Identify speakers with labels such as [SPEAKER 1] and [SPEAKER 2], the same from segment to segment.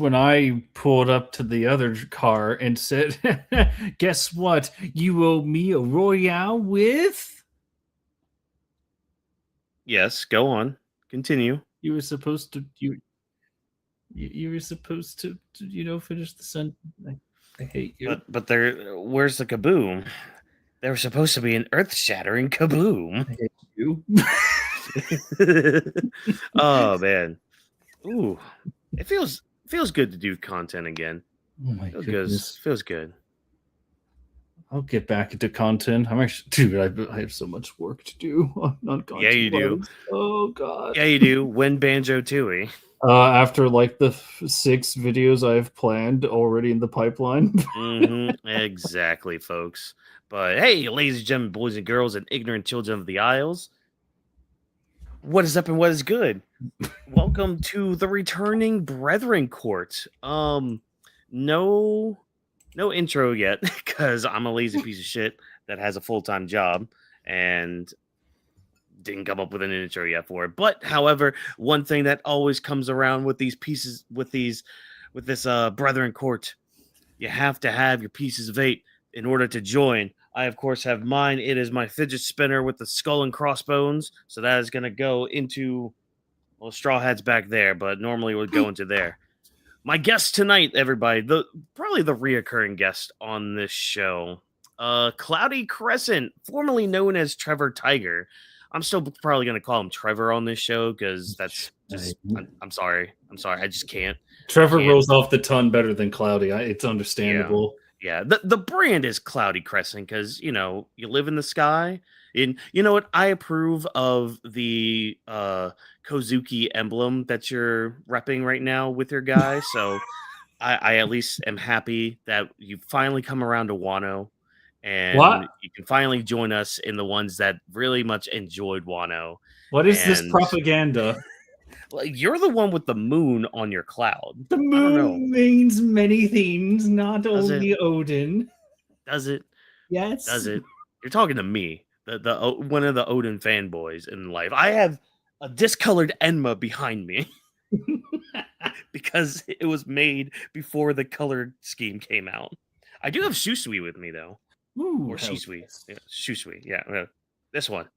[SPEAKER 1] when I pulled up to the other car and said, "Guess what? You owe me a royale with."
[SPEAKER 2] Yes, go on. Continue.
[SPEAKER 1] You were supposed to you were supposed to finish the sentence. I hate you.
[SPEAKER 2] But where's the kaboom? There was supposed to be an earth-shattering kaboom.
[SPEAKER 1] I hate you.
[SPEAKER 2] Oh man. Ooh. It feels good to do content again.
[SPEAKER 1] Oh my goodness.
[SPEAKER 2] Feels good.
[SPEAKER 1] I'll get back into content. I'm actually, dude, I have so much work to do on content.
[SPEAKER 2] Yeah, you do.
[SPEAKER 1] Oh god.
[SPEAKER 2] Yeah, you do. When Banjo Tooie.
[SPEAKER 1] After like the 6 videos I've planned already in the pipeline.
[SPEAKER 2] Exactly, folks. But hey, ladies and gentlemen, boys and girls, and ignorant children of the Isles, what is up and what is good? Welcome to the returning Brethren Court. No intro yet because I'm a lazy piece of shit that has a full-time job and didn't come up with an intro yet for it. But however, one thing that always comes around with these pieces, with this Brethren Court, you have to have your pieces of 8 in order to join. I, of course, have mine. It is my fidget spinner with the skull and crossbones. So that is going to go into, well, Straw Hat's back there, but normally it would go into there. My guest tonight, everybody, probably the reoccurring guest on this show, Cloudy Crescent, formerly known as Trevor Tiger. I'm still probably going to call him Trevor on this show because that's just, I'm sorry. I just can't.
[SPEAKER 1] Trevor rolls off the tongue better than Cloudy. It's understandable.
[SPEAKER 2] Yeah. The brand is Cloudy Crescent because, you live in the sky. And you know what? I approve of the Kozuki emblem that you're repping right now with your guy. So I at least am happy that you finally come around to Wano. And you can finally join us in the ones that really much enjoyed Wano.
[SPEAKER 1] What is this propaganda?
[SPEAKER 2] You're the one with the moon on your cloud.
[SPEAKER 1] The moon means many things, not only Odin.
[SPEAKER 2] Does it?
[SPEAKER 1] Yes.
[SPEAKER 2] Does it? You're talking to me, the one of the Odin fanboys in life. I have a discolored Enma behind me because it was made before the color scheme came out. I do have Shusui with me though.
[SPEAKER 1] Ooh,
[SPEAKER 2] or Shisui. Yeah, Shusui. Yeah, this one.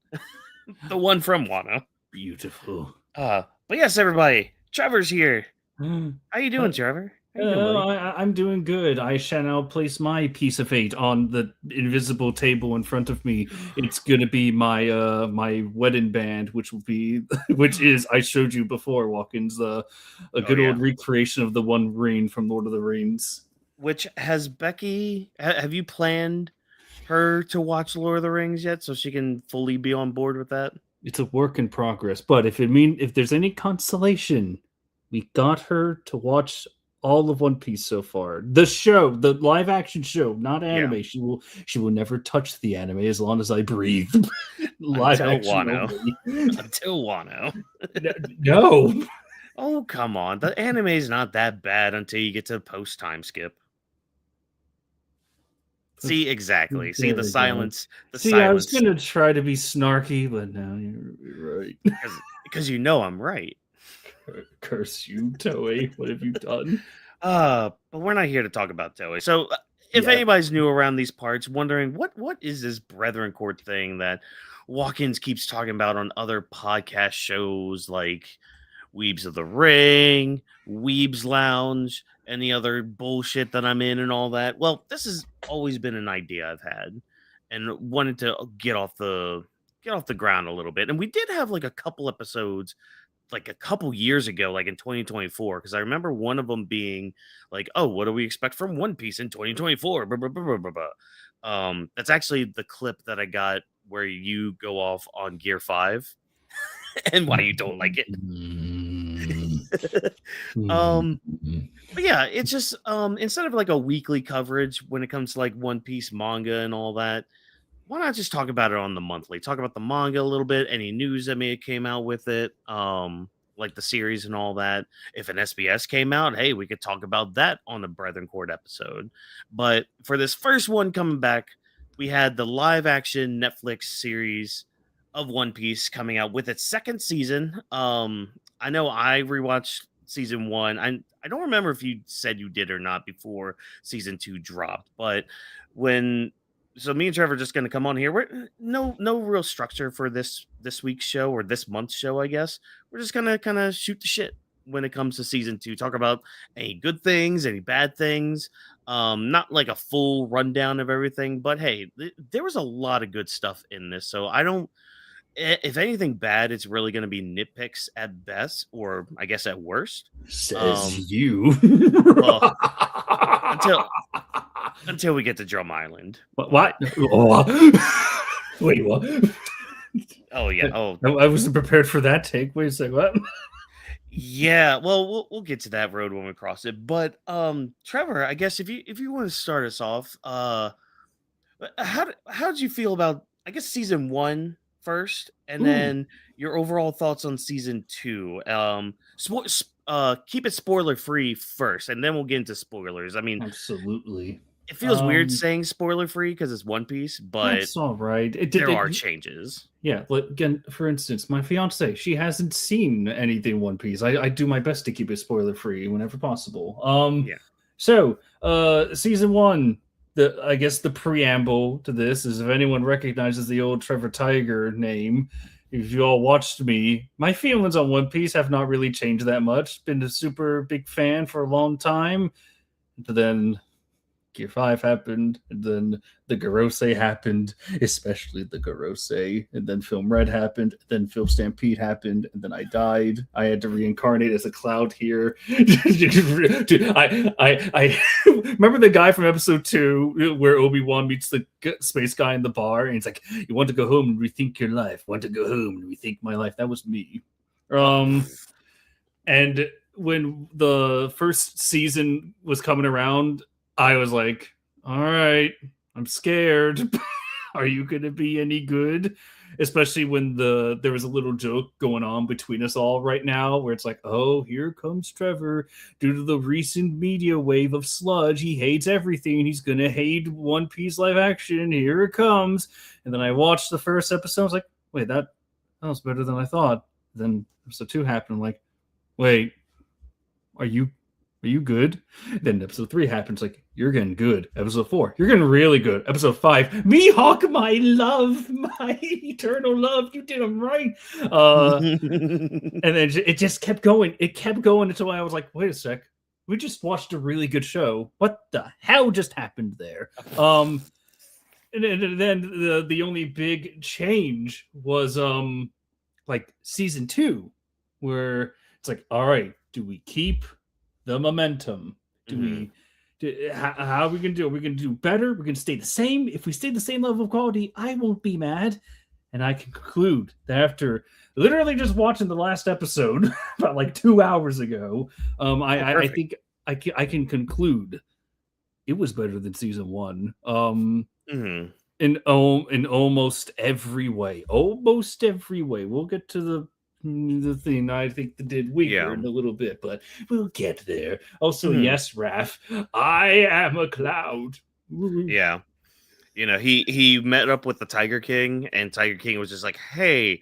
[SPEAKER 2] The one from Wano.
[SPEAKER 1] Beautiful.
[SPEAKER 2] But yes, everybody. Trevor's here. How you doing, Trevor? How you doing, buddy?
[SPEAKER 1] I'm doing good. I shall now place my piece of 8 on the invisible table in front of me. It's gonna be my my wedding band, which is I showed you before, Watkins, a good old recreation of the One Ring from Lord of the Rings.
[SPEAKER 2] Which has Becky? Have you planned her to watch Lord of the Rings yet, so she can fully be on board with that?
[SPEAKER 1] It's a work in progress, but if there's any consolation, we got her to watch all of One Piece so far. The show, the live action show, not anime. Yeah. She will never touch the anime as long as I breathe.
[SPEAKER 2] Live Until Wano.
[SPEAKER 1] No.
[SPEAKER 2] Oh, come on. The anime is not that bad until you get to post time skip. See, exactly. See the silence.
[SPEAKER 1] I was going to try to be snarky, but no, you're right.
[SPEAKER 2] Because you know I'm right.
[SPEAKER 1] Curse you, Toei. What have you done?
[SPEAKER 2] But we're not here to talk about Toei. So if anybody's new around these parts, wondering what is this Brethren Court thing that Watkins keeps talking about on other podcast shows like Weebs of the Ring, Weebs Lounge, and the other bullshit that I'm in and all that. Well, this has always been an idea I've had and wanted to get off the ground a little bit. And we did have like a couple episodes like a couple years ago, like in 2024, because I remember one of them being like, oh, what do we expect from One Piece in 2024? Blah, blah, blah, blah, blah. That's actually the clip that I got where you go off on Gear 5 and why you don't like it. But yeah, it's just instead of like a weekly coverage when it comes to like One Piece manga and all that, why not just talk about it on the monthly? Talk about the manga a little bit, any news that may have came out with it, like the series and all that. If an SBS came out, hey, we could talk about that on the Brethren Court episode. But for this first one coming back, we had the live action Netflix series of One Piece coming out with its second season. I know I rewatched season 1. I don't remember if you said you did or not before season 2 dropped, but when so me and Trevor are just going to come on here. We're no real structure for this week's show or this month's show, I guess. We're just going to kind of shoot the shit when it comes to season 2. Talk about any good things, any bad things. Not like a full rundown of everything, but hey, there was a lot of good stuff in this. So I don't if anything bad, it's really going to be nitpicks at best, or I guess at worst.
[SPEAKER 1] Says you.
[SPEAKER 2] Well, until we get to Drum Island.
[SPEAKER 1] What? Oh. Wait, what?
[SPEAKER 2] Oh yeah. Oh,
[SPEAKER 1] I wasn't prepared for that take. Wait a second. What?
[SPEAKER 2] yeah. Well, we'll get to that road when we cross it. But Trevor, I guess if you want to start us off, how did you feel about season 1 first, and then your overall thoughts on season 2? Keep it spoiler free first, and then we'll get into spoilers. I mean,
[SPEAKER 1] absolutely.
[SPEAKER 2] It feels weird saying spoiler free because it's One Piece, but
[SPEAKER 1] it's all right.
[SPEAKER 2] There are changes.
[SPEAKER 1] Yeah, like, again, for instance, my fiance, she hasn't seen anything One Piece. I do my best to keep it spoiler free whenever possible.
[SPEAKER 2] Yeah.
[SPEAKER 1] So, season 1. I guess the preamble to this is if anyone recognizes the old Trevor Tiger name, if you all watched me, my feelings on One Piece have not really changed that much. Been a super big fan for a long time. But then Gear 5 happened, and then the Gorosei happened, especially the Gorosei, and then Film Red happened, then Film Stampede happened, and then I died. I had to reincarnate as a cloud here. Dude, I remember the guy from episode 2 where Obi-Wan meets the space guy in the bar, and he's like, "You want to go home and rethink your life? Want to go home and rethink my life?" That was me. And when the first season was coming around, I was like, all right, I'm scared. Are you going to be any good? Especially when there was a little joke going on between us all right now where it's like, oh, here comes Trevor. Due to the recent media wave of sludge, he hates everything. He's going to hate One Piece live action. Here it comes. And then I watched the first episode. I was like, wait, that was better than I thought. Then episode 2 happened. I'm like, wait, are you good? Then episode 3 happens, like, you're getting good. Episode 4, you're getting really good. Episode 5, Mihawk, my love, my eternal love, you did them right. And then it just kept going. It kept going until I was like, wait a sec, we just watched a really good show. What the hell just happened there? And then the only big change was like season 2, where it's like, all right, do we keep the momentum? How are we going to do it? Are we going to do better? We're going to stay the same? If we stay the same level of quality, I won't be mad. And I can conclude that after literally just watching the last episode about like 2 hours ago, I think I can conclude it was better than season 1. In almost every way. Almost every way. We'll get to the thing I think that did weaker in a little bit, but we'll get there. Also, yes, Raph, I am a cloud.
[SPEAKER 2] Yeah. You know, he met up with the Tiger King, and Tiger King was just like, hey,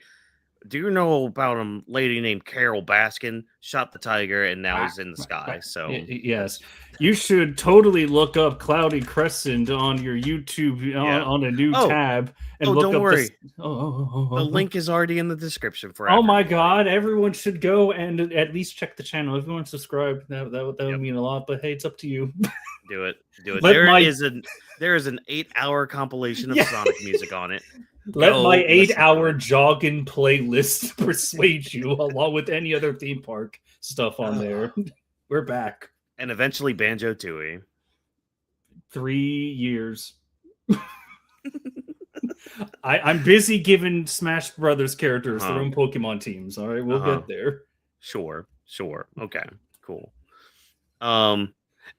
[SPEAKER 2] do you know about a lady named Carol Baskin? Shot the tiger, and now he's in the sky. So
[SPEAKER 1] yes, you should totally look up Cloudy Crescent on your YouTube on a new tab. And look
[SPEAKER 2] don't
[SPEAKER 1] up
[SPEAKER 2] worry. The link is already in the description for.
[SPEAKER 1] Oh my god! Everyone should go and at least check the channel. Everyone subscribe. That would mean a lot. But hey, it's up to you.
[SPEAKER 2] Do it. There is an 8-hour compilation of Sonic music on it.
[SPEAKER 1] Let my 8-hour jogging playlist persuade you, along with any other theme park stuff on there. We're back.
[SPEAKER 2] And eventually Banjo-Tooie.
[SPEAKER 1] 3 years. I'm busy giving Smash Brothers characters their own Pokemon teams. All right, we'll get there.
[SPEAKER 2] Sure. Okay, cool.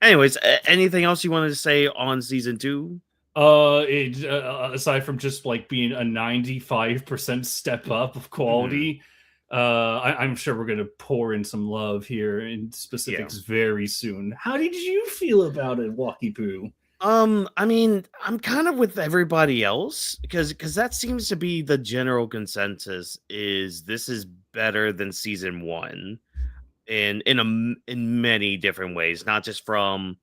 [SPEAKER 2] Anyways, anything else you wanted to say on season 2?
[SPEAKER 1] Aside from just like being a 95% step up of quality, I'm sure we're gonna pour in some love here in specifics very soon. How did you feel about it, Walkie Poo?
[SPEAKER 2] I mean, I'm kind of with everybody else because that seems to be the general consensus is this is better than season 1. in many different ways, not just from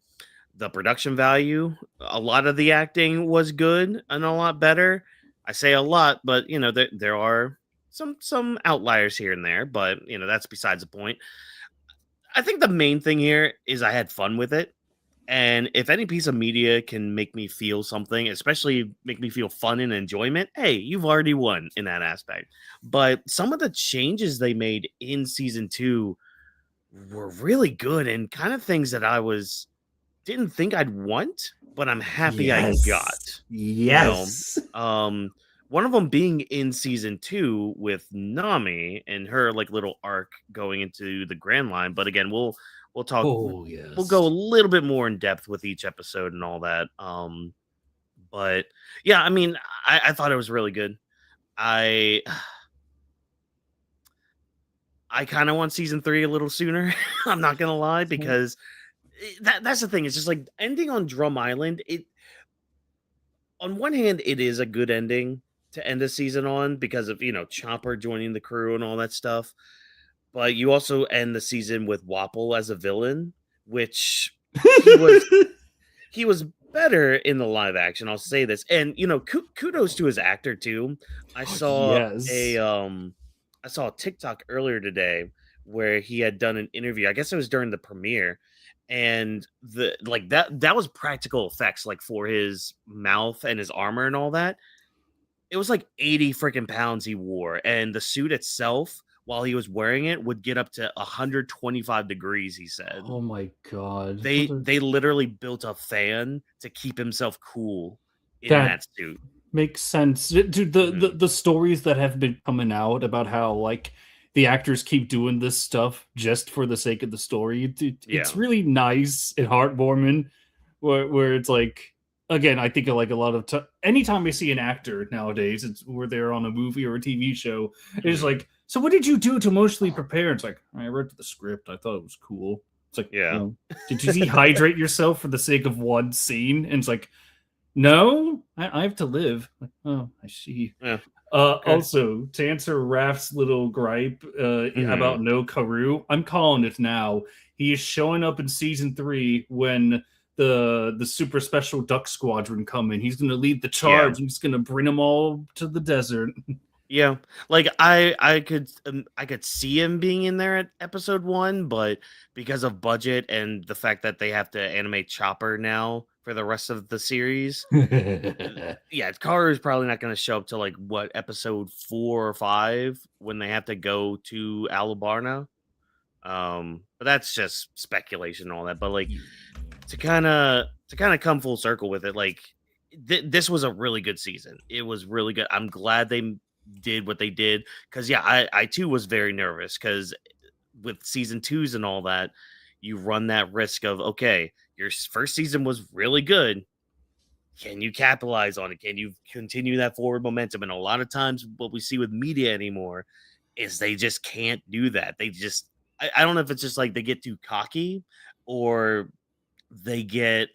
[SPEAKER 2] the production value. A lot of the acting was good and a lot better. I say a lot, but there are some outliers here and there, but that's besides the point. I think the main thing here is I had fun with it. And if any piece of media can make me feel something, especially make me feel fun and enjoyment, hey, you've already won in that aspect. But some of the changes they made in season 2 were really good and kind of things that I was didn't think I'd want, but I'm happy I got.
[SPEAKER 1] Yes. Yes.
[SPEAKER 2] One of them being in season 2 with Nami and her like little arc going into the Grand Line. But again, we'll talk.
[SPEAKER 1] Oh,
[SPEAKER 2] We'll go a
[SPEAKER 1] yes.
[SPEAKER 2] little bit more in depth with each episode and all that. But yeah, I mean, I thought it was really good. I I kind of want season 3 a little sooner. I'm not gonna lie, because that's the thing. It's just like ending on Drum Island. It On one hand, it is a good ending to end a season on because of Chopper joining the crew and all that stuff. But you also end the season with Wapple as a villain, which he was he was better in the live action. I'll say this, and kudos to his actor too. I saw
[SPEAKER 1] Yes.
[SPEAKER 2] I saw a TikTok earlier today where he had done an interview. I guess it was during the premiere, and the like that was practical effects, like for his mouth and his armor and all that. It was like 80 freaking pounds he wore, and the suit itself, while he was wearing it, would get up to 125 degrees. He said
[SPEAKER 1] Oh my god.
[SPEAKER 2] they literally built a fan to keep himself cool in
[SPEAKER 1] That
[SPEAKER 2] that suit.
[SPEAKER 1] makes sense. Dude,
[SPEAKER 2] Mhm.
[SPEAKER 1] the stories that have been coming out about how like the actors keep doing this stuff just for the sake of the story. It's
[SPEAKER 2] Yeah.
[SPEAKER 1] really nice and heartwarming where it's like again, I think of like a lot of anytime I see an actor nowadays, it's where they're on a movie or a TV show, it's
[SPEAKER 2] Mhm.
[SPEAKER 1] like, so what did you do to emotionally prepare? It's like, I read the script, I thought it was cool. It's like,
[SPEAKER 2] Yeah.
[SPEAKER 1] well, did you dehydrate yourself for the sake of one scene? And it's like, no, I have to live. Like, oh, I see.
[SPEAKER 2] Yeah. Okay.
[SPEAKER 1] Also, to answer Raph's little gripe
[SPEAKER 2] Mhm.
[SPEAKER 1] about no Karu, I'm calling it now. He is showing up in season 3 when the super special duck squadron come in. He's going to lead the
[SPEAKER 2] Yeah.
[SPEAKER 1] charge. He's going to bring them all to the desert.
[SPEAKER 2] Yeah, like I could see him being in there at episode 1, but because of budget and the fact that they have to animate Chopper now for the rest of the series, yeah, Karu is probably not going to show up till like what, episode 4 or 5, when they have to go to Alabarna. But that's just speculation and all that. But like, to kind of come full circle with it, like this was a really good season. It was really good. I'm glad they did what they did, because yeah, I too was very nervous, because with season 2s and all that, you run that risk of, okay, your first season was really good. Can you capitalize on it? Can you continue that forward momentum? And a lot of times, what we see with media anymore is they just can't do that. I don't know if it's just like they get too cocky, or they get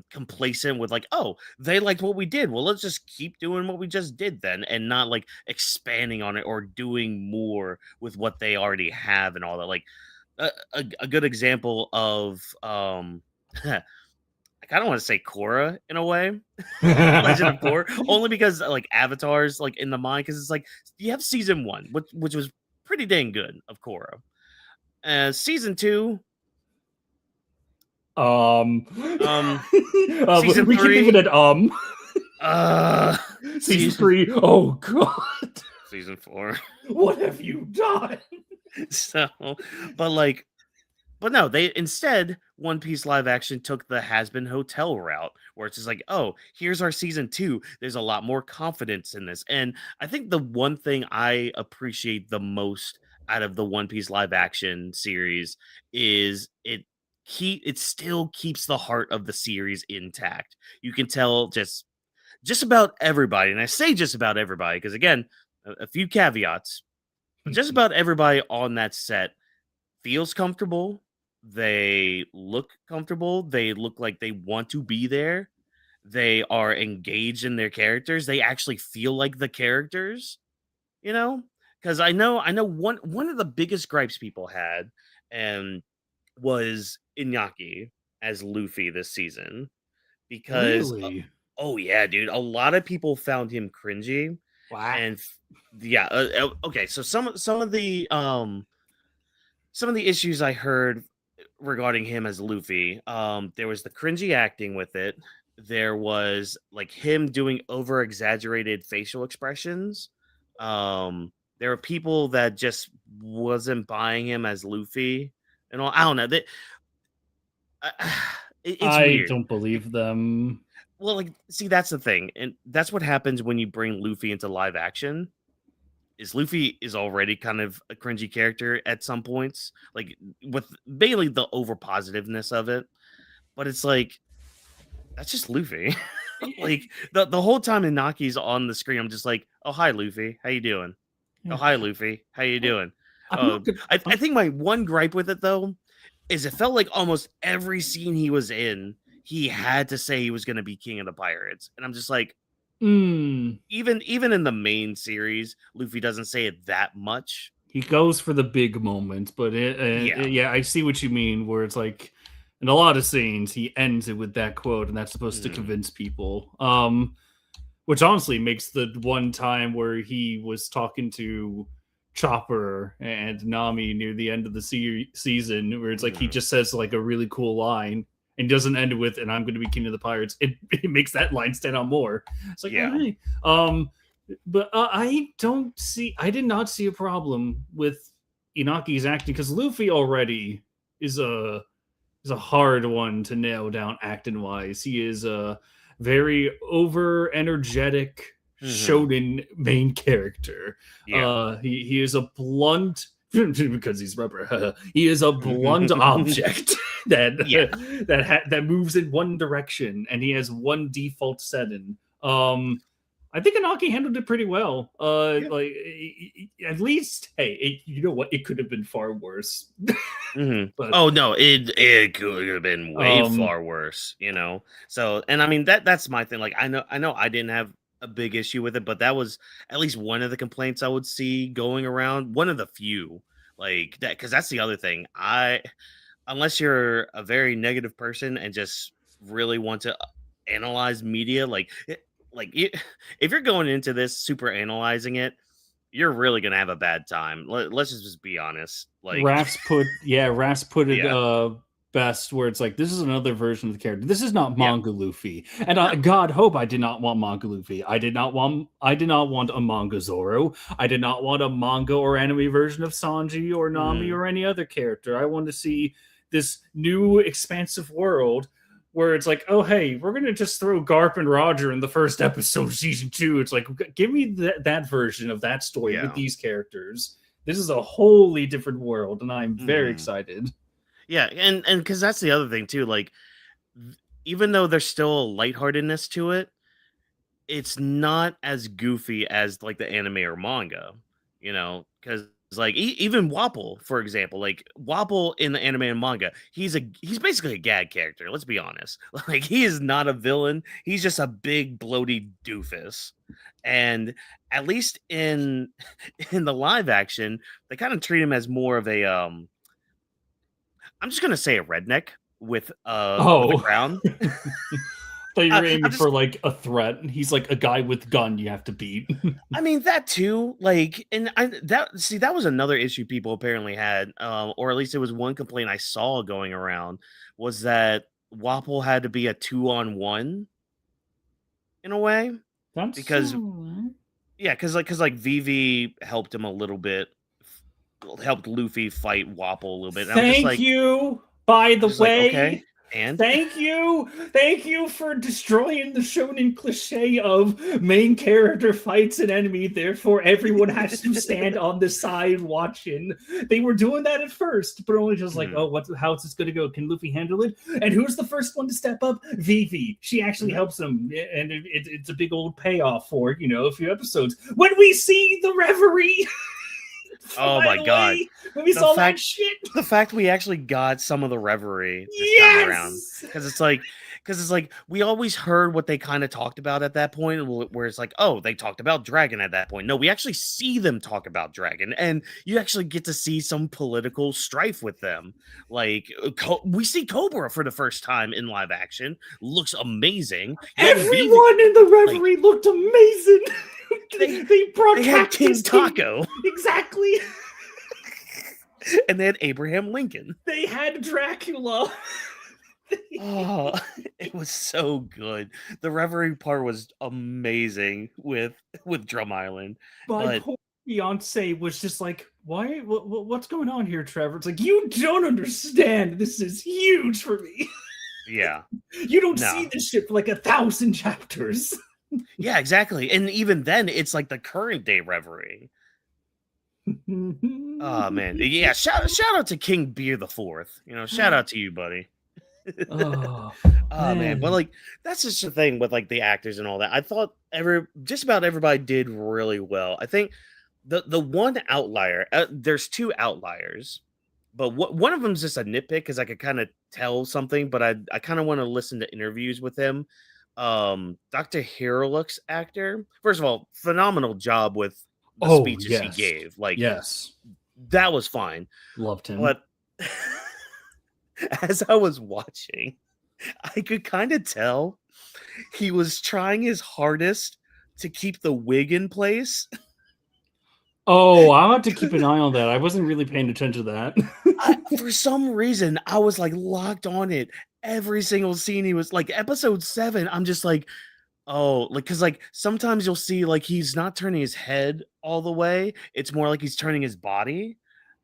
[SPEAKER 2] complacent with like, oh, they liked what we did, well, let's just keep doing what we just did then, and not like expanding on it or doing more with what they already have and all that. Like a good example of I kind of want to say Korra in a way, Legend of Korra, only because like Avatar's like in the mind, because it's like you have season 1, which was pretty dang good, of Korra. Season 2,
[SPEAKER 1] um,
[SPEAKER 2] um,
[SPEAKER 1] but
[SPEAKER 2] season
[SPEAKER 1] we can leave it
[SPEAKER 2] 3,
[SPEAKER 1] at
[SPEAKER 2] uh,
[SPEAKER 1] season
[SPEAKER 2] season
[SPEAKER 1] 3. Oh god.
[SPEAKER 2] season 4.
[SPEAKER 1] What have you done?
[SPEAKER 2] So, but like, but no, they instead, One Piece live action took the Has Been Hotel route, where it's just like, oh, here's our season 2. There's a lot more confidence in this. And I think the one thing I appreciate the most out of the One Piece live action series is it still keeps the heart of the series intact. You can tell just about everybody, and I say just about everybody because again, a few caveats, but just about everybody on that set feels comfortable. They look comfortable. They look like they want to be there. They are engaged in their characters. They actually feel like the characters, you know? Because I know one of the biggest gripes people had, and was Inaki as Luffy this season because
[SPEAKER 1] Really?
[SPEAKER 2] oh yeah, dude, a lot of people found him cringy
[SPEAKER 1] Wow.
[SPEAKER 2] and yeah, okay, so some of the issues I heard regarding him as Luffy, there was the cringy acting with it. There was like him doing over exaggerated facial expressions. There were people that just wasn't buying him as Luffy and all. I don't know. Uh, it's
[SPEAKER 1] I
[SPEAKER 2] weird.
[SPEAKER 1] don't believe them.
[SPEAKER 2] Well, like, see, that's the thing, and that's what happens when you bring Luffy into live action. Is Luffy is already kind of a cringy character at some points, like with mainly the over positiveness of it. But it's like that's just Luffy. Like the whole time Inaki's on the screen, I'm just like, oh hi Luffy, how you doing? Oh
[SPEAKER 1] Yeah.
[SPEAKER 2] hi Luffy, how you doing?
[SPEAKER 1] I'm not good.
[SPEAKER 2] I think my one gripe with it though is it felt like almost every scene he was in, he had to say he was going to be king of the pirates, and I'm just like,
[SPEAKER 1] Mm,
[SPEAKER 2] even in the main series, Luffy doesn't say it that much.
[SPEAKER 1] he goes for the big moments, but yeah, I see what you mean. Where it's like in a lot of scenes, he ends it with that quote, and that's supposed to convince people. Which honestly makes the one time where he was talking to Chopper and Nami near the end of the season, where it's like he just says like a really cool line and doesn't end it with "and I'm going to be king of the pirates." It makes that line stand out more. It's like,
[SPEAKER 2] Yeah.
[SPEAKER 1] oh, hey. But I did not see a problem with Inaki's acting because Luffy already is a hard one to nail down acting wise. He is a very over energetic shonen main character.
[SPEAKER 2] Yeah.
[SPEAKER 1] He is a blunt because he's rubber. He is a blunt object that moves in one direction, and he has one default setting. I think Inaki handled it pretty well. Like at least, hey, you know what? It could have been far worse.
[SPEAKER 2] But, oh no, it could have been way far worse, you know. So, and I mean that's my thing. Like I know I didn't have a big issue with it, but that was at least one of the complaints I would see going around. One of the few, like that, because that's the other thing. Unless you're a very negative person and just really want to analyze media, if you're going into this super analyzing it, you're really gonna have a bad time. Let's just be honest. Like
[SPEAKER 1] Raph's put it best where it's like this is another version of the character. This is not manga Luffy, and God hope I did not want manga Luffy. I did not want a manga Zoro. I did not want a manga or anime version of Sanji or Nami or any other character. I wanted to see this new expansive world where it's like, oh, hey, we're going to just throw Garp and Roger in the first episode of season 2. It's like, give me that version of that story with these characters. This is a wholly different world, and I'm very excited.
[SPEAKER 2] Yeah, and because that's the other thing, too. Like, even though there's still a lightheartedness to it, it's not as goofy as, like, the anime or manga, you know? Because like even Wapol, for example, like Wapol in the anime and manga, he's basically a gag character. Let's be honest. Like he is not a villain. He's just a big bloaty doofus. And at least in the live action, they kind of treat him as more of a I'm just gonna say a redneck with a crown.
[SPEAKER 1] Thought you were aiming for like a threat. He's like a guy with gun you have to beat.
[SPEAKER 2] I mean that too. Like, and that was another issue people apparently had, or at least it was one complaint I saw going around was that Wapol had to be a 2-on-1 in a way.
[SPEAKER 1] That's
[SPEAKER 2] because like Vivi helped him a little bit, helped Luffy fight Wapol a little bit. And
[SPEAKER 1] Thank you. By the way.
[SPEAKER 2] Like, okay. And
[SPEAKER 1] thank you for destroying the shonen cliche of main character fights an enemy, therefore everyone has to stand on the side watching. They were doing that at first, but only just like, how's this gonna go? Can Luffy handle it? And who's the first one to step up? Vivi. She actually helps him, and it's a big old payoff for a few episodes when we see the reverie.
[SPEAKER 2] Oh my god!
[SPEAKER 1] When we saw that shit,
[SPEAKER 2] the fact we actually got some of the reverie this time around, because it's like, because it's like we always heard what they kind of talked about at that point, where it's like, oh, they talked about Dragon at that point. No, we actually see them talk about Dragon, and you actually get to see some political strife with them. Like we see Cobra for the first time in live action, looks amazing.
[SPEAKER 1] Everyone in the Reverie looked amazing. They brought
[SPEAKER 2] they had King
[SPEAKER 1] Cactus
[SPEAKER 2] Taco.
[SPEAKER 1] Exactly.
[SPEAKER 2] And they had Abraham Lincoln.
[SPEAKER 1] They had Dracula.
[SPEAKER 2] Oh, it was so good. The Reverie part was amazing with Drum Island.
[SPEAKER 1] My poor fiance was just like, "Why? What's going on here, Trevor?" It's like, you don't understand. This is huge for me.
[SPEAKER 2] Yeah,
[SPEAKER 1] you don't see this shit for like 1,000 chapters.
[SPEAKER 2] Yeah, exactly. And even then, it's like the current day Reverie. Oh man, yeah. Shout out to King Beer the Fourth. You know, shout out to you, buddy.
[SPEAKER 1] Oh
[SPEAKER 2] man, but like that's just the thing with like the actors and all that. I thought just about everybody did really well. I think the one outlier, there's two outliers, but one of them is just a nitpick because I could kind of tell something, but I kind of want to listen to interviews with him. Dr. Hiroluk's actor, first of all, phenomenal job with the speeches he gave. Like, that was fine.
[SPEAKER 1] Loved him.
[SPEAKER 2] But as I was watching, I could kind of tell he was trying his hardest to keep the wig in place.
[SPEAKER 1] Oh, I'll have to keep an eye on that. I wasn't really paying attention to that.
[SPEAKER 2] For some reason, I was like locked on it. Every single scene he was like, episode 7, I'm just like, oh, like, because like sometimes you'll see like he's not turning his head all the way, it's more like he's turning his body.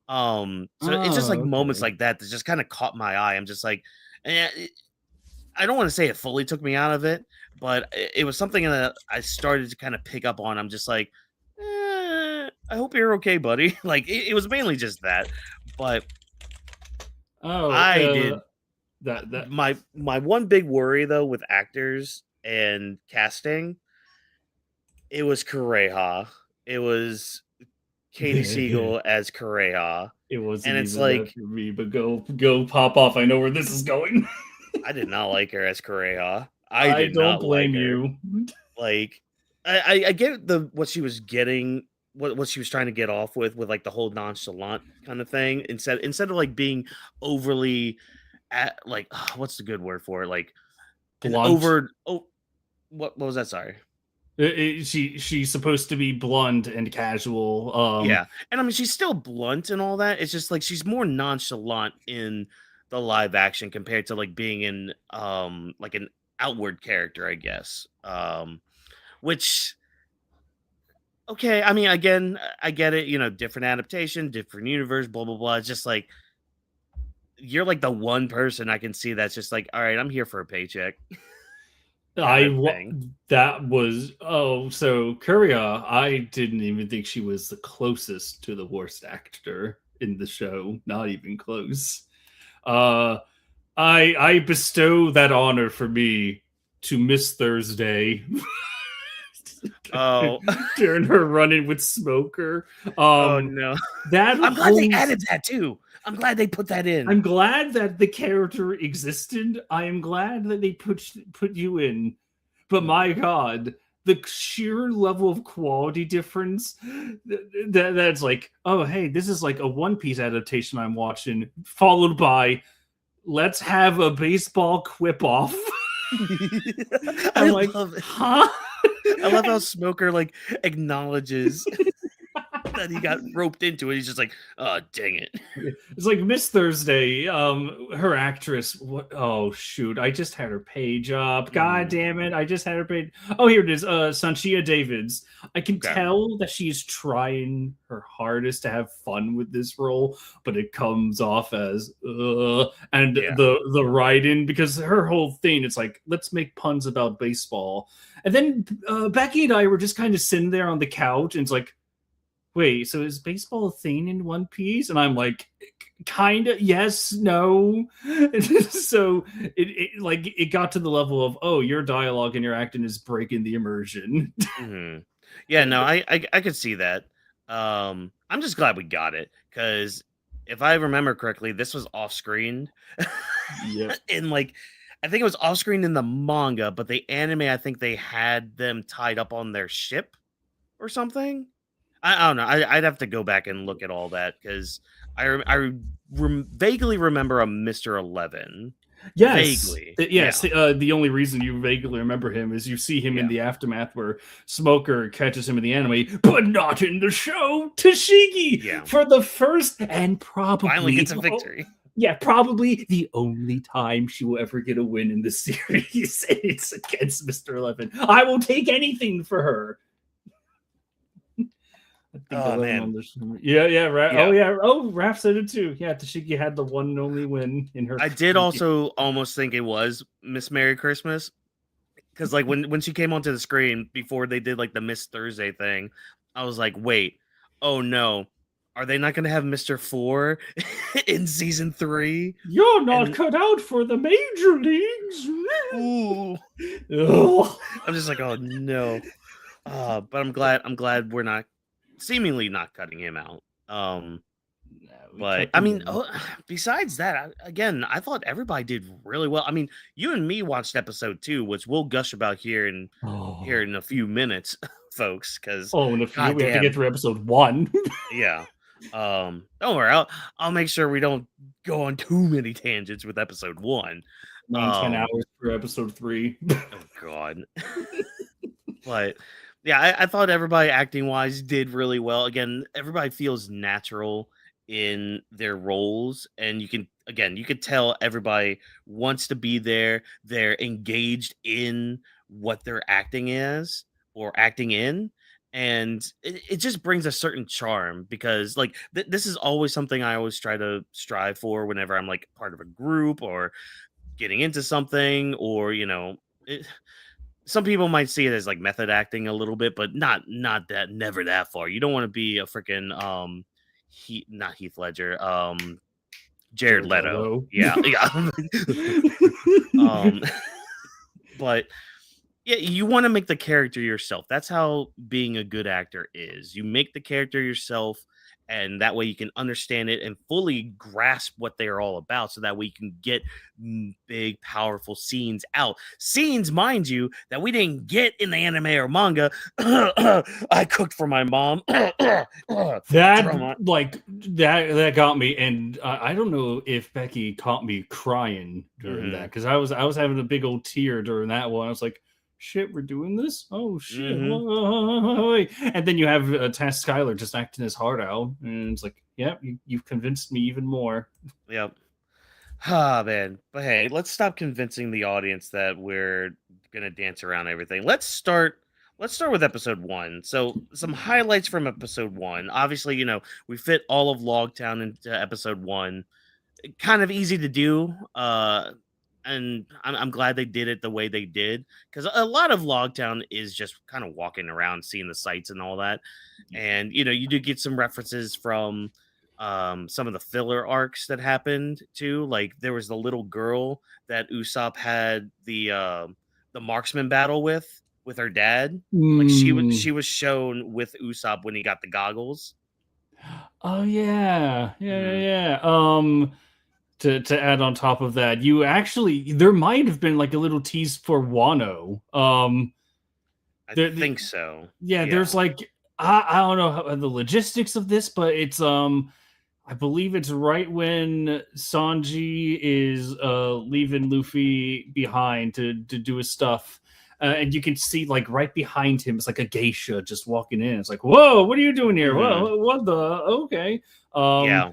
[SPEAKER 2] So it's just like moments like that just kind of caught my eye. I'm just like, I don't want to say it fully took me out of it, but it was something that I started to kind of pick up on. I'm just like, I hope you're okay, buddy. Like it was mainly just that, but I did
[SPEAKER 1] that.
[SPEAKER 2] My one big worry though with actors and casting, it was Kureha. It was Katie Siegel as Kureha.
[SPEAKER 1] It wasn't,
[SPEAKER 2] and it's
[SPEAKER 1] even
[SPEAKER 2] like
[SPEAKER 1] for me, but go pop off. I know where this is going.
[SPEAKER 2] I did not like her as Kureha.
[SPEAKER 1] I don't blame you.
[SPEAKER 2] Like I get what she was getting, what she was trying to get off with like the whole nonchalant kind of thing. Instead of like being overly like what's the good word for it? Like
[SPEAKER 1] blunt.
[SPEAKER 2] What was that? Sorry.
[SPEAKER 1] She's supposed to be blunt and casual.
[SPEAKER 2] Yeah, and I mean she's still blunt and all that. It's just like she's more nonchalant in the live action compared to like being in like an outward character, I guess. Which okay, I mean again, I get it, you know, different adaptation, different universe, blah blah blah. It's just like you're like the one person I can see that's just like, all right, I'm here for a paycheck.
[SPEAKER 1] That was so Kuria, I didn't even think she was the closest to the worst actor in the show, not even close. I bestow that honor for me to Miss Thursday. During her run-in with Smoker.
[SPEAKER 2] Oh no, I'm glad they added that too. I'm glad they put that in.
[SPEAKER 1] I'm glad that the character existed. I am glad that they put you in. But my God, the sheer level of quality difference that's like, oh, hey, this is like a One Piece adaptation I'm watching, followed by let's have a baseball quip off. I'm like,
[SPEAKER 2] love it.
[SPEAKER 1] Huh?
[SPEAKER 2] I love how Smoker like acknowledges that he got roped into it. He's just like, oh dang it.
[SPEAKER 1] It's like Miss Thursday, her actress. Oh shoot, I just had her page up. God damn it, I just had her page. Oh, here it is. Sanchia Davids. I can tell that she's trying her hardest to have fun with this role, but it comes off as the write-in, because her whole thing, it's like, let's make puns about baseball. And then Becky and I were just kind of sitting there on the couch, and it's like, wait, so is baseball a thing in One Piece? And I'm like, kind of, yes, no. So it got to the level of, oh, your dialogue and your acting is breaking the immersion.
[SPEAKER 2] Mm-hmm. Yeah, no, I could see that. I'm just glad we got it, because if I remember correctly, this was off screen.
[SPEAKER 1] Yeah.
[SPEAKER 2] And like, I think it was off screen in the manga, but the anime, I think they had them tied up on their ship or something. I don't know. I'd have to go back and look at all that because vaguely remember a Mr. 11.
[SPEAKER 1] Yes,
[SPEAKER 2] Vaguely.
[SPEAKER 1] yes.
[SPEAKER 2] Yeah.
[SPEAKER 1] The only reason you vaguely remember him is you see him in the aftermath where Smoker catches him in the anime, but not in the show. Tashigi for the first and probably
[SPEAKER 2] finally gets a victory.
[SPEAKER 1] Yeah, probably the only time she will ever get a win in the series. It's against Mr. 11. I will take anything for her.
[SPEAKER 2] Oh man,
[SPEAKER 1] yeah. Oh yeah. Oh, Raph said it too. Yeah, Tashiki had the one and only win in her.
[SPEAKER 2] I did also almost think it was Miss Merry Christmas because like when she came onto the screen before they did like the Miss Thursday thing, I was like, wait, oh no, are they not going to have Mr. 4 in season 3?
[SPEAKER 1] You're not cut out for the major leagues.
[SPEAKER 2] Ooh. I'm just like, oh no. But I'm glad we're not seemingly not cutting him out. But I mean, besides that, again, I thought everybody did really well. I mean, you and me watched episode 2, which we'll gush about here in a few minutes, folks. Because
[SPEAKER 1] in a few, we have to get through episode 1.
[SPEAKER 2] Yeah. Don't worry, I'll make sure we don't go on too many tangents with episode 1.
[SPEAKER 1] 10 hours for episode 3.
[SPEAKER 2] Oh god. But yeah, I thought everybody acting wise did really well. Again, everybody feels natural in their roles, and you could tell everybody wants to be there. They're engaged in what they're acting as or acting in, and it just brings a certain charm because like this is always something I always try to strive for whenever I'm like part of a group or getting into something, or some people might see it as like method acting a little bit, but not that, never that far. You don't want to be a freaking not Heath Ledger, Jared Leto. Yeah. But yeah, you want to make the character yourself. That's how being a good actor is. You make the character yourself, and that way you can understand it and fully grasp what they are all about, so that way you can get big, powerful scenes out. Scenes, mind you, that we didn't get in the anime or manga. I cooked for my mom.
[SPEAKER 1] that got me, and I don't know if Becky caught me crying during that, because I was having a big old tear during that one. I was like, shit, we're doing this? Oh shit. And then you have Tess Skylar just acting his heart out, and it's like, yeah, you've convinced me even more.
[SPEAKER 2] Yep. Ah, man. But hey, let's stop convincing the audience that we're gonna dance around everything. Let's start with episode 1. So some highlights from episode 1. Obviously, we fit all of Loguetown into episode 1. Kind of easy to do. And I'm glad they did it the way they did, because a lot of Loguetown is just kind of walking around, seeing the sights and all that. And you do get some references from some of the filler arcs that happened too. Like there was the little girl that Usopp had the marksman battle with her dad. Like she was shown with Usopp when he got the goggles.
[SPEAKER 1] Oh yeah. To add on top of that, there might have been like a little tease for Wano.
[SPEAKER 2] I think so.
[SPEAKER 1] Yeah, there's like I don't know how the logistics of this, but it's I believe it's right when Sanji is leaving Luffy behind to do his stuff. And you can see like right behind him, it's like a geisha just walking in. It's like, whoa, what are you doing here? Whoa, what the? Okay.
[SPEAKER 2] Yeah.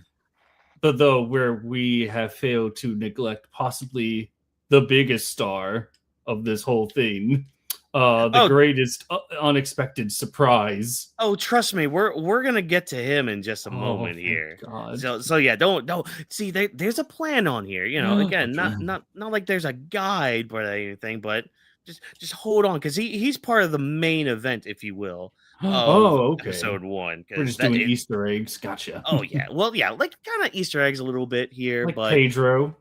[SPEAKER 1] But though where we have failed to neglect possibly the biggest star of this whole thing, the greatest unexpected surprise.
[SPEAKER 2] Oh, trust me, we're gonna get to him in just a moment here.
[SPEAKER 1] God.
[SPEAKER 2] So yeah, don't see. There's a plan on here. Again, not like there's a guide or anything, but just hold on, because he's part of the main event, if you will.
[SPEAKER 1] Okay.
[SPEAKER 2] Episode 1.
[SPEAKER 1] We're just doing Easter eggs. Gotcha.
[SPEAKER 2] Oh yeah, well yeah, like kind of Easter eggs a little bit here,
[SPEAKER 1] like
[SPEAKER 2] but
[SPEAKER 1] Pedro.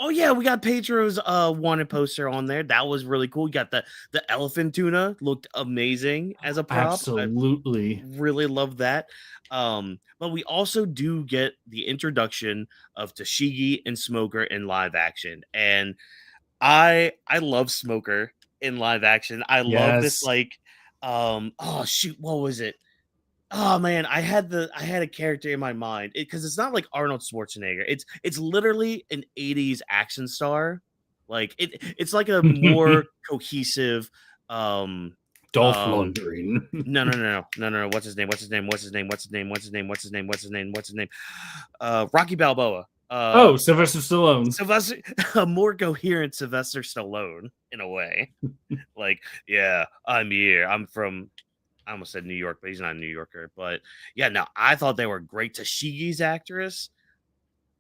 [SPEAKER 2] Oh yeah, we got Pedro's wanted poster on there. That was really cool. You got the elephant tuna, looked amazing as a prop. I
[SPEAKER 1] Absolutely.
[SPEAKER 2] really love that. But we also do get the introduction of Tashigi and Smoker in live action. And I love Smoker in live action. I love this
[SPEAKER 1] Yes.
[SPEAKER 2] like oh shoot, what was it? Oh man, I had a character in my mind because it's not like Arnold Schwarzenegger. It's literally an 80s action star. Like it's like a more cohesive um
[SPEAKER 1] Dolph
[SPEAKER 2] um
[SPEAKER 1] Lundgren.
[SPEAKER 2] no. What's his name? What's his name? What's his name? What's his name? What's his name? What's his name? What's his name? What's his name? Rocky Balboa.
[SPEAKER 1] Oh, Sylvester Stallone.
[SPEAKER 2] Sylvester, a more coherent Sylvester Stallone in a way. Like, yeah, I'm here. I'm from. I almost said New York, but he's not a New Yorker. But yeah, no, I thought they were great. Tashigi's actress,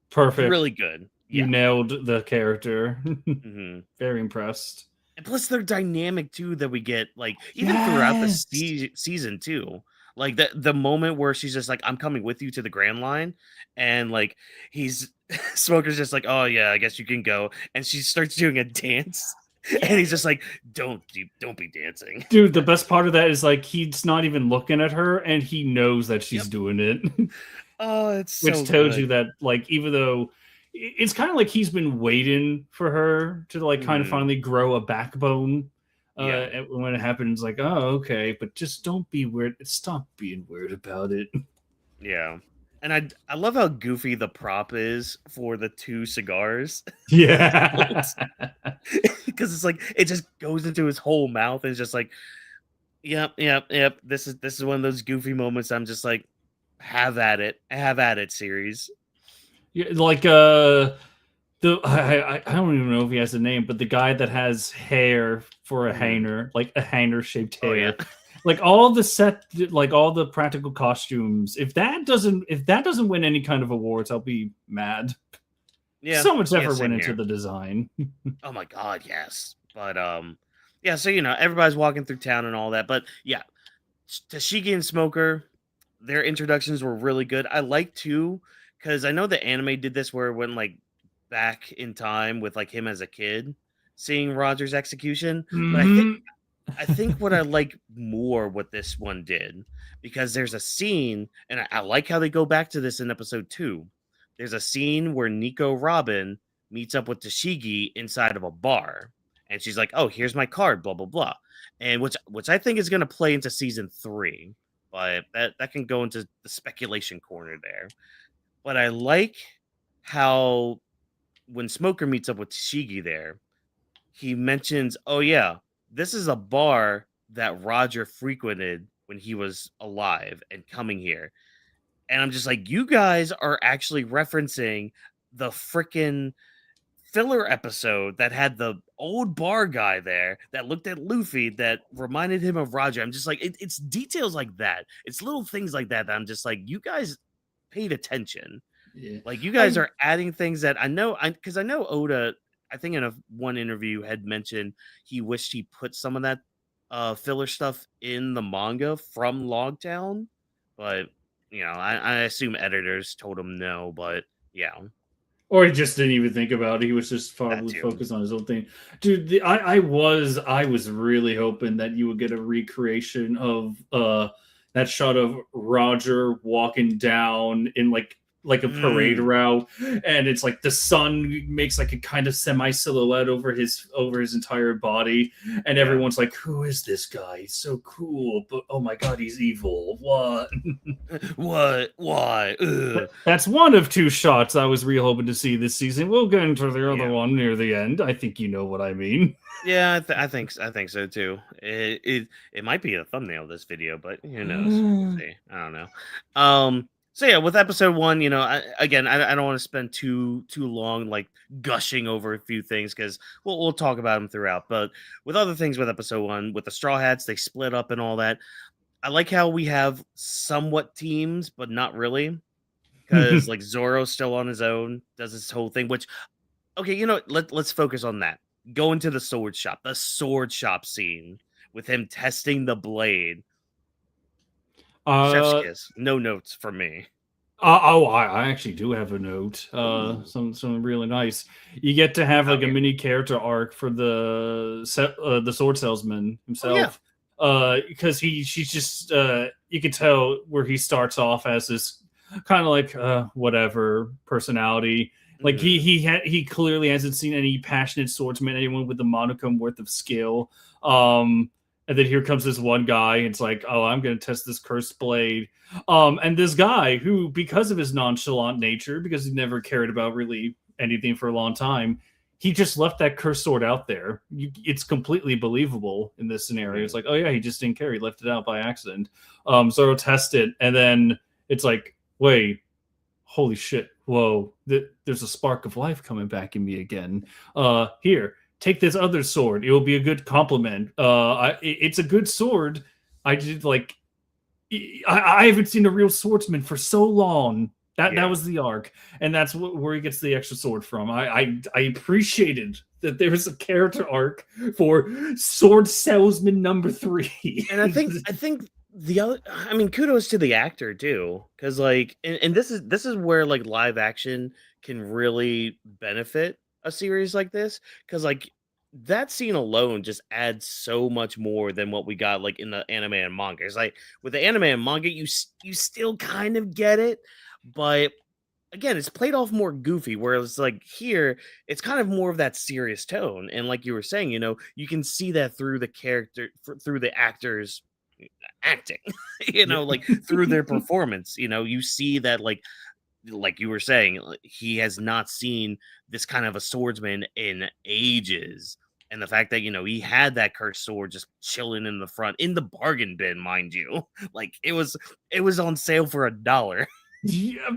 [SPEAKER 1] Perfect.
[SPEAKER 2] really good.
[SPEAKER 1] You
[SPEAKER 2] Yeah.
[SPEAKER 1] nailed the character.
[SPEAKER 2] hmm
[SPEAKER 1] Very impressed.
[SPEAKER 2] And plus, they're dynamic too. That we get like even throughout the
[SPEAKER 1] Yes.
[SPEAKER 2] season too. Like the moment where she's just like, "I'm coming with you to the Grand Line," and like he's Smoker's just like, "Oh yeah, I guess you can go," and she starts doing a dance, and he's just like, don't be dancing."
[SPEAKER 1] Dude, the best part of that is like he's not even looking at her and he knows that she's
[SPEAKER 2] Yep.
[SPEAKER 1] doing it.
[SPEAKER 2] Oh, it's so
[SPEAKER 1] Which tells you
[SPEAKER 2] good.
[SPEAKER 1] that like even though it's kind of like he's been waiting for her to like kind of
[SPEAKER 2] Mhm.
[SPEAKER 1] finally grow a backbone.
[SPEAKER 2] Yeah.
[SPEAKER 1] When it happens, like, oh, okay, but just don't be weird. Stop being weird about it.
[SPEAKER 2] Yeah. And I love how goofy the prop is for the two cigars.
[SPEAKER 1] Yeah.
[SPEAKER 2] Because it's like it just goes into his whole mouth and it's just like, yep. This is one of those goofy moments. I'm just like, have at it. Have at it, series.
[SPEAKER 1] Yeah, like I don't even know if he has a name, but the guy that has hair for a
[SPEAKER 2] Mhm.
[SPEAKER 1] hanger, like a hanger shaped
[SPEAKER 2] Oh yeah.
[SPEAKER 1] hair, like all the set, like all the practical costumes. If that doesn't win any kind of awards, I'll be mad.
[SPEAKER 2] Yeah.
[SPEAKER 1] So much
[SPEAKER 2] Yeah,
[SPEAKER 1] effort went
[SPEAKER 2] same
[SPEAKER 1] into
[SPEAKER 2] here.
[SPEAKER 1] the design.
[SPEAKER 2] Oh my god, yes. But yeah, so everybody's walking through town and all that. But yeah, Tashigi and Smoker, their introductions were really good. I like too, because I know the anime did this where it went like back in time with like him as a kid, seeing Roger's execution. But
[SPEAKER 1] Hmm.
[SPEAKER 2] I think what I like more what this one did, because there's a scene, and I like how they go back to this in episode 2. There's a scene where Nico Robin meets up with Tashigi inside of a bar, and she's like, "Oh, here's my card, blah blah blah," and which I think is going to play into season 3, but that can go into the speculation corner there. But I like how when Smoker meets up with Tashigi there, he mentions, "Oh yeah, this is a bar that Roger frequented when he was alive and coming here." And I'm just like, you guys are actually referencing the freaking filler episode that had the old bar guy there that looked at Luffy that reminded him of Roger. I'm just like, it's details like that. It's little things like that that I'm just like, you guys paid attention.
[SPEAKER 1] Yeah.
[SPEAKER 2] Like you guys
[SPEAKER 1] I
[SPEAKER 2] are adding things that I know, because I know Oda. I think in one interview had mentioned he wished he put some of that filler stuff in the manga from Logtown, but I assume editors told him no. But yeah,
[SPEAKER 1] or he just didn't even think about it. He was just
[SPEAKER 2] that
[SPEAKER 1] probably
[SPEAKER 2] too.
[SPEAKER 1] focused on his own thing. Dude, I was really hoping that you would get a recreation of that shot of Roger walking down in like a parade
[SPEAKER 2] Mm,
[SPEAKER 1] route, and it's like the sun makes like a kind of semi silhouette over his entire body, and
[SPEAKER 2] yeah.
[SPEAKER 1] everyone's like, "Who is this guy? He's so cool, but oh my god, he's evil. What?"
[SPEAKER 2] What? Why? Ugh.
[SPEAKER 1] That's one of two shots I was real hoping to see this season. We'll get into the other
[SPEAKER 2] Yeah.
[SPEAKER 1] one near the end. I think you know what I mean.
[SPEAKER 2] Yeah, I think so too. It might be a thumbnail of this video, but who knows? We'll see. I don't know. So yeah, with episode 1, I don't want to spend too long like gushing over a few things because we'll talk about them throughout. But with other things with episode 1, with the Straw Hats, they split up and all that. I like how we have somewhat teams, but not really, because like Zoro's still on his own, does this whole thing, which okay, let's focus on that. Go into the sword shop scene with him testing the blade. Chef's
[SPEAKER 1] uh,
[SPEAKER 2] kiss. No notes for me.
[SPEAKER 1] I actually do have a note. Some really nice. You get to have like a mini character arc for the sword salesman
[SPEAKER 2] Oh yeah.
[SPEAKER 1] himself. Because she's just you can tell where he starts off as this kind of like whatever personality. Like he clearly hasn't seen any passionate swordsman, anyone with a monicum worth of skill. And then here comes this one guy. It's like, oh, I'm going to test this cursed blade. And this guy who, because of his nonchalant nature, because he never cared about really anything for a long time, he just left that cursed sword out there. It's completely believable in this scenario. It's like, oh yeah, he just didn't care. He left it out by accident. Zoro tests it, and then it's like, wait, holy shit, whoa, there's a spark of life coming back in me again. Here, take this other sword. It will be a good compliment. It's a good sword. I did like I haven't seen a real swordsman for so long. That was the arc, and that's where he gets the extra sword from. I appreciated that there was a character arc for sword salesman number 3.
[SPEAKER 2] And I think the other, I mean, kudos to the actor too, because like, and this is where like live action can really benefit a series like this, because like that scene alone just adds so much more than what we got like in the anime and manga. It's like with the anime and manga, you still kind of get it, but again, it's played off more goofy, whereas like here, it's kind of more of that serious tone. And like you were saying, you can see that through the character, through the actors acting, like through their performance. You see that like you were saying, he has not seen this kind of a swordsman in ages. And the fact that, he had that cursed sword just chilling in the front in the bargain bin, mind you, like it was on sale for $1.
[SPEAKER 1] Yep.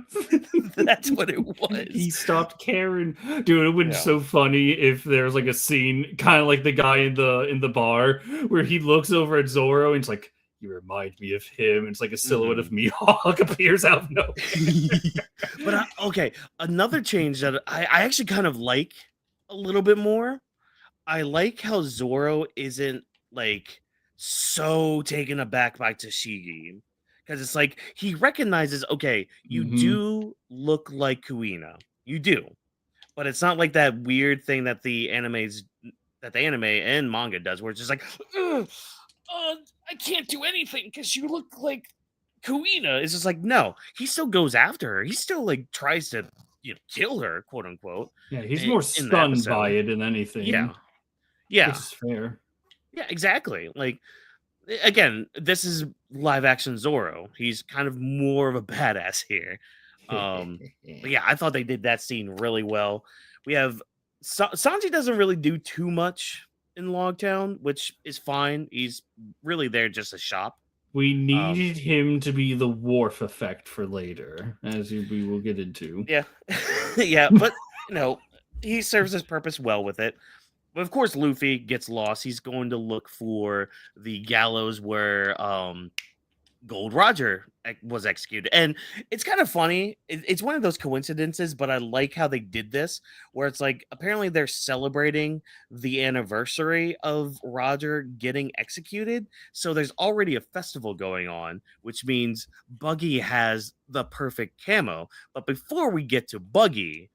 [SPEAKER 2] That's what it was.
[SPEAKER 1] He stopped caring. Dude, it would be so funny if there's like a scene kind of like the guy in the bar where he looks over at Zoro and it's like, you remind me of him. It's like a silhouette of Mihawk appears out of nowhere.
[SPEAKER 2] But okay, another change that I actually kind of like a little bit more. I like how Zoro isn't like so taken aback by Tashigi. Because it's like he recognizes, okay, you do look like Kuina. You do. But it's not like that weird thing that the anime and manga does, where it's just like, I can't do anything because you look like Kuina. It's just like, no, he still goes after her. He still like tries to kill her, quote unquote.
[SPEAKER 1] Yeah, he's more stunned by it than anything.
[SPEAKER 2] Yeah.
[SPEAKER 1] Which is fair.
[SPEAKER 2] Yeah, exactly. Like, again, this is live action Zoro. He's kind of more of a badass here. But yeah, I thought they did that scene really well. We have Sanji doesn't really do too much in Loguetown, which is fine. He's really there just to shop.
[SPEAKER 1] We needed him to be the wharf effect for later, as we will get into.
[SPEAKER 2] Yeah. Yeah, but he serves his purpose well with it. But of course, Luffy gets lost. He's going to look for the gallows where Gold Roger was executed. And it's kind of funny. It's one of those coincidences, but I like how they did this, where it's like apparently they're celebrating the anniversary of Roger getting executed. So there's already a festival going on, which means Buggy has the perfect camo. But before we get to Buggy,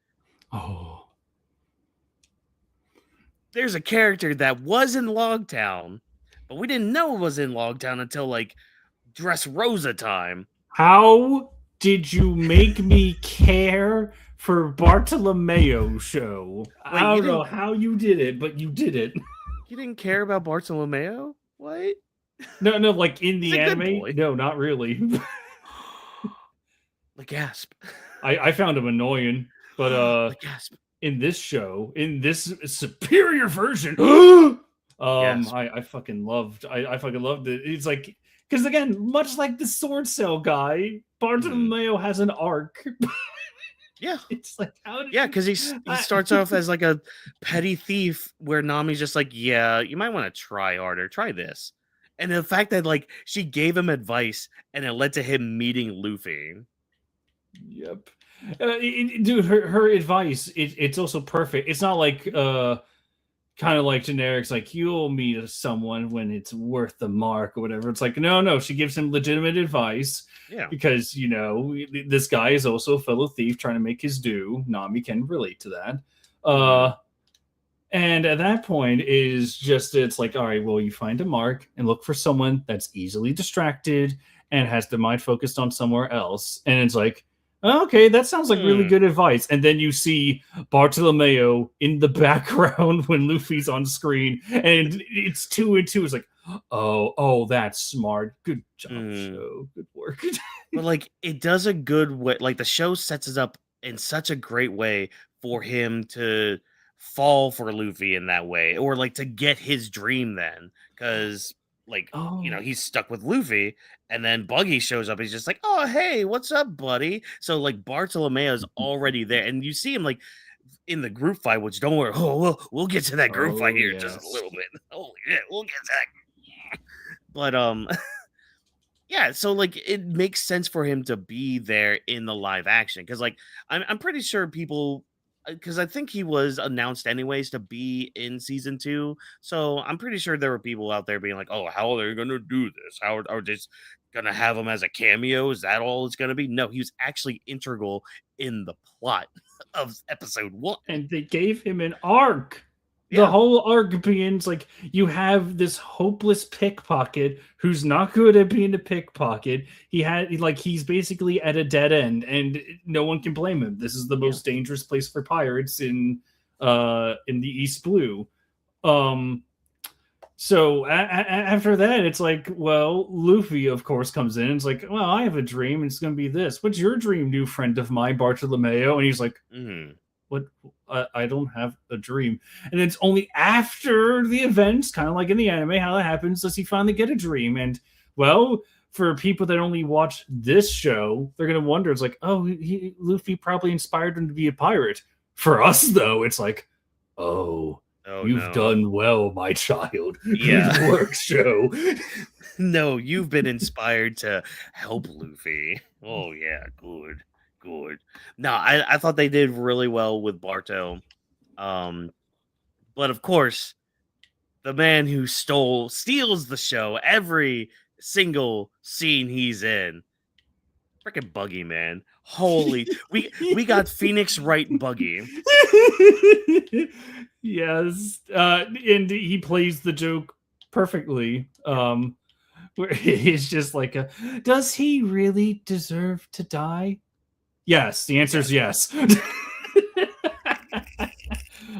[SPEAKER 2] there's a character that was in Loguetown, but we didn't know it was in Loguetown until like Dressrosa time.
[SPEAKER 1] How did you make me care for Bartolomeo show? I don't know how you did it, but you did it.
[SPEAKER 2] You didn't care about Bartolomeo? What?
[SPEAKER 1] No, like in the anime? No, not really.
[SPEAKER 2] Like gasp.
[SPEAKER 1] I found him annoying, but
[SPEAKER 2] like gasp.
[SPEAKER 1] In this show, in this superior version, I fucking loved. I fucking loved it. It's like, because again, much like the sword cell guy, Bartolomeo has an arc.
[SPEAKER 2] Yeah,
[SPEAKER 1] it's like
[SPEAKER 2] because he starts off as like a petty thief, where Nami's just like, yeah, you might want to try harder, try this, and the fact that like she gave him advice and it led to him meeting Luffy.
[SPEAKER 1] Yep. Dude, her advice, it's also perfect. It's not like kind of like generics, like you'll meet someone when it's worth the mark or whatever. It's like, no, she gives him legitimate advice
[SPEAKER 2] Yeah.
[SPEAKER 1] because, this guy is also a fellow thief trying to make his due. Nami can relate to that.
[SPEAKER 2] Mhm.
[SPEAKER 1] And at that point is just, it's like, all right, well, you find a mark and look for someone that's easily distracted and has their mind focused on somewhere else. And it's like, okay, that sounds like really
[SPEAKER 2] Hmm.
[SPEAKER 1] good advice. And then you see Bartolomeo in the background when Luffy's on screen, and it's 2 and 2. It's like, oh, that's smart. Good job,
[SPEAKER 2] Mm.
[SPEAKER 1] show. Good work.
[SPEAKER 2] But like it does a good way. Like the show sets us up in such a great way for him to fall for Luffy in that way, or like to get his dream then, because like
[SPEAKER 1] Oh,
[SPEAKER 2] he's stuck with Luffy, and then Buggy shows up. He's just like, "Oh hey, what's up, buddy?" So like Bartolomeo's already there, and you see him like in the group fight. Which don't worry, we'll get to that group fight
[SPEAKER 1] oh
[SPEAKER 2] here in just a
[SPEAKER 1] yes.
[SPEAKER 2] little bit. Holy shit, we'll get to that. But yeah, so like it makes sense for him to be there in the live action because like I'm pretty sure people because I think he was announced anyways to be in season 2. So I'm pretty sure there were people out there being like, "Oh, how are they gonna do this? How are they just gonna have him as a cameo? Is that all it's gonna be?" No, he was actually integral in the plot of episode 1.
[SPEAKER 1] And they gave him an arc. The
[SPEAKER 2] Yeah,
[SPEAKER 1] whole arc begins like you have this hopeless pickpocket who's not good at being a pickpocket. He's basically at a dead end, and no one can blame him. This is the
[SPEAKER 2] yeah.
[SPEAKER 1] most dangerous place for pirates in the East Blue. Um, so after that, it's like, well, Luffy, of course, comes in. It's like, well, I have a dream. And it's going to be this. What's your dream, new friend of mine, Bartolomeo? And he's like,
[SPEAKER 2] Mhm.
[SPEAKER 1] what? I don't have a dream. And it's only after the events, kind of like in the anime, how that happens, does he finally get a dream. And well, for people that only watch this show, they're gonna wonder. It's like, oh, Luffy probably inspired him to be a pirate. For us, though, it's like, oh,
[SPEAKER 2] Oh
[SPEAKER 1] you've
[SPEAKER 2] no.
[SPEAKER 1] done well, my child. Good
[SPEAKER 2] Yeah.
[SPEAKER 1] work, show.
[SPEAKER 2] No, you've been inspired to help Luffy. Oh yeah, good, good. No, I thought they did really well with Barto. Um, but of course, the man who steals the show every single scene he's in. Freaking Buggy, man. Holy, we got Phoenix Wright Buggy.
[SPEAKER 1] Yes, and he plays the joke perfectly.
[SPEAKER 2] Yeah.
[SPEAKER 1] Where he's just like, does he really deserve to die? Yes, the answer is
[SPEAKER 2] Yes.
[SPEAKER 1] yes.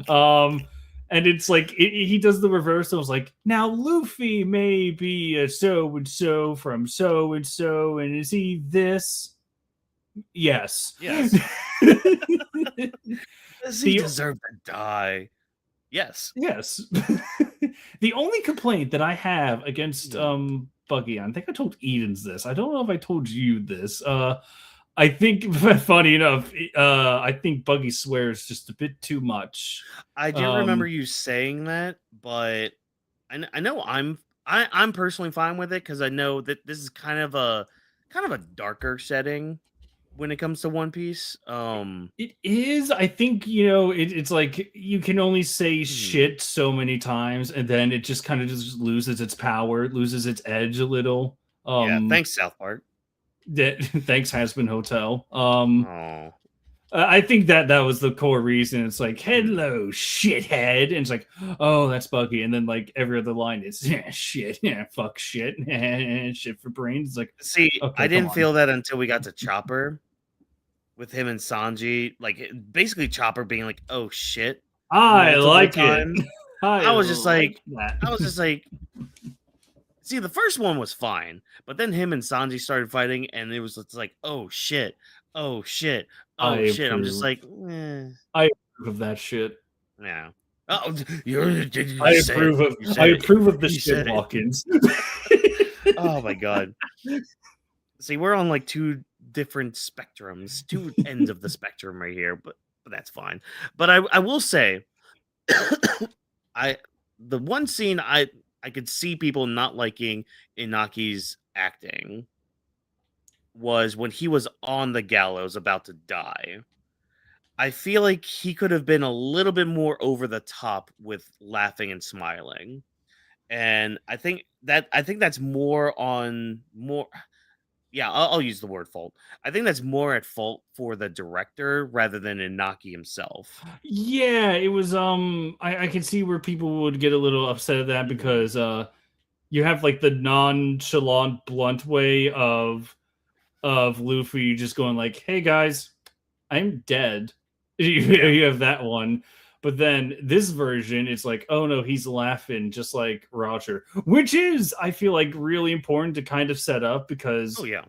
[SPEAKER 1] um, and it's like he does the reverse. I was like, now Luffy may be a so and so from so and so, and is he this? Yes.
[SPEAKER 2] Yes. Does he
[SPEAKER 1] the
[SPEAKER 2] deserve to die? Yes.
[SPEAKER 1] Yes. The only complaint that I have against
[SPEAKER 2] Mhm.
[SPEAKER 1] Buggy, I think I told Edens this. I don't know if I told you this. I think funny enough, I think Buggy swears just a bit too much.
[SPEAKER 2] I do remember
[SPEAKER 1] Um
[SPEAKER 2] you saying that, but I know I'm personally fine with it because I know that this is kind of a darker setting when it comes to One Piece.
[SPEAKER 1] it is. I think it's like you can only say
[SPEAKER 2] Mhm.
[SPEAKER 1] shit so many times, and then it just kind of just loses its power, it loses its edge a little.
[SPEAKER 2] Yeah, thanks South Park.
[SPEAKER 1] That thanks has been hotel.
[SPEAKER 2] Oh,
[SPEAKER 1] I think that was the core reason. It's like,
[SPEAKER 2] mhm.
[SPEAKER 1] hello, shithead. And it's like, oh, that's Buggy. And then like every other line is yeah, shit, yeah, fuck shit, shit for brains. It's like,
[SPEAKER 2] See, I
[SPEAKER 1] okay, come
[SPEAKER 2] didn't
[SPEAKER 1] on.
[SPEAKER 2] feel that until we got to Chopper with him and Sanji. Like basically Chopper being like, "Oh shit,"
[SPEAKER 1] I
[SPEAKER 2] multiple
[SPEAKER 1] like it.
[SPEAKER 2] times.
[SPEAKER 1] I
[SPEAKER 2] I was just
[SPEAKER 1] like
[SPEAKER 2] like,
[SPEAKER 1] that.
[SPEAKER 2] I was just like, see, the first one was fine, but then him and Sanji started fighting, and it was just like, "Oh shit, oh shit,
[SPEAKER 1] I
[SPEAKER 2] oh shit." I'm just
[SPEAKER 1] approve.
[SPEAKER 2] like,
[SPEAKER 1] I approve of that shit.
[SPEAKER 2] yeah. Oh, you
[SPEAKER 1] I
[SPEAKER 2] said it.
[SPEAKER 1] approve of
[SPEAKER 2] You
[SPEAKER 1] I
[SPEAKER 2] said it.
[SPEAKER 1] approve of the
[SPEAKER 2] You
[SPEAKER 1] shit
[SPEAKER 2] said it.
[SPEAKER 1] walk-ins.
[SPEAKER 2] Oh my god. See, we're on like two different spectrums, two ends of the spectrum right here, but that's fine. But I will say, I the one scene I could see people not liking Inaki's acting was when he was on the gallows about to die. I feel like he could have been a little bit more over the top with laughing and smiling. And I think that's more. Yeah, I'll use the word fault. I think that's more at fault for the director rather than Inaki himself.
[SPEAKER 1] Yeah, it was I can see where people would get a little upset at that
[SPEAKER 2] Mhm.
[SPEAKER 1] because you have like the nonchalant blunt way of Luffy just going like, "Hey guys, I'm dead."
[SPEAKER 2] Yeah.
[SPEAKER 1] You have that one. But then this version, it's like, oh no, he's laughing just like Roger, which is, I feel like, really important to kind of set up
[SPEAKER 2] Oh
[SPEAKER 1] because,
[SPEAKER 2] yeah.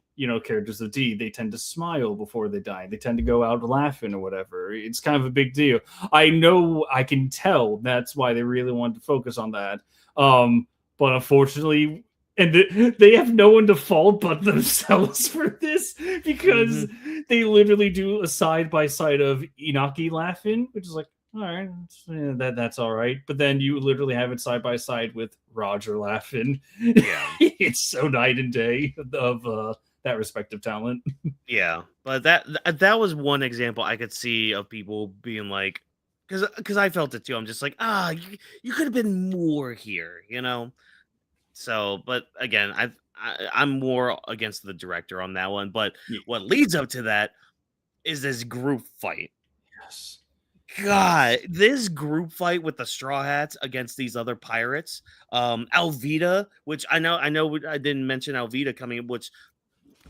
[SPEAKER 1] characters of D, they tend to smile before they die. They tend to go out laughing or whatever. It's kind of a big deal. I know, I can tell that's why they really wanted to focus on that. But unfortunately, and they have no one to fault but themselves for this because
[SPEAKER 2] Hmm.
[SPEAKER 1] they literally do a side by side of Inaki laughing, which is like, all right, that's all right. But then you literally have it side by side with Roger laughing.
[SPEAKER 2] Yeah.
[SPEAKER 1] It's so night and day of that respective talent.
[SPEAKER 2] Yeah. But that was one example I could see of people being like, because I felt it too. I'm just like, you could have been more here, you know. So, but again, I'm more against the director on that one. But what leads up to that is this group fight.
[SPEAKER 1] Yes.
[SPEAKER 2] God,
[SPEAKER 1] Yes.
[SPEAKER 2] this group fight with the Straw Hats against these other pirates, Alvida, which I didn't mention Alvida coming, which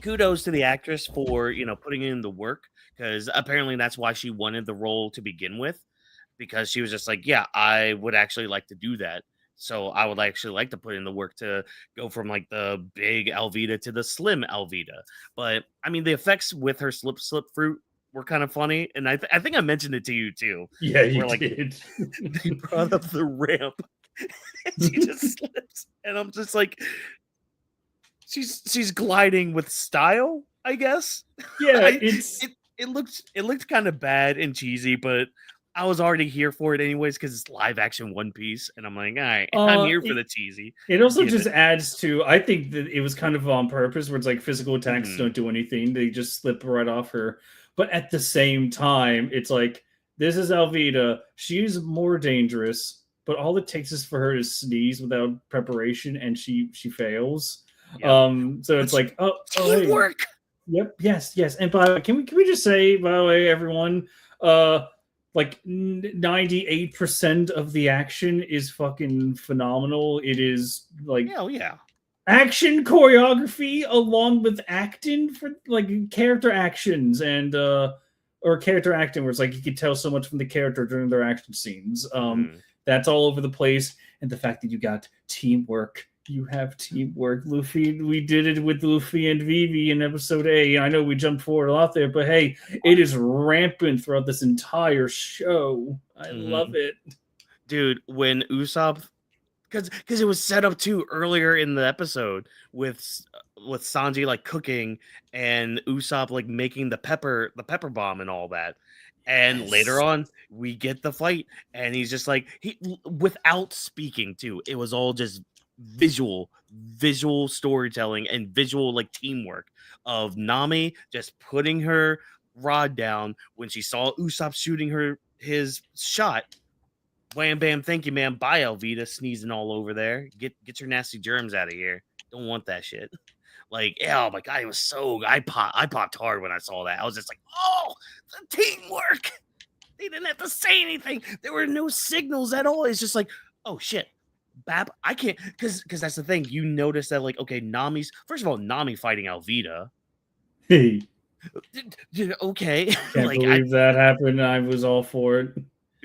[SPEAKER 2] kudos to the actress for putting in the work because apparently that's why she wanted the role to begin with because she was just like, yeah, I would actually like to do that. So I would actually like to put in the work to go from like the big Alvida to the slim Alvida. But I mean, the effects with her slip fruit were kind of funny, and I think I mentioned it to you too,
[SPEAKER 1] Yeah, you
[SPEAKER 2] where like
[SPEAKER 1] did.
[SPEAKER 2] they brought up the ramp and she just slips, and I'm just like, she's gliding with style, I guess.
[SPEAKER 1] Yeah,
[SPEAKER 2] I it looked kind of bad and cheesy, but I was already here for it anyways because it's live action One Piece, and I'm like, all right, I'm here for
[SPEAKER 1] it,
[SPEAKER 2] the cheesy.
[SPEAKER 1] it also
[SPEAKER 2] Give
[SPEAKER 1] just
[SPEAKER 2] it.
[SPEAKER 1] adds to, I think that it was kind of on purpose where it's like physical attacks
[SPEAKER 2] Hmm.
[SPEAKER 1] don't do anything. They just slip right off her. But at the same time, it's like this is Alvida. She's more dangerous, but all it takes is for her to sneeze without preparation and she fails.
[SPEAKER 2] Yep.
[SPEAKER 1] So it's
[SPEAKER 2] Which
[SPEAKER 1] like, oh hey.
[SPEAKER 2] teamwork?
[SPEAKER 1] Yep, yes. And by the way, can we just say, by the way, everyone, like 98% of the action is fucking phenomenal. It is like
[SPEAKER 2] Hell yeah.
[SPEAKER 1] action choreography along with acting for like character actions and or character acting where it's like you can tell so much from the character during their action scenes.
[SPEAKER 2] Hmm.
[SPEAKER 1] That's all over the place. And the fact that you got teamwork, you have teamwork. Luffy, we did it with Luffy and Vivi in episode A. I know we jumped forward a lot there, but hey, it is rampant throughout this entire show. I love
[SPEAKER 2] Hmm.
[SPEAKER 1] it.
[SPEAKER 2] Dude, when Usopp, because it was set up too earlier in the episode with Sanji like cooking and Usopp like making the pepper bomb and all that. And later
[SPEAKER 1] Yes.
[SPEAKER 2] on, we get the fight, and he's just like without speaking too. It was all just visual storytelling and visual like teamwork of Nami just putting her rod down when she saw Usopp shooting her his shot. Wham bam, thank you, ma'am. Bye, Elvita, sneezing all over there. Get your nasty germs out of here. Don't want that shit. Like, yeah, oh my god, it was so. I popped hard when I saw that. I was just like, oh, the teamwork. They didn't have to say anything. There were no signals at all. It's just like, oh shit, Bab, I can't, because that's the thing. You notice that like, okay, Nami's first of all, Nami fighting Alvita.
[SPEAKER 1] Hey,
[SPEAKER 2] Okay,
[SPEAKER 1] can't
[SPEAKER 2] like I
[SPEAKER 1] believe that happened. I was all for it.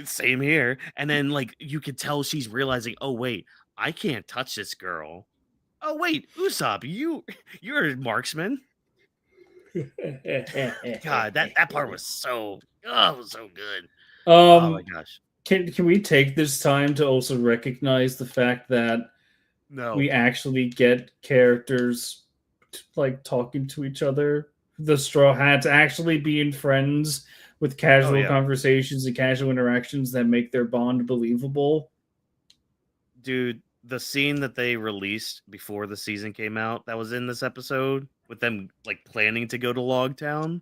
[SPEAKER 2] same here. And then like you could tell she's realizing, oh wait, I can't touch this girl. Oh wait, Usopp, you're a marksman. God, that part was it was so good. Oh my
[SPEAKER 1] um,
[SPEAKER 2] gosh.
[SPEAKER 1] can we take this time to also recognize the fact that
[SPEAKER 2] No.
[SPEAKER 1] we actually get characters like talking to each other? The Straw Hats actually being friends with
[SPEAKER 2] Oh
[SPEAKER 1] casual
[SPEAKER 2] yeah.
[SPEAKER 1] conversations and casual interactions that make their bond believable.
[SPEAKER 2] Dude, the scene that they released before the season came out that was in this episode with them like planning to go to Logtown.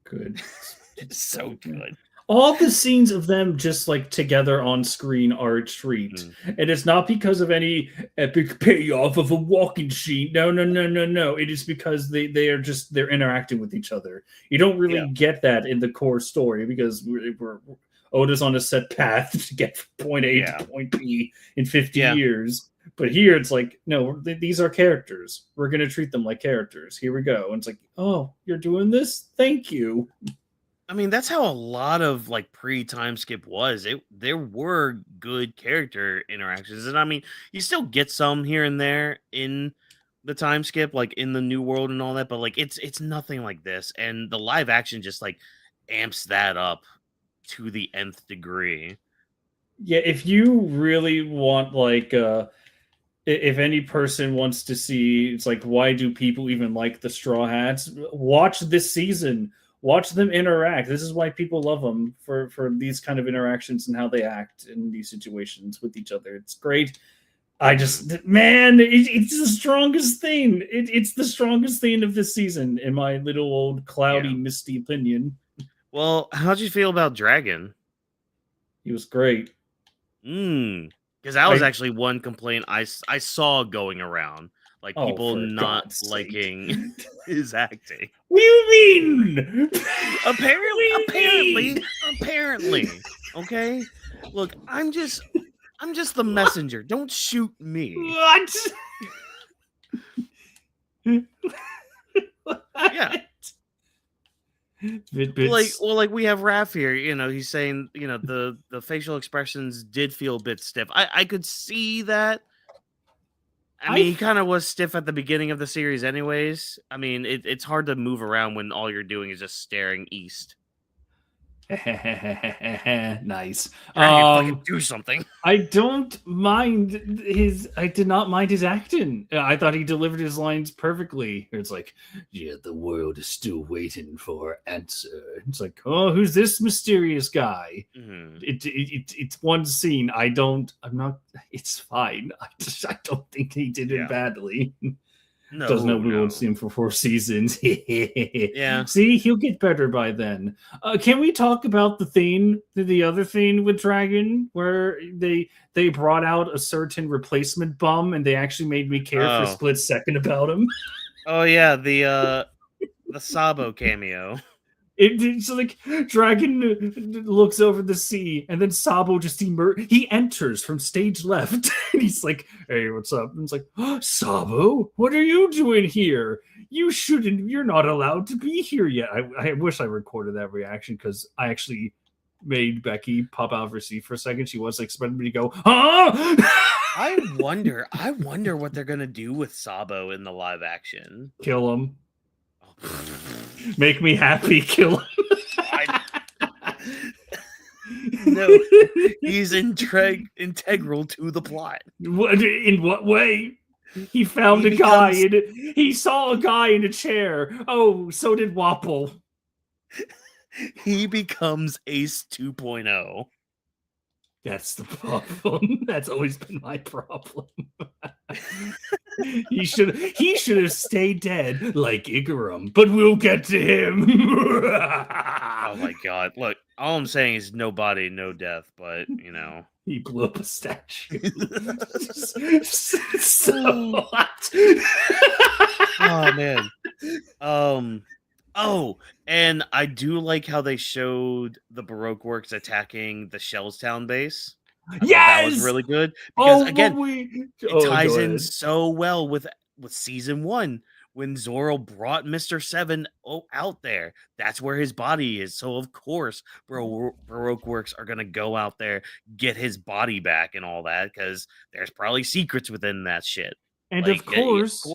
[SPEAKER 1] Good.
[SPEAKER 2] It's so good.
[SPEAKER 1] All the scenes of them just like together on screen are a treat. And it's not because of any epic payoff of a walking sheet. No. It is because they're interacting with each other. You don't really get that in the core story because we're Oda's on a set path to get from point A to point B in 50 years. But here it's like, no, these are characters. We're going to treat them like characters. Here we go. And it's like, oh, you're doing this? Thank you.
[SPEAKER 2] I mean, that's how a lot of like pre-time skip was. There were good character interactions, and I mean, you still get some here and there in the time skip, like in the new world and all that. But like, it's nothing like this, and the live action just like amps that up to the nth degree.
[SPEAKER 1] Yeah, if you really want like if any person wants to see, it's like, why do people even like the Straw Hats? Watch this season. Watch them interact. This is why people love them for these kind of interactions and how they act in these situations with each other. It's great. It's the strongest thing. It's the strongest thing of this season, in my little old cloudy, misty opinion.
[SPEAKER 2] Well, how'd you feel about Dragon?
[SPEAKER 1] He was great.
[SPEAKER 2] Because that was actually one complaint I saw going around. Like people not liking his acting.
[SPEAKER 1] What do you mean?
[SPEAKER 2] Apparently. Okay. Look, I'm just the messenger. Don't shoot me.
[SPEAKER 1] What?
[SPEAKER 2] Yeah. Like we have Raph here. You know, he's saying, you know, the facial expressions did feel a bit stiff. I could see that. I mean, he kind of was stiff at the beginning of the series anyways. I mean, it's hard to move around when all you're doing is just staring east.
[SPEAKER 1] Nice.
[SPEAKER 2] Fucking do something.
[SPEAKER 1] I did not mind his acting. I thought he delivered his lines perfectly. It's like, yeah, the world is still waiting for an answer. It's like, oh, who's this mysterious guy? It's one scene. It's fine. I don't think he did it badly. No, doesn't know we won't see him for 4 seasons.
[SPEAKER 2] Yeah.
[SPEAKER 1] See, he'll get better by then. Can we talk about the other thing with Dragon, where they brought out a certain replacement bum and they actually made me care for a split second about him?
[SPEAKER 2] Oh yeah, the Sabo cameo.
[SPEAKER 1] It's like Dragon looks over the sea, and then Sabo just he enters from stage left, and he's like, "Hey, what's up?" And it's like, oh, "Sabo, what are you doing here? You're not allowed to be here yet." I wish I recorded that reaction because I actually made Becky pop out of her seat for a second. She was expecting me to go, "Huh?"
[SPEAKER 2] I wonder what they're gonna do with Sabo in the live action.
[SPEAKER 1] Kill him. Make me happy, kill him.
[SPEAKER 2] No, he's integral to the plot.
[SPEAKER 1] In what way? He found he saw a guy in a chair. Oh, so did Wapple.
[SPEAKER 2] He becomes Ace 2.0.
[SPEAKER 1] That's the problem. That's always been my problem. He should have stayed dead like Igaram, but we'll get to him.
[SPEAKER 2] Oh my god. Look, all I'm saying is no body, no death, but you know.
[SPEAKER 1] He blew up a statue. So hot.
[SPEAKER 2] Oh man. Oh, and I do like how they showed the Baroque Works attacking the Shellstown base.
[SPEAKER 1] Yes,
[SPEAKER 2] that was really good because it ties in so well with season 1 when Zoro brought Mr. 7 out there. That's where his body is. So of course, Baroque Works are gonna go out there, get his body back and all that because there's probably secrets within that shit.
[SPEAKER 1] And of course.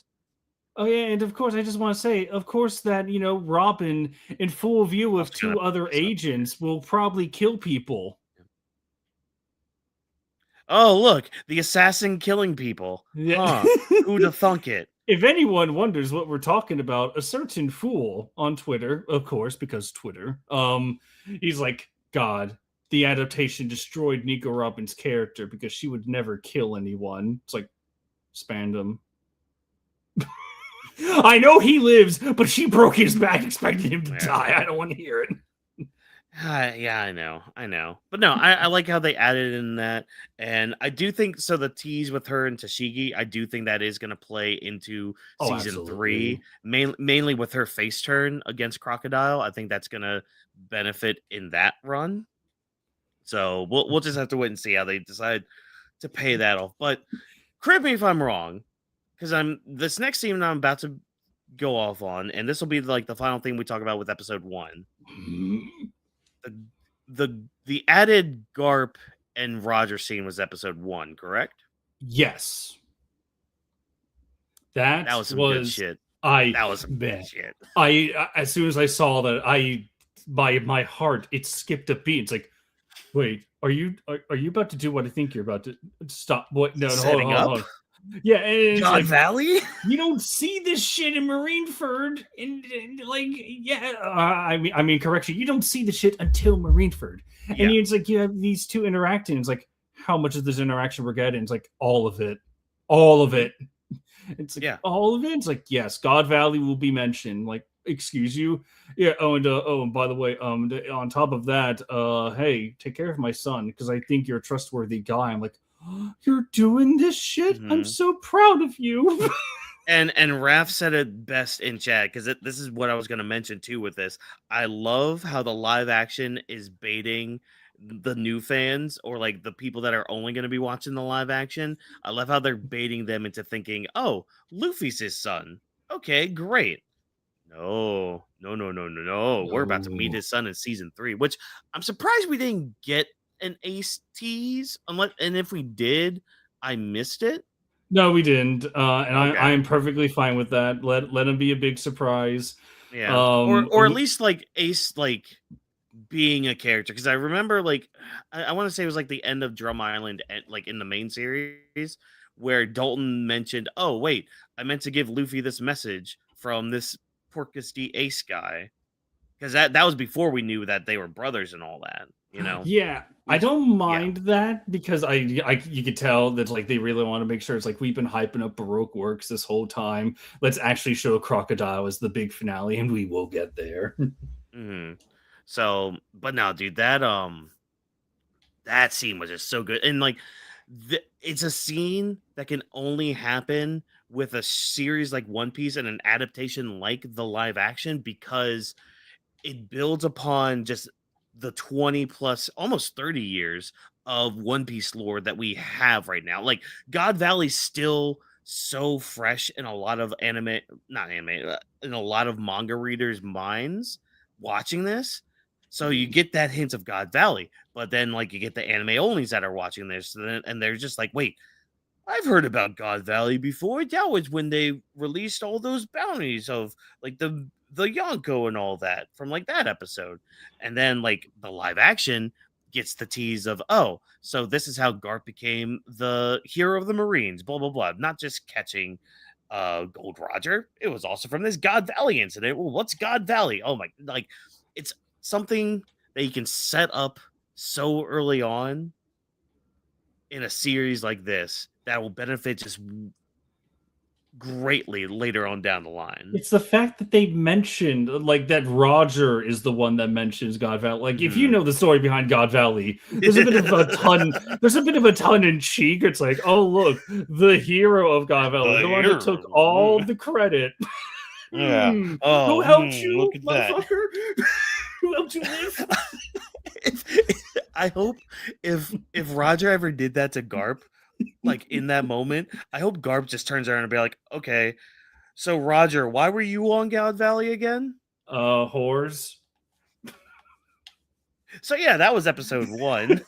[SPEAKER 1] Oh yeah, and of course, I just want to say, of course, that Robin, in full view of 2 other agents, will probably kill people.
[SPEAKER 2] Oh look, the assassin killing people.
[SPEAKER 1] Yeah.
[SPEAKER 2] Huh. Who'd have thunk it?
[SPEAKER 1] If anyone wonders what we're talking about, a certain fool on Twitter, of course, because Twitter, he's like, God, the adaptation destroyed Nico Robin's character because she would never kill anyone. It's like, Spandam. I know he lives, but she broke his back expecting him to die. I don't want to hear it.
[SPEAKER 2] Yeah, I know. But no, I like how they added in that, and I do think so. The tease with her and Tashigi, I do think that is going to play into
[SPEAKER 1] Oh,
[SPEAKER 2] season
[SPEAKER 1] absolutely.
[SPEAKER 2] 3, mainly with her face turn against Crocodile. I think that's going to benefit in that run. So we'll just have to wait and see how they decide to pay that off. But correct me if I'm wrong, because I'm this next scene I'm about to go off on, and this will be like the final thing we talk about with episode 1. The the added Garp and Roger scene was episode 1, correct?
[SPEAKER 1] Yes,
[SPEAKER 2] That
[SPEAKER 1] that
[SPEAKER 2] was some good
[SPEAKER 1] was
[SPEAKER 2] shit.
[SPEAKER 1] I
[SPEAKER 2] That was some good
[SPEAKER 1] man.
[SPEAKER 2] shit.
[SPEAKER 1] As soon as I saw that, my heart it skipped a beat. It's like, wait, are you about to do what I think you're about to stop? What? No, no, hold on,
[SPEAKER 2] Setting
[SPEAKER 1] hold on,
[SPEAKER 2] up
[SPEAKER 1] hold on. Yeah, and it's
[SPEAKER 2] God
[SPEAKER 1] like
[SPEAKER 2] Valley?
[SPEAKER 1] you don't see this shit in Marineford, and like, yeah, I mean, correction, you don't see the shit until Marineford, and
[SPEAKER 2] Yeah.
[SPEAKER 1] it's like you have these two interacting. It's like how much of this interaction we're getting? It's like all of it, all of
[SPEAKER 2] Mhm.
[SPEAKER 1] it. It's like
[SPEAKER 2] Yeah.
[SPEAKER 1] all of it. It's like yes, God Valley will be mentioned. Like, excuse you, yeah. And by the way, on top of that, hey, take care of my son because I think you're a trustworthy guy. I'm like, oh, you're doing this shit. I'm
[SPEAKER 2] Mhm.
[SPEAKER 1] so proud of you.
[SPEAKER 2] And Raph said it best in chat because this is what I was going to mention too with this. I love how the live action is baiting the new fans or like the people that are only going to be watching the live action. I love how they're baiting them into thinking, "Oh, Luffy's his son. Okay, great." No, no, no, no, no, no. We're about to meet
[SPEAKER 1] No.
[SPEAKER 2] his son in season 3, which I'm surprised we didn't get an Ace tease. Unless, and if we did, I missed it.
[SPEAKER 1] No, we didn't, and I
[SPEAKER 2] Okay.
[SPEAKER 1] am perfectly fine with that. Let him be a big surprise.
[SPEAKER 2] Yeah.
[SPEAKER 1] Um,
[SPEAKER 2] Or at least like Ace like being a character. Because I remember like I want to say it was like the end of Drum Island like in the main series where Dalton mentioned, oh wait, I meant to give Luffy this message from this Porcus D Ace guy. Because that was before we knew that they were brothers and all that, you know.
[SPEAKER 1] yeah, I
[SPEAKER 2] Which
[SPEAKER 1] don't
[SPEAKER 2] yeah.
[SPEAKER 1] mind that because I you could tell that like they really want to make sure it's like we've been hyping up Baroque works this whole time. Let's actually show Crocodile as the big finale, and we will get there.
[SPEAKER 2] Hmm. So, but no, dude, that scene was just so good, and like, it's a scene that can only happen with a series like One Piece and an adaptation like the live action because it builds upon just the 20 plus almost 30 years of One Piece lore that we have right now. Like God Valley's still so fresh in a lot of not anime, in a lot of manga readers' minds watching this. So you get that hint of God Valley, but then like you get the anime onlys that are watching this, and they're just like, wait, I've heard about God Valley before. That was when they released all those bounties of like the Yonko and all that from like that episode. And then like the live action gets the tease of, oh, so this is how Garp became the hero of the Marines, blah blah blah. Not just catching Gold Roger. It was also from this God Valley incident. Well, what's God Valley? Oh my, like it's something that you can set up so early on in a series like this that will benefit just greatly later on down the line.
[SPEAKER 1] It's the fact that they mentioned like that Roger is the one that mentions God Valley. Like if you
[SPEAKER 2] Mhm.
[SPEAKER 1] know the story behind God Valley, there's a bit of a ton. There's a bit of a tongue in cheek. It's like, oh look, the hero of God Valley,
[SPEAKER 2] The
[SPEAKER 1] the one that took
[SPEAKER 2] hero.
[SPEAKER 1] all the credit.
[SPEAKER 2] Yeah.
[SPEAKER 1] Who
[SPEAKER 2] Oh,
[SPEAKER 1] helped
[SPEAKER 2] look
[SPEAKER 1] you,
[SPEAKER 2] at that.
[SPEAKER 1] motherfucker? Who helped you live?
[SPEAKER 2] I hope if Roger ever did that to Garp, like in that moment, I hope Garp just turns around and be like, okay, so Roger, why were you on God Valley again?
[SPEAKER 1] Whores.
[SPEAKER 2] So yeah, that was episode 1.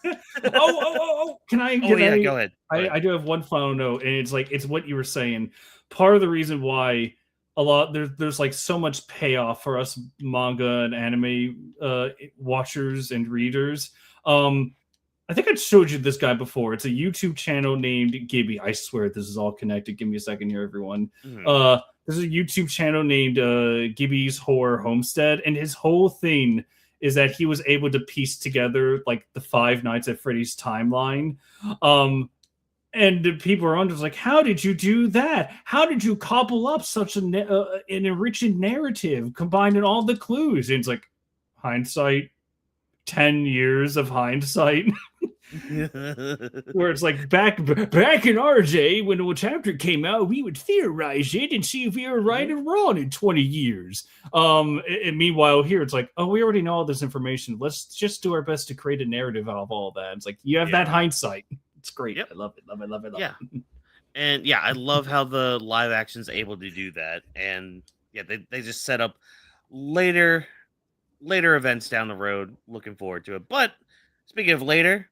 [SPEAKER 1] Oh! Can I?
[SPEAKER 2] Oh
[SPEAKER 1] Can
[SPEAKER 2] yeah,
[SPEAKER 1] I?
[SPEAKER 2] go ahead. Go ahead.
[SPEAKER 1] I do have one final note, and it's like it's what you were saying. Part of the reason why a lot there's like so much payoff for us manga and anime watchers and readers. I think I showed you this guy before. It's a YouTube channel named Gibby. I swear this is all connected. Give me a second here, everyone.
[SPEAKER 2] Mhm.
[SPEAKER 1] There's a YouTube channel named Gibby's Horror Homestead, and his whole thing is that he was able to piece together like the Five Nights at Freddy's timeline. And the people around us like, how did you do that? How did you cobble up such an enriching narrative, combining all the clues? And it's like, hindsight 10 years of hindsight. Where it's like back in our day when a chapter came out, we would theorize it and see if we were right or wrong in 20 years. And meanwhile here it's like, oh, we already know all this information. Let's just do our best to create a narrative out of all that. It's like you have that hindsight. It's great. Yep. I love it. Love it.
[SPEAKER 2] And yeah, I love how the live action's able to do that. And yeah, they just set up later events down the road. Looking forward to it. But speaking of later,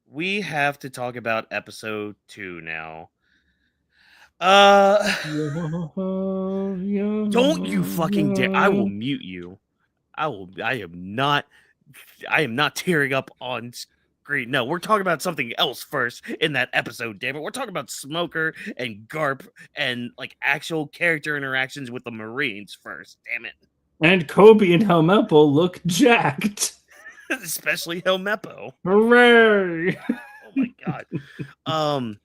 [SPEAKER 2] we have to talk about episode 2 now. Don't you fucking dare. I will mute you. I am not tearing up on screen. No, we're talking about something else first in that episode, damn it. We're talking about Smoker and Garp and like actual character interactions with the Marines first, damn it.
[SPEAKER 1] And Kobe and Helmeppo look jacked.
[SPEAKER 2] Especially Helmeppo.
[SPEAKER 1] Hooray!
[SPEAKER 2] Oh my god.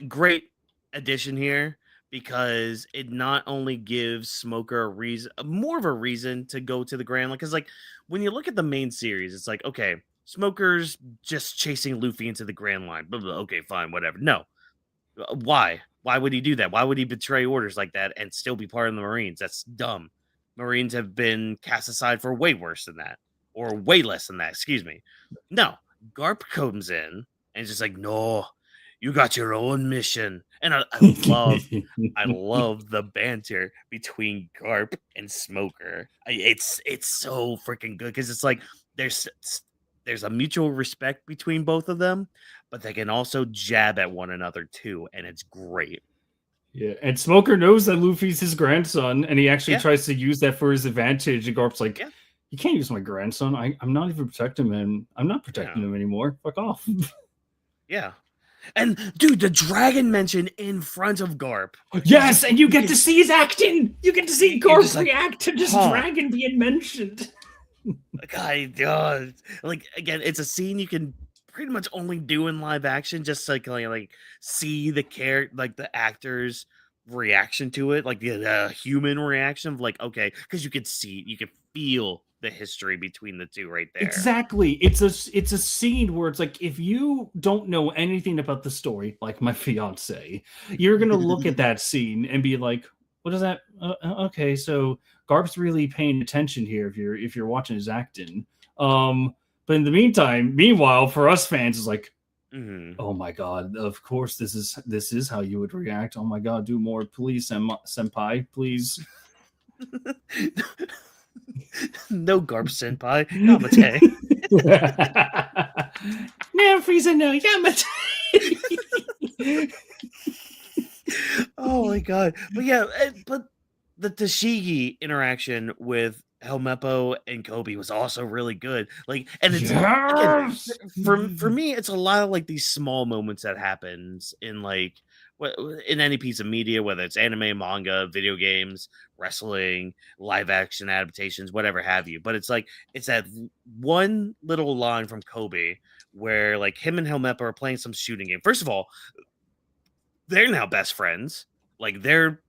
[SPEAKER 2] Great addition here because it not only gives Smoker a reason, more of a reason to go to the Grand Line. Because like when you look at the main series, it's like, okay, Smoker's just chasing Luffy into the Grand Line. Blah, blah, okay, fine, whatever. No. Why? Why would he do that? Why would he betray orders like that and still be part of the Marines? That's dumb. Marines have been cast aside for way worse than that. Or way less than that, excuse me. No, Garp comes in and just like, no, you got your own mission. And I love the banter between Garp and Smoker. It's so freaking good because it's like there's a mutual respect between both of them, but they can also jab at one another too, and it's great.
[SPEAKER 1] Yeah, and Smoker knows that Luffy's his grandson, and he actually tries to use that for his advantage. And Garp's like, you can't use my grandson. I'm not even protecting him. I'm not protecting him anymore. Fuck off.
[SPEAKER 2] Yeah. And dude, the dragon mention in front of Garp.
[SPEAKER 1] Yes, and you get to see his acting. You get to see Garp react to this dragon being mentioned.
[SPEAKER 2] God, like again, it's a scene you can pretty much only do in live action, just like see the the actors' reaction to it, like the human reaction of like, okay, because you could see, you could feel the history between the two right there.
[SPEAKER 1] Exactly. It's a scene where it's like, if you don't know anything about the story, like my fiance, you're gonna look at that scene and be like, what is that? Okay, so Garp's really paying attention here if you're watching his acting. But in the meanwhile, for us fans, it's like, oh my god, of course this is how you would react. Oh my god, do more, please, senpai, please.
[SPEAKER 2] No Garp senpai, Yamate.
[SPEAKER 1] No, Frieza, no, Yamate.
[SPEAKER 2] Oh my god. But yeah, but the Tashigi interaction with Helmeppo and Kobe was also really good. Like, and it's again, for me, it's a lot of like these small moments that happens in like in any piece of media, whether it's anime, manga, video games, wrestling, live action adaptations, whatever have you. But it's like it's that one little line from Kobe where like him and Helmeppo are playing some shooting game. First of all, they're now best friends. Like they're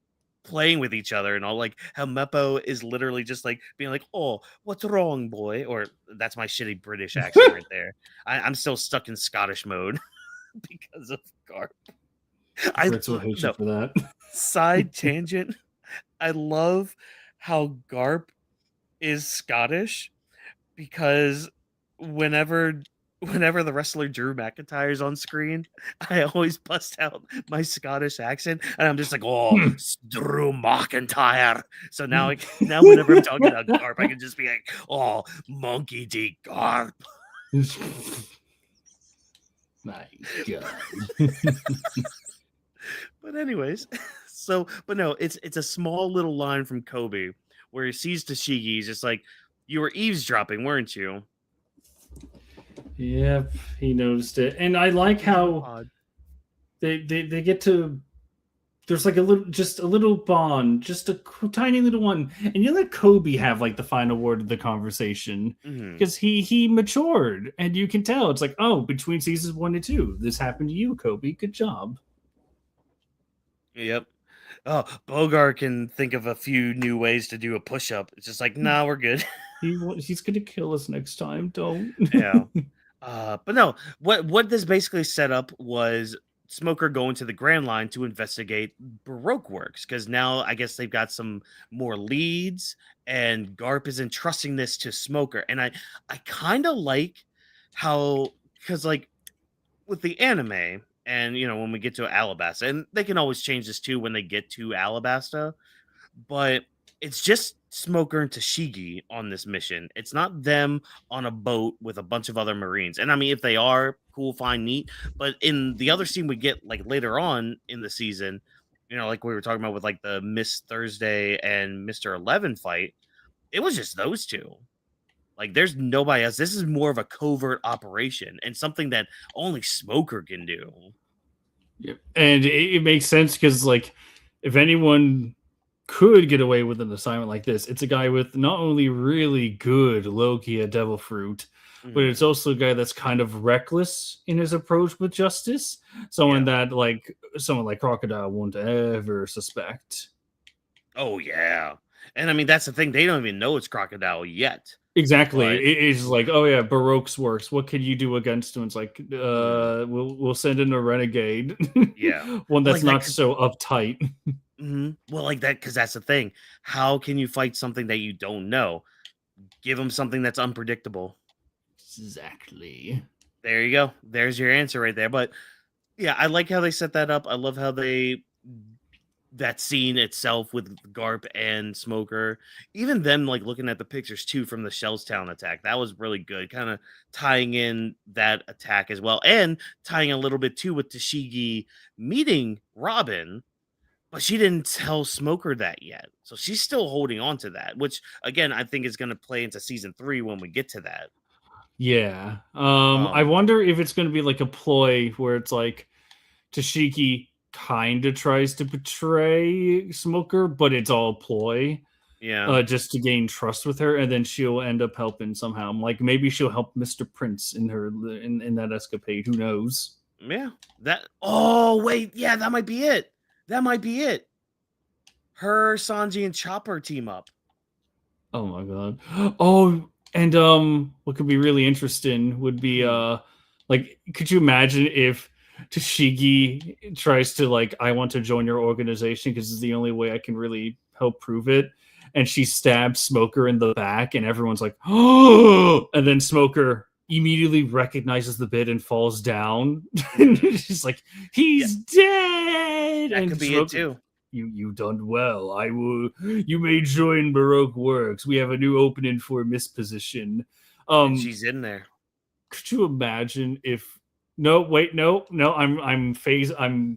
[SPEAKER 2] playing with each other and all. Like Helmeppo is literally just like being like, oh, what's wrong, boy? Or that's my shitty British accent right there. I'm still stuck in Scottish mode because of Garp.
[SPEAKER 1] Fritz will hate you for that.
[SPEAKER 2] Side tangent. I love how Garp is Scottish because whenever the wrestler Drew McIntyre's on screen, I always bust out my Scottish accent, and I'm just like, "Oh, Drew McIntyre." So now whenever I'm talking about Garp, I can just be like, "Oh, Monkey D. Garp."
[SPEAKER 1] My God.
[SPEAKER 2] But anyways, but no, it's a small little line from Kobe where he sees Tashigi. He's just like, "You were eavesdropping, weren't you?"
[SPEAKER 1] Yep, he noticed it, and I like how they get to. There's like a little bond, just a tiny little one, and you let Kobe have like the final word of the conversation because he matured, and you can tell it's like, oh, between seasons 1 and 2, this happened to you, Kobe. Good job.
[SPEAKER 2] Yep. Oh, Bogart can think of a few new ways to do a push-up. It's just like, nah, we're good.
[SPEAKER 1] He's gonna kill us next time. Don't.
[SPEAKER 2] Yeah. But no, what this basically set up was Smoker going to the Grand Line to investigate Baroque works because now I guess they've got some more leads, and Garp is entrusting this to Smoker, and I kind of like how because like with the anime, and when we get to Alabasta, and they can always change this too when they get to Alabasta, but it's just Smoker and Tashigi on this mission. It's not them on a boat with a bunch of other Marines. And I mean, if they are, cool, fine, neat. But in the other scene we get like later on in the season, like we were talking about with like the Miss Thursday and Mr. 11 fight, it was just those two. Like there's nobody else. This is more of a covert operation and something that only Smoker can do.
[SPEAKER 1] Yep. And it makes sense because like if anyone could get away with an assignment like this, it's a guy with not only really good Logia devil fruit, but it's also a guy that's kind of reckless in his approach with justice. Someone that someone like Crocodile won't ever suspect.
[SPEAKER 2] Oh yeah. And I mean that's the thing, they don't even know it's Crocodile yet.
[SPEAKER 1] Exactly. But it is like, oh yeah, Baroque's works. What can you do against him? It's like, we'll send in a renegade.
[SPEAKER 2] Yeah.
[SPEAKER 1] One that's like not so uptight.
[SPEAKER 2] Well, like that, because that's the thing. How can you fight something that you don't know? Give them something that's unpredictable.
[SPEAKER 1] Exactly.
[SPEAKER 2] There you go. There's your answer right there. But yeah, I like how they set that up. I love how that scene itself with Garp and Smoker, even them like looking at the pictures too from the Shellstown attack. That was really good. Kind of tying in that attack as well, and tying a little bit too with Tashigi meeting Robin. But she didn't tell Smoker that yet. So she's still holding on to that, which, again, I think is going to play into season 3 when we get to that.
[SPEAKER 1] Yeah. I wonder if it's going to be like a ploy where it's like Tashigi kind of tries to betray Smoker, but it's all ploy.
[SPEAKER 2] Yeah.
[SPEAKER 1] Just to gain trust with her, and then she'll end up helping somehow. Like maybe she'll help Mr. Prince in that escapade. Who knows?
[SPEAKER 2] Yeah. Oh, wait. Yeah, that might be it. That might be it. Her, Sanji, and Chopper team up.
[SPEAKER 1] Oh my god. Oh, and what could be really interesting would be like, could you imagine if Tashigi tries to like, I want to join your organization because it's the only way I can really help prove it, and she stabs Smoker in the back, and everyone's like, oh, and then Smoker immediately recognizes the bit and falls down. She's like, he's dead.
[SPEAKER 2] That could be it too.
[SPEAKER 1] You've done well. You may join Baroque Works. We have a new opening for Miss Position.
[SPEAKER 2] She's in there.
[SPEAKER 1] Could you imagine if I'm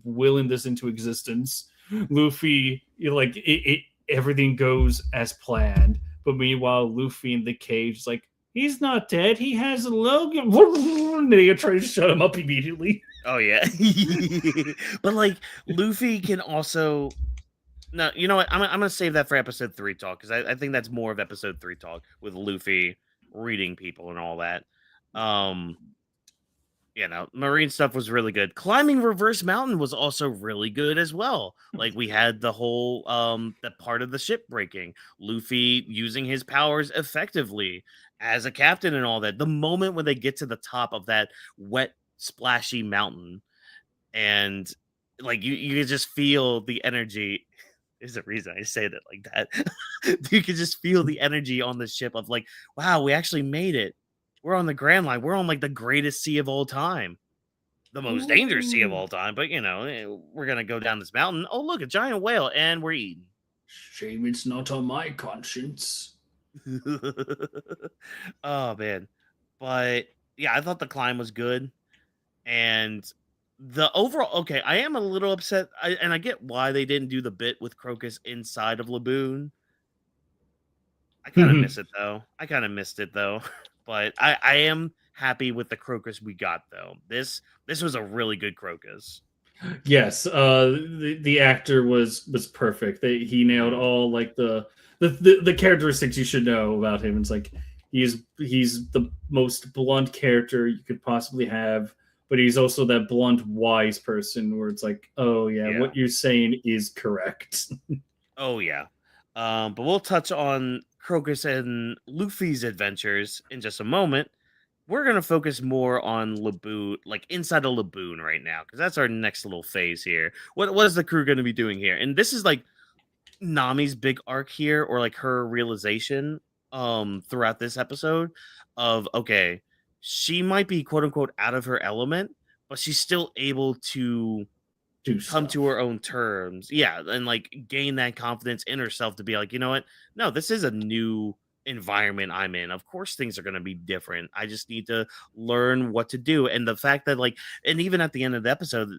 [SPEAKER 1] willing this into existence. Luffy, everything goes as planned, but meanwhile Luffy in the cage is like, he's not dead. He has a Logan. And they try to shut him up immediately.
[SPEAKER 2] Oh, yeah. But, like, Luffy can also... No, you know what? I'm going to save that for episode 3 talk, because I think that's more of episode 3 talk, with Luffy reading people and all that. Marine stuff was really good. Climbing Reverse Mountain was also really good as well. Like, we had the whole, that part of the ship breaking. Luffy using his powers effectively as a captain and all that. The moment when they get to the top of that wet, splashy mountain, and like you can just feel the energy. There's a reason I say that like that. You can just feel the energy on the ship of like, wow, we actually made it. We're on the Grand Line. We're on like the greatest sea of all time. The most dangerous sea of all time. But we're gonna go down this mountain. Oh, look, a giant whale, and we're eating.
[SPEAKER 1] Shame it's not on my conscience.
[SPEAKER 2] Oh man. But yeah, I thought the climb was good. And the overall, okay, I am a little upset, and I get why they didn't do the bit with Crocus inside of Laboon. I kind of miss it though. I kind of missed it though. But I am happy with the Crocus we got though. This was a really good Crocus.
[SPEAKER 1] Yes, the actor was perfect. He nailed all like the characteristics you should know about him. It's like he's the most blunt character you could possibly have, but he's also that blunt, wise person where it's like, oh yeah. What you're saying is correct.
[SPEAKER 2] Oh yeah. But we'll touch on Crocus and Luffy's adventures in just a moment, we're going to focus more on Laboon, like inside of Laboon right now, because that's our next little phase here. What is the crew going to be doing here? And this is like Nami's big arc here, or like her realization throughout this episode of, okay, she might be quote unquote out of her element, but she's still able to come to her own terms. Yeah, and like gain that confidence in herself to be like, you know what? No, this is a new environment I'm in. Of course things are going to be different. I just need to learn what to do. And the fact that like, and even at the end of the episode,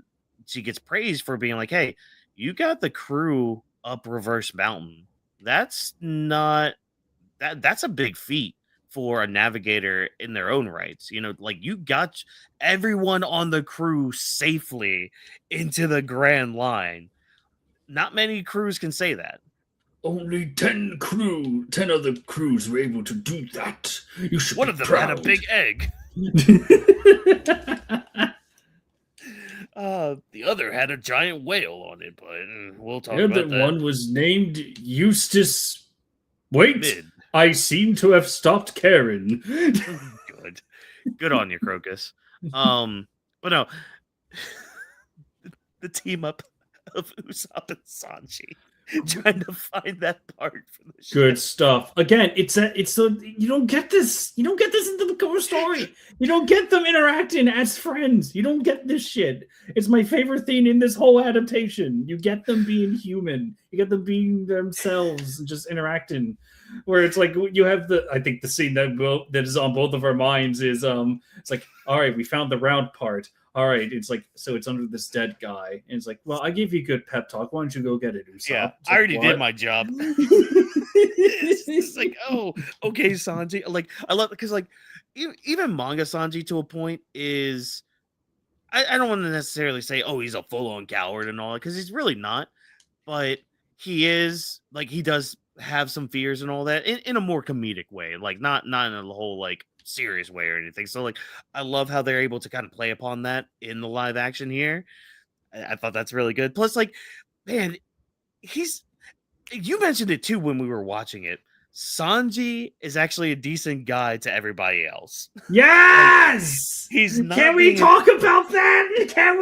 [SPEAKER 2] she gets praised for being like, hey, you got the crew up Reverse Mountain. That's not that's a big feat for a navigator in their own rights. You know, like you got everyone on the crew safely into the Grand Line. Not many crews can say that.
[SPEAKER 1] Only 10 other crews were able to do that. You should
[SPEAKER 2] One
[SPEAKER 1] be
[SPEAKER 2] of them
[SPEAKER 1] proud.
[SPEAKER 2] had a big egg. The other had a giant whale on it, but we'll talk about that.
[SPEAKER 1] One was named Eustace. Wait,
[SPEAKER 2] Mid.
[SPEAKER 1] I seem to have stopped caring.
[SPEAKER 2] Good on you, Crocus. But no, the team up of Usopp and Sanji trying to find that part for the show.
[SPEAKER 1] Good stuff. Again, it's a you don't get this. You don't get this into the core story. You don't get them interacting as friends. You don't get this shit. It's my favorite thing in this whole adaptation. You get them being human. You get them being themselves and just interacting. Where it's like you have I think the scene that is on both of our minds is it's like, all right, we found the round part. All right, it's like, so it's under this dead guy. And it's like, well, I gave you a good pep talk. Why don't you go get it, Usopp?
[SPEAKER 2] Yeah,
[SPEAKER 1] I
[SPEAKER 2] already did my job. It's like, oh, okay, Sanji. Like, I love, because like, even manga Sanji to a point is, I don't want to necessarily say, oh, he's a full-on coward and all that, because he's really not. But he is, like, he does have some fears and all that in a more comedic way. Like, not in a whole, like, serious way or anything. So like I love how they're able to kind of play upon that in the live action here. I thought that's really good. Plus, like, man, you mentioned it too when we were watching it. Sanji is actually a decent guy to everybody else.
[SPEAKER 1] Yes!
[SPEAKER 2] Like, he's not.
[SPEAKER 1] Can we talk about that? Can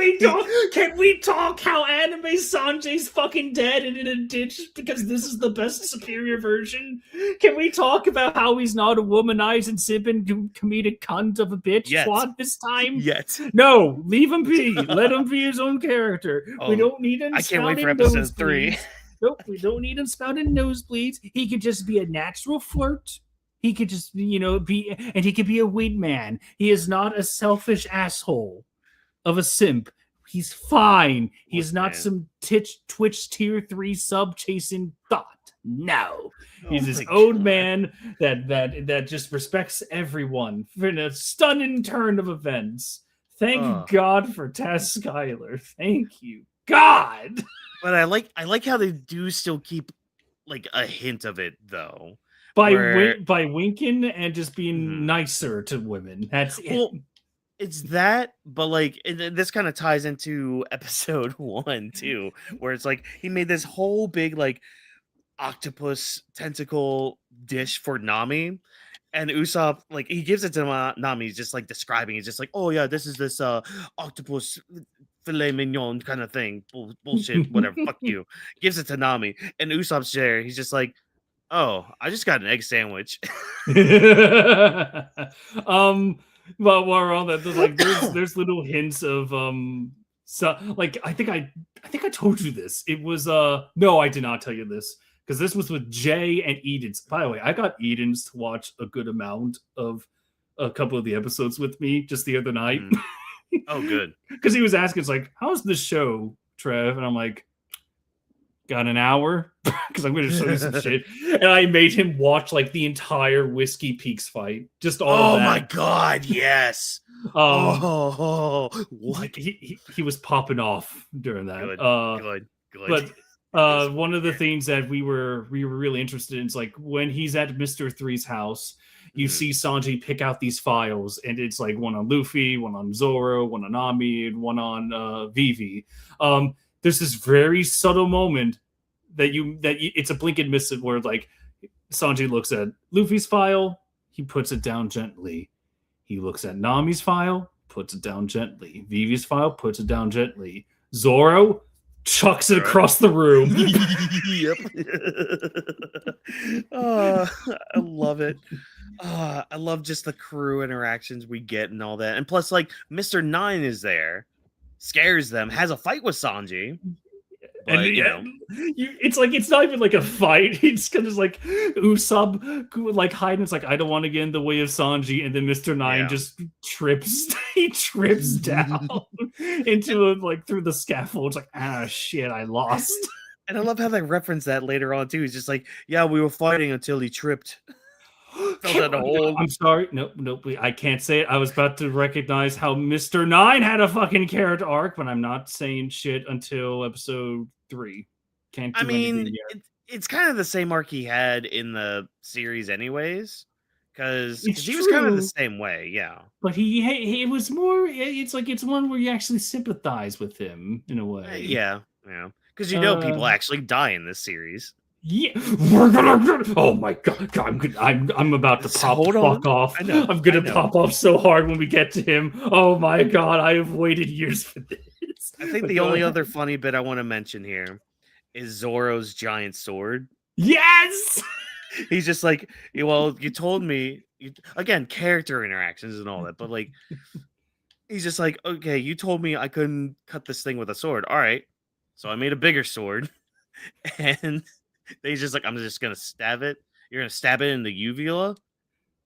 [SPEAKER 1] we talk how anime Sanji's fucking dead and in a ditch because this is the best superior version? Can we talk about how he's not a womanizing, sipping, comedic cunt of a bitch twat this time?
[SPEAKER 2] Yet.
[SPEAKER 1] No, leave him be. Let him be his own character. We don't need him.
[SPEAKER 2] I can't wait for episode 3.
[SPEAKER 1] Nope, we don't need him spouting nosebleeds. He could just be a natural flirt. He could just, be, and he could be a wingman. He is not a selfish asshole of a simp. He's fine. He's not some Twitch tier 3 sub chasing thought. No, he's this old man that just respects everyone in a stunning turn of events. Thank God for Tess Skylar. Thank you, God.
[SPEAKER 2] But I like how they do still keep like a hint of it though.
[SPEAKER 1] By winking and just being nicer to women. That's it. Well,
[SPEAKER 2] it's that, but like this kind of ties into episode 1 too, where it's like he made this whole big like octopus tentacle dish for Nami, and Usopp like he gives it to Nami. He's just like describing. He's just like, oh yeah, this is this octopus filet mignon kind of thing. Bullshit, whatever. Fuck you. Gives it to Nami, and Usopp's there. He's just like, oh, I just got an egg sandwich.
[SPEAKER 1] But while we're on that, there's little hints of so like I think I told you this. It was no, I did not tell you this because this was with Jay and Edens. By the way, I got Edens to watch a good amount of a couple of the episodes with me just the other night.
[SPEAKER 2] Oh, good.
[SPEAKER 1] Because he was asking, it's like, how's the show, Trev? And I'm like, got an hour? Because I'm going to show you some shit. And I made him watch like the entire Whiskey Peaks fight. Just all of that.
[SPEAKER 2] Oh my God, yes.
[SPEAKER 1] What? He was popping off during that. Good. But one of the things that we were really interested in is like when he's at Mr. Three's house, you see Sanji pick out these files, and it's like one on Luffy, one on Zoro, one on Nami, and one on Vivi. There's this very subtle moment that it's a blink and miss it where like Sanji looks at Luffy's file. He puts it down gently. He looks at Nami's file, puts it down gently. Vivi's file, puts it down gently. Zoro chucks it across the room.
[SPEAKER 2] Yep. I love it. I love just the crew interactions we get and all that. And plus, like, Mr. Nine is there, scares them, has a fight with Sanji. But,
[SPEAKER 1] And it's like it's not even like a fight. It's kind of like Usopp like hiding. It's like I don't want to get in the way of Sanji, and then Mr. Nine just trips. He trips down into like through the scaffold. It's like shit, I lost.
[SPEAKER 2] And I love how they reference that later on too. He's just like, yeah, we were fighting until he tripped.
[SPEAKER 1] I'm sorry. Nope. I can't say it. I was about to recognize how Mr. Nine had a fucking character arc, but I'm not saying shit until episode 3. Can't do anything yet.
[SPEAKER 2] It's kind of the same arc he had in the series, anyways. Because he was kind of the same way, yeah.
[SPEAKER 1] But he was more. It's like it's one where you actually sympathize with him in a way.
[SPEAKER 2] Yeah. Because people actually die in this series.
[SPEAKER 1] Yeah, we're gonna. Oh my god! I'm about to pop the fuck off. I'm gonna pop off so hard when we get to him. Oh my god! I have waited years for this.
[SPEAKER 2] I think the only other funny bit I want to mention here is Zoro's giant sword.
[SPEAKER 1] Yes.
[SPEAKER 2] He's just like, well, you told me again, character interactions and all that, but like, he's just like, okay, you told me I couldn't cut this thing with a sword. All right, so I made a bigger sword, and. He's just like, I'm just gonna stab it. You're gonna stab it in the uvula.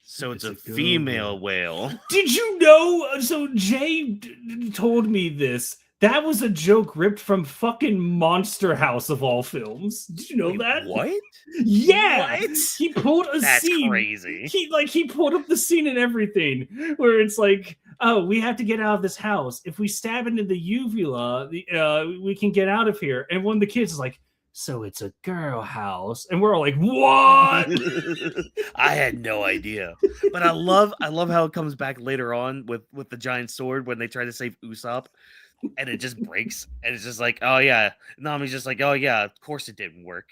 [SPEAKER 2] So it's a female whale.
[SPEAKER 1] Did you know? So Jay told me this. That was a joke ripped from fucking Monster House of all films. Did you know that?
[SPEAKER 2] What?
[SPEAKER 1] Yeah.
[SPEAKER 2] What?
[SPEAKER 1] He pulled a scene. That's crazy. He pulled up the scene and everything where it's like, oh, we have to get out of this house. If we stab into the uvula, we can get out of here. And one of the kids is like, so it's a girl house, and we're all like, "What?"
[SPEAKER 2] I had no idea, but I love how it comes back later on with the giant sword when they try to save Usopp, and it just breaks, and it's just like, "Oh yeah," Nami's just like, "Oh yeah, of course it didn't work."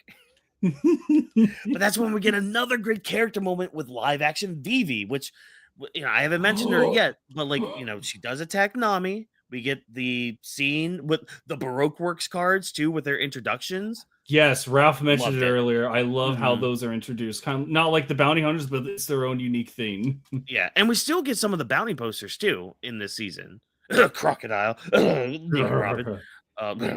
[SPEAKER 2] But that's when we get another great character moment with live action Vivi, which I haven't mentioned her yet, but like she does attack Nami. We get the scene with the Baroque Works cards too, with their introductions.
[SPEAKER 1] Yes, Ralph mentioned it earlier. I love how those are introduced. Kind of not like the bounty hunters, but it's their own unique thing.
[SPEAKER 2] Yeah, and we still get some of the bounty posters too in this season. Crocodile, Robin. Oh my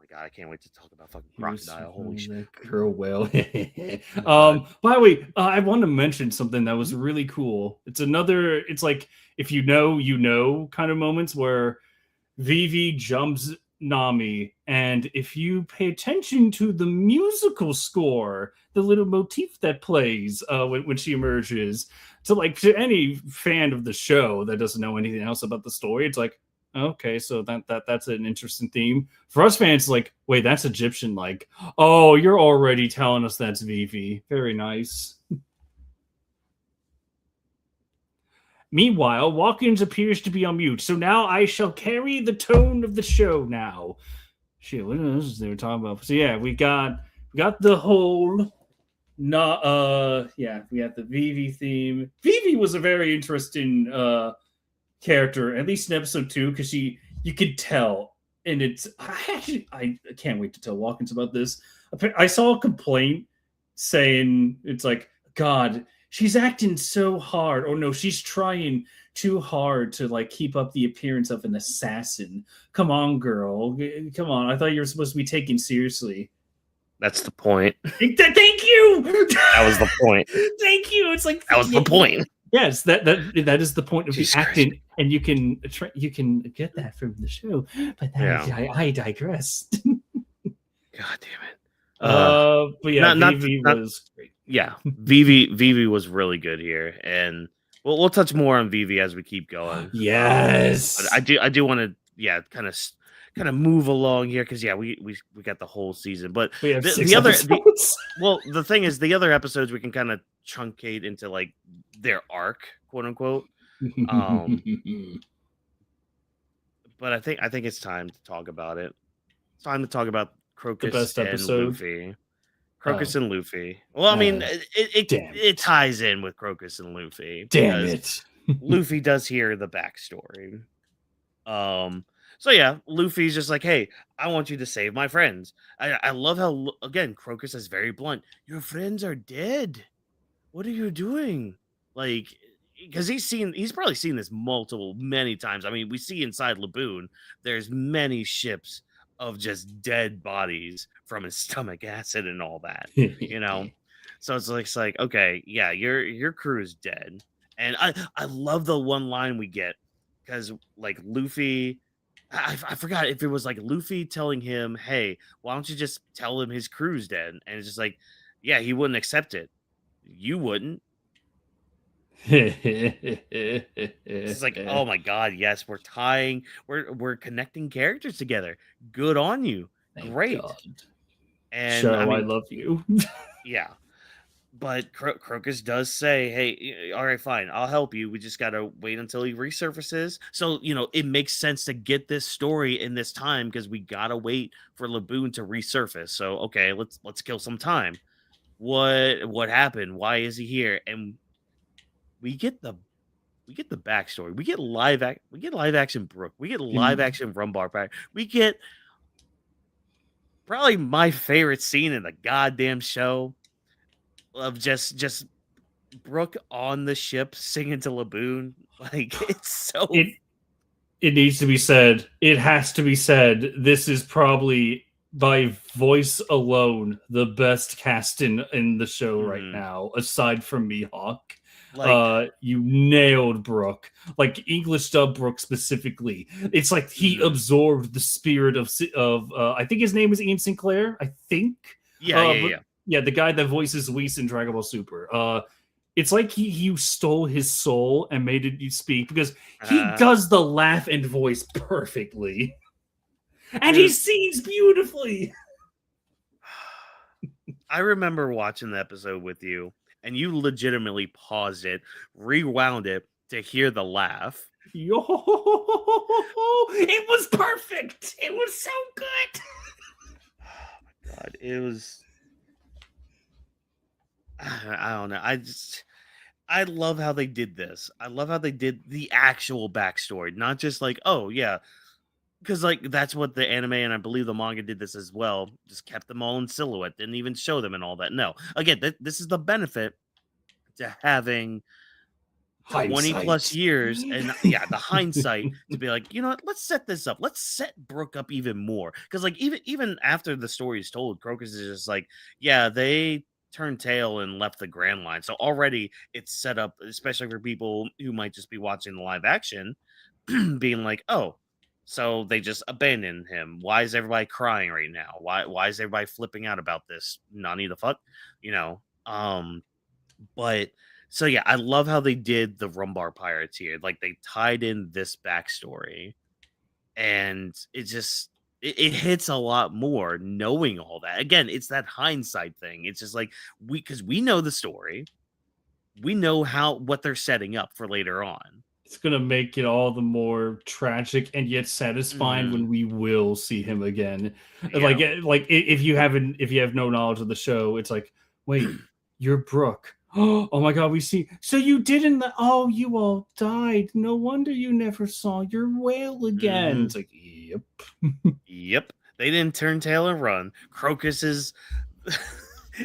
[SPEAKER 2] god, I can't wait to talk about fucking Crocodile. Holy shit,
[SPEAKER 1] girl whale. By the way, I want to mention something that was really cool. It's like if you know kind of moments where Vivi jumps Nami, and if you pay attention to the musical score, the little motif that plays when she emerges, to any fan of the show that doesn't know anything else about the story, it's like, okay, so that's an interesting theme. For us fans, like, wait, that's Egyptian. Like, oh, you're already telling us that's Vivi. Very nice. Meanwhile, Watkins appears to be on mute, so now I shall carry the tone of the show now. Shit, what else they were talking about? So yeah, we got the whole we got the Vivi theme. Vivi was a very interesting character, at least in episode 2, because you could tell, and I can't wait to tell Watkins about this. I saw a complaint saying it's like, God, she's acting so hard. Oh no, she's trying too hard to like keep up the appearance of an assassin. Come on, girl. Come on. I thought you were supposed to be taken seriously.
[SPEAKER 2] That's the point.
[SPEAKER 1] Thank you.
[SPEAKER 2] That was the point.
[SPEAKER 1] Thank you. It's like
[SPEAKER 2] that was the point.
[SPEAKER 1] Yes, that is the point of the acting, and you can get that from the show. But I digress.
[SPEAKER 2] God damn it.
[SPEAKER 1] But yeah, Vivi was great.
[SPEAKER 2] Yeah, Vivi was really good here, and we'll touch more on Vivi as we keep going.
[SPEAKER 1] Yes,
[SPEAKER 2] but I do want to kind of move along here because we got the whole season, but
[SPEAKER 1] we have
[SPEAKER 2] the thing is the other episodes we can kind of truncate into like their arc, quote unquote. But I think it's time to talk about it. It's time to talk about Crocus
[SPEAKER 1] the best
[SPEAKER 2] and
[SPEAKER 1] episode.
[SPEAKER 2] Luffy. Crocus and Luffy. Well, I mean, it ties in with Crocus and Luffy.
[SPEAKER 1] Damn it.
[SPEAKER 2] Luffy does hear the backstory. So yeah, Luffy's just like, hey, I want you to save my friends. I love how, again, Crocus is very blunt. Your friends are dead. What are you doing? Like, because he's probably seen this many times. I mean, we see inside Laboon, there's many ships of just dead bodies from his stomach acid and all that, you know. So it's like, okay, yeah, your crew is dead. And I love the one line we get, because like Luffy, I forgot if it was like Luffy telling him, hey, why don't you just tell him his crew's dead? And it's just like, yeah, he wouldn't accept it. You wouldn't. It's like, oh my god, yes, we're connecting characters together. Good on you.
[SPEAKER 1] Thank
[SPEAKER 2] Great.
[SPEAKER 1] God.
[SPEAKER 2] And
[SPEAKER 1] Show,
[SPEAKER 2] I mean,
[SPEAKER 1] love you.
[SPEAKER 2] Yeah. But Crocus does say, hey, all right, fine, I'll help you. We just gotta wait until he resurfaces. So, it makes sense to get this story in this time, because we gotta wait for Laboon to resurface. So okay, let's kill some time. What happened? Why is he here? And we get the backstory. We get live action Brook. We get live action Rumbar Pack. We get probably my favorite scene in the goddamn show of just Brook on the ship singing to Laboon. Like, it's so.
[SPEAKER 1] It needs to be said. It has to be said. This is probably, by voice alone, the best cast in the show right now, aside from Mihawk. Like, you nailed Brook. Like, English dub Brook specifically. It's like he absorbed the spirit of I think his name is Ian Sinclair. I think. Yeah, the guy that voices Whis in Dragon Ball Super. It's like he stole his soul and made it speak, because he does the laugh and voice perfectly. And he sings beautifully.
[SPEAKER 2] I remember watching the episode with you, and you legitimately paused it, rewound it to hear the laugh.
[SPEAKER 1] Yo, it was perfect. It was so good.
[SPEAKER 2] Oh my god, it was. I don't know. I love how they did this. I love how they did the actual backstory, not just like, oh yeah, because like that's what the anime and I believe the manga did this as well. Just kept them all in silhouette, didn't even show them and all that. No, again, this is the benefit to having 20 plus years, and yeah, the hindsight to be like, you know what, let's set this up. Let's set Brook up even more, because like even after the story is told, Crocus is just like, yeah, they turned tail and left the Grand Line. So already it's set up, especially for people who might just be watching the live action, being like, oh, so they just abandoned him. Why is everybody crying right now? Why is everybody flipping out about this? Nani the fuck? But so yeah, I love how they did the Rumbar Pirates here. Like, they tied in this backstory, and it hits a lot more knowing all that. Again, it's that hindsight thing. It's just like, because we know the story, we know what they're setting up for later on.
[SPEAKER 1] It's gonna make it all the more tragic and yet satisfying when we will see him again. Yeah. Like if you have no knowledge of the show, it's like, wait, you're Brook. Oh my god, we see. So you didn't. Oh, you all died. No wonder you never saw your whale again. It's like, yep.
[SPEAKER 2] Yep. They didn't turn tail and run. Crocus's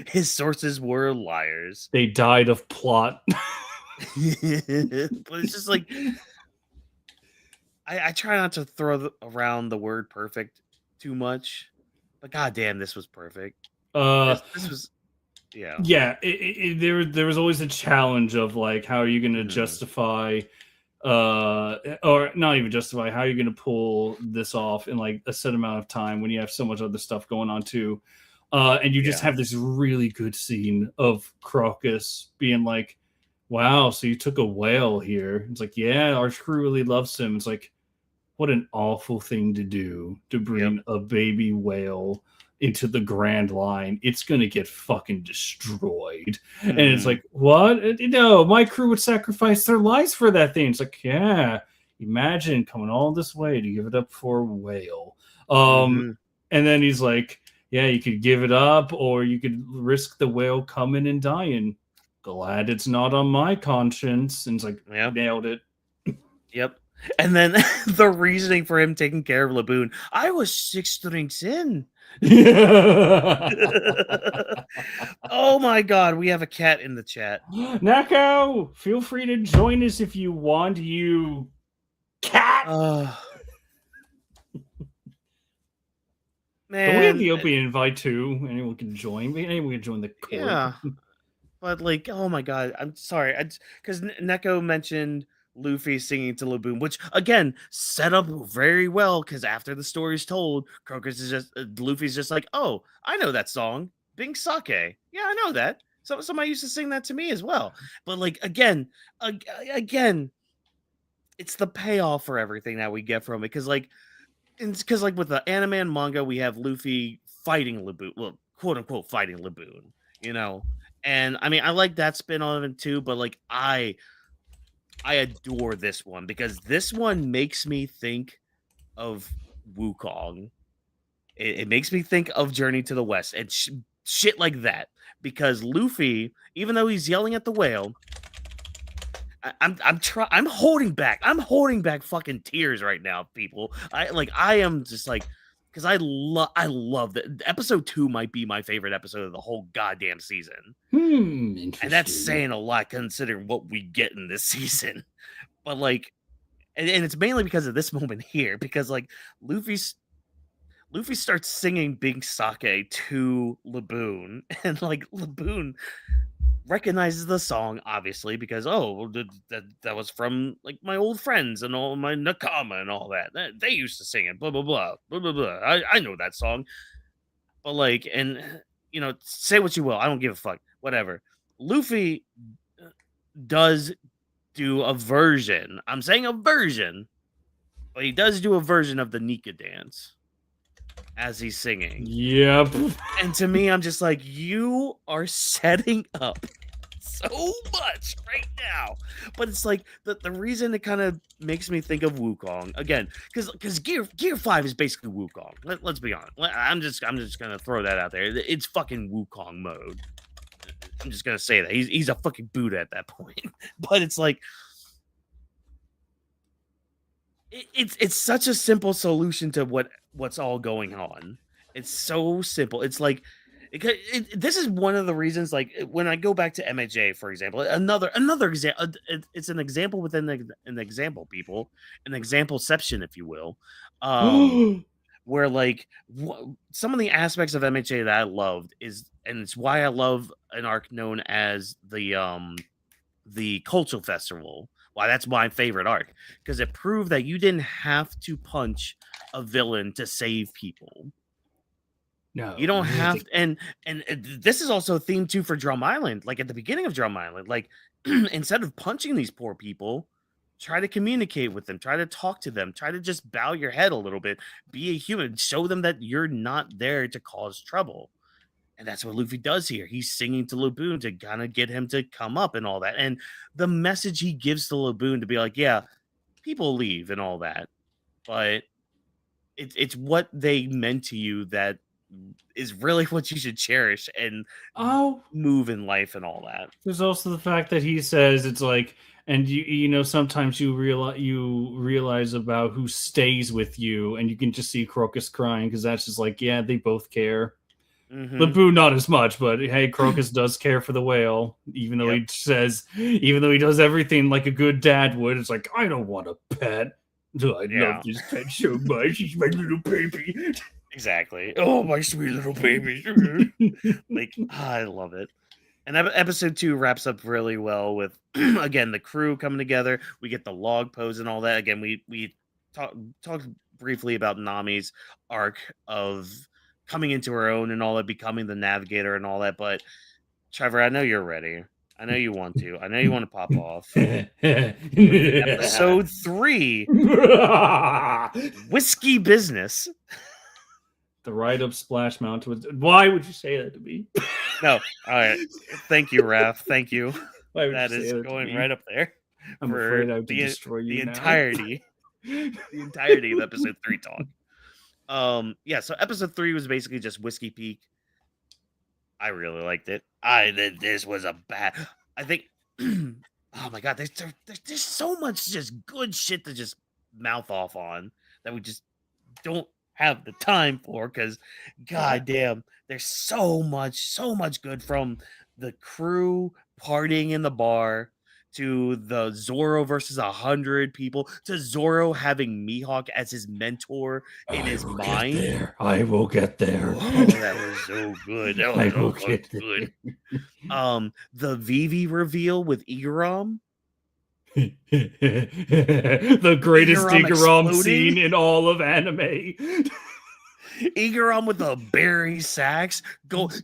[SPEAKER 2] his sources were liars.
[SPEAKER 1] They died of plot.
[SPEAKER 2] But it's just like, I try not to throw around the word perfect too much, but goddamn, this was perfect. This was. Yeah.
[SPEAKER 1] There was always a challenge of like, how are you going to justify, or not even justify, how are you going to pull this off in like a set amount of time when you have so much other stuff going on too, and you just have this really good scene of Crocus being like, wow, so you took a whale here. It's like, yeah, our crew really loves him. It's like, what an awful thing to do, to bring a baby whale into the Grand Line. It's gonna get fucking destroyed. And it's like, what? No, my crew would sacrifice their lives for that thing. It's like, yeah, imagine coming all this way to give it up for a whale. And then he's like, yeah, you could give it up, or you could risk the whale coming and dying. Glad it's not on my conscience. And it's like,
[SPEAKER 2] Yeah.
[SPEAKER 1] nailed it.
[SPEAKER 2] Yep. And then the reasoning for him taking care of Laboon. I was 6 drinks in. Oh my god, we have a cat in the chat.
[SPEAKER 1] Neko, feel free to join us if you want, you cat.
[SPEAKER 2] Man,
[SPEAKER 1] but we have the open invite too. Anyone can join. Anyone can join the court.
[SPEAKER 2] Yeah. But like, oh my god, I'm sorry. Because Neko mentioned Luffy singing to Laboon, which again set up very well. Because after the story's told, Crocus is just Luffy's just like, oh, I know that song, Bing Sake. Yeah, I know that. So somebody used to sing that to me as well. But like again, it's the payoff for everything that we get from it. Because like with the anime and manga, we have Luffy fighting Laboon, well, quote unquote fighting Laboon, you know. And I mean, I like that spin on it too, but like I adore this one because this one makes me think of Wukong. It makes me think of Journey to the West and shit like that. Because Luffy, even though he's yelling at the whale, I'm holding back. I'm holding back fucking tears right now, people. I am just like, because I love that. Episode 2 might be my favorite episode of the whole goddamn season. And that's saying a lot considering what we get in this season. But like, and it's mainly because of this moment here, because like Luffy starts singing Big Sake to Laboon, and like Laboon recognizes the song, obviously, because that was from like my old friends and all my Nakama and all that. They used to sing it, blah blah blah blah blah blah. I know that song, but like, and you know, say what you will, I don't give a fuck. Whatever. Luffy does do a version. I'm saying a version, but he does do a version of the Nika dance as he's singing.
[SPEAKER 1] Yep.
[SPEAKER 2] And to me, I'm just like, you are setting up so much right now. But it's like the reason it kind of makes me think of Wukong again, because Gear 5 is basically Wukong. Let's be honest. I'm just gonna throw that out there. It's fucking Wukong mode. I'm just gonna say that he's a fucking Buddha at that point. But it's like it's such a simple solution to what's all going on. It's so simple. It's like this is one of the reasons. Like when I go back to MHA, for example, another example. It's an example within an example, people, an exampleception, if you will. Where like some of the aspects of MHA that I loved is, and it's why I love an arc known as the Cultural Festival. Why that's my favorite arc, because it proved that you didn't have to punch a villain to save people.
[SPEAKER 1] No,
[SPEAKER 2] you don't have to, and this is also a theme too for Drum Island. Like at the beginning of Drum Island, like instead of punching these poor people, try to communicate with them, try to talk to them, try to just bow your head a little bit, be a human, show them that you're not there to cause trouble. And that's what Luffy does here. He's singing to Laboon to kind of get him to come up and all that. And the message he gives to Laboon to be like, yeah, people leave and all that, but it's what they meant to you that is really what you should cherish and move in life and all that.
[SPEAKER 1] There's also the fact that he says it's like, and you know, sometimes you realize about who stays with you, and you can just see Crocus crying because that's just like, yeah, they both care. Laboon not as much, but hey, Crocus does care for the whale, even though he does everything like a good dad would. It's like, I don't want a pet. I love this pet so much. He's my little baby.
[SPEAKER 2] Exactly. Oh, my sweet little baby. Like, I love it. And episode 2 wraps up really well with, again, the crew coming together. We get the log pose and all that. Again, we talked briefly about Nami's arc of coming into her own and all that, becoming the navigator and all that. But Trevor, I know you're ready. I know you want to. I know you want to pop off. Episode 3, Whiskey Business.
[SPEAKER 1] The ride up Splash Mountain. Why would you say that to me?
[SPEAKER 2] No. All right. Thank you, Raph. Thank you.
[SPEAKER 1] That
[SPEAKER 2] is going right up there.
[SPEAKER 1] I'm afraid I have to destroy you
[SPEAKER 2] the entirety of episode 3 talk. Yeah, so episode 3 was basically just Whiskey Peak. I really liked it. This was a bad. I think. Oh my god, there's so much just good shit to just mouth off on that we just don't have the time for because, goddamn, there's so much good from the crew partying in the bar to the Zoro versus 100 people to Zoro having Mihawk as his mentor in his mind.
[SPEAKER 1] I will get there.
[SPEAKER 2] Oh, that was so good. That
[SPEAKER 1] I
[SPEAKER 2] was
[SPEAKER 1] will
[SPEAKER 2] so
[SPEAKER 1] get
[SPEAKER 2] good.
[SPEAKER 1] there.
[SPEAKER 2] The Vivi reveal with Igaram.
[SPEAKER 1] The greatest
[SPEAKER 2] Igaram
[SPEAKER 1] Igaram
[SPEAKER 2] exploding.
[SPEAKER 1] scene in all of anime.
[SPEAKER 2] Igaram with the berry sax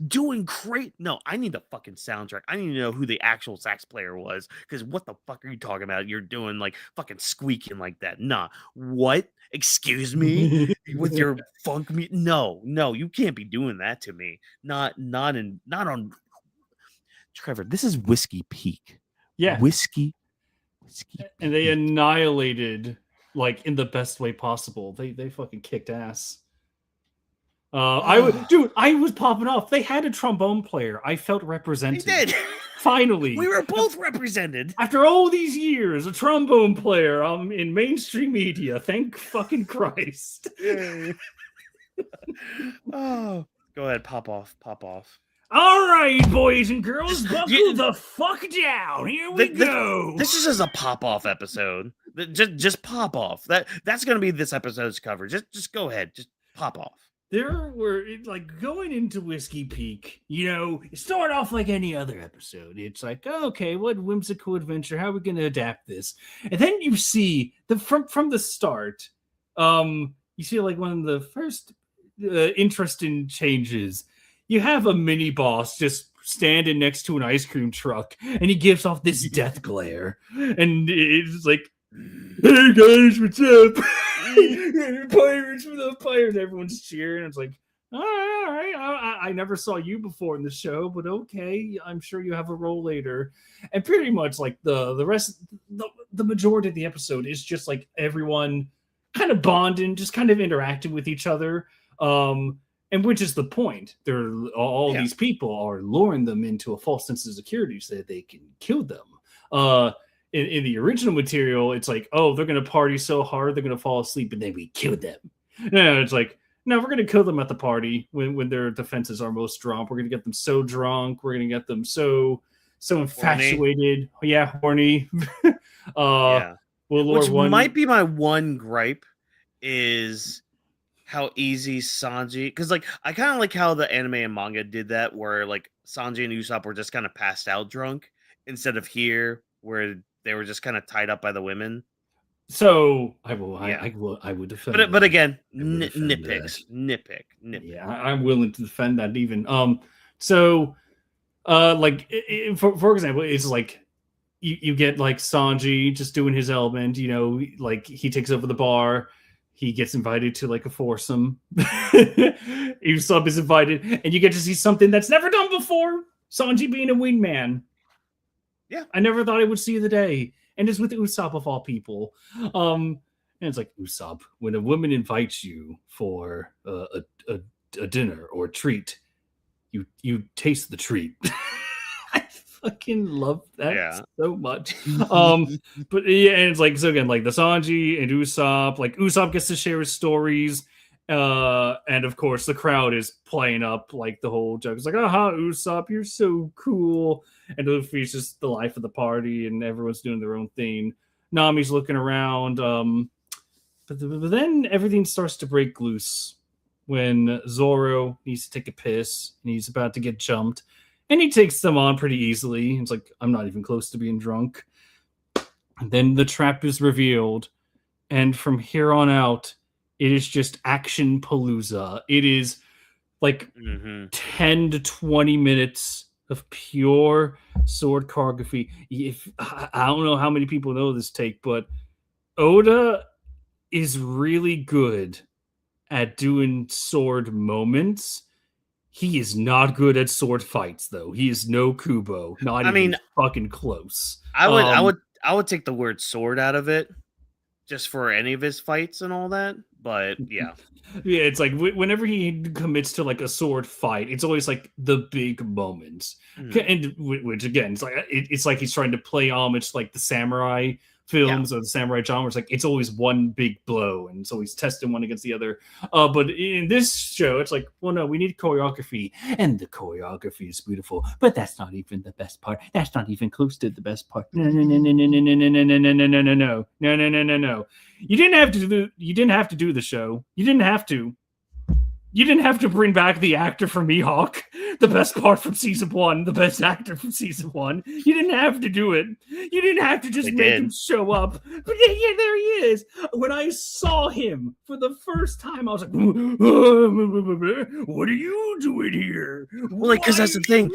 [SPEAKER 2] doing great. No, I need the fucking soundtrack. I need to know who the actual sax player was. Because what the fuck are you talking about? You're doing like fucking squeaking like that. Nah. What? Excuse me? With your funk music? No, you can't be doing that to me. Not on Trevor. This is Whiskey Peak.
[SPEAKER 1] Yeah.
[SPEAKER 2] Whiskey
[SPEAKER 1] and they annihilated like in the best way possible. They fucking kicked ass. I was popping off. They had a trombone player. I felt represented.
[SPEAKER 2] They did.
[SPEAKER 1] Finally,
[SPEAKER 2] we were both represented
[SPEAKER 1] after all these years. A trombone player in mainstream media. Thank fucking Christ.
[SPEAKER 2] Oh, go ahead, pop off.
[SPEAKER 1] All right, boys and girls, buckle the fuck down. Here we go.
[SPEAKER 2] This is just a pop off episode. Just pop off. That's gonna be this episode's cover. Just go ahead. Just pop off.
[SPEAKER 1] There were like going into Whiskey Peak, it started off like any other episode. It's like, okay, what whimsical adventure? How are we going to adapt this? And then you see from the start, you see like one of the first interesting changes. You have a mini boss just standing next to an ice cream truck, and he gives off this death glare, and it's like, hey guys, what's up? Pirates for the pirates. Everyone's cheering. It's like, all right. I never saw you before in the show, but okay. I'm sure you have a role later. And pretty much like the rest, the majority of the episode is just like everyone kind of bonding, just kind of interacting with each other. And which is the point. These people are luring them into a false sense of security so that they can kill them. In the original material, it's like, oh, they're going to party so hard, they're going to fall asleep, and then we kill them. No, it's like, no, we're going to kill them at the party when their defenses are most strong. We're going to get them so drunk. We're going to get them so infatuated. Horny. Yeah, horny.
[SPEAKER 2] Yeah. Which might be my one gripe is how easy Sanji, because like I kind of like how the anime and manga did that, where like Sanji and Usopp were just kind of passed out drunk instead of here where they were just kind of tied up by the women.
[SPEAKER 1] So I would defend.
[SPEAKER 2] But again, nitpick.
[SPEAKER 1] Yeah, I'm willing to defend that even. So, like for example, it's like you get like Sanji just doing his element. Like he takes over the bar. He gets invited to like a foursome. Usopp is invited, and you get to see something that's never done before. Sanji being a wingman.
[SPEAKER 2] Yeah,
[SPEAKER 1] I never thought I would see the day, and it's with Usopp of all people. And it's like, Usopp, when a woman invites you for a dinner or a treat, you taste the treat. I fucking love that so much. But yeah, and it's like, so again, like the Sanji and Usopp, like Usopp gets to share his stories. And of course the crowd is playing up like the whole joke. It's like, aha, Usopp, you're so cool. And Luffy's just the life of the party, and everyone's doing their own thing. Nami's looking around. But then everything starts to break loose when Zoro needs to take a piss and he's about to get jumped. And he takes them on pretty easily. It's like, I'm not even close to being drunk. And then the trap is revealed. And from here on out, it is just action palooza. It is like 10 to 20 minutes of pure sword choreography. I don't know how many people know this take, but Oda is really good at doing sword moments. He is not good at sword fights, though. He is no Kubo. Not even fucking close.
[SPEAKER 2] I would take the word sword out of it, just for any of his fights and all that. But yeah.
[SPEAKER 1] Yeah, it's like whenever he commits to like a sword fight, it's always like the big moments. And which again, it's like he's trying to play homage to like the samurai films or the samurai genre. It's like it's always one big blow, and so he's testing one against the other. But in this show, it's like, well, no, we need choreography, and the choreography is beautiful, but that's not even the best part. That's not even close to the best part. No. You didn't have to do the show. You didn't have to. You didn't have to bring back the actor from Mihawk, the best part from season 1, the best actor from season 1. You didn't have to do it. You didn't have to just make him show up. But yeah, there he is. When I saw him for the first time, I was like, what are you doing here?
[SPEAKER 2] Well, like, because that's the thing.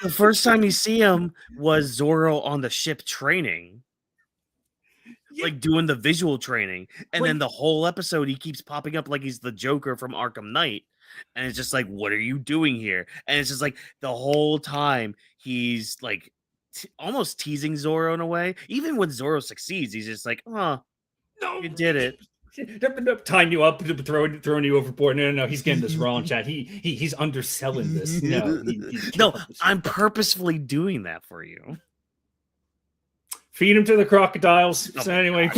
[SPEAKER 2] The first time you see him was Zoro on the ship training. Like doing the visual training, and then the whole episode he keeps popping up like he's the Joker from Arkham Knight, and it's just like, what are you doing here? And it's just like the whole time he's like almost teasing Zoro in a way. Even when Zoro succeeds, he's just like, no, you did it.
[SPEAKER 1] Tying you up, throwing you overboard. No, he's getting this wrong, Chad. He's underselling this.
[SPEAKER 2] No, I'm purposefully doing that for you.
[SPEAKER 1] Feed him to the crocodiles. So anyway,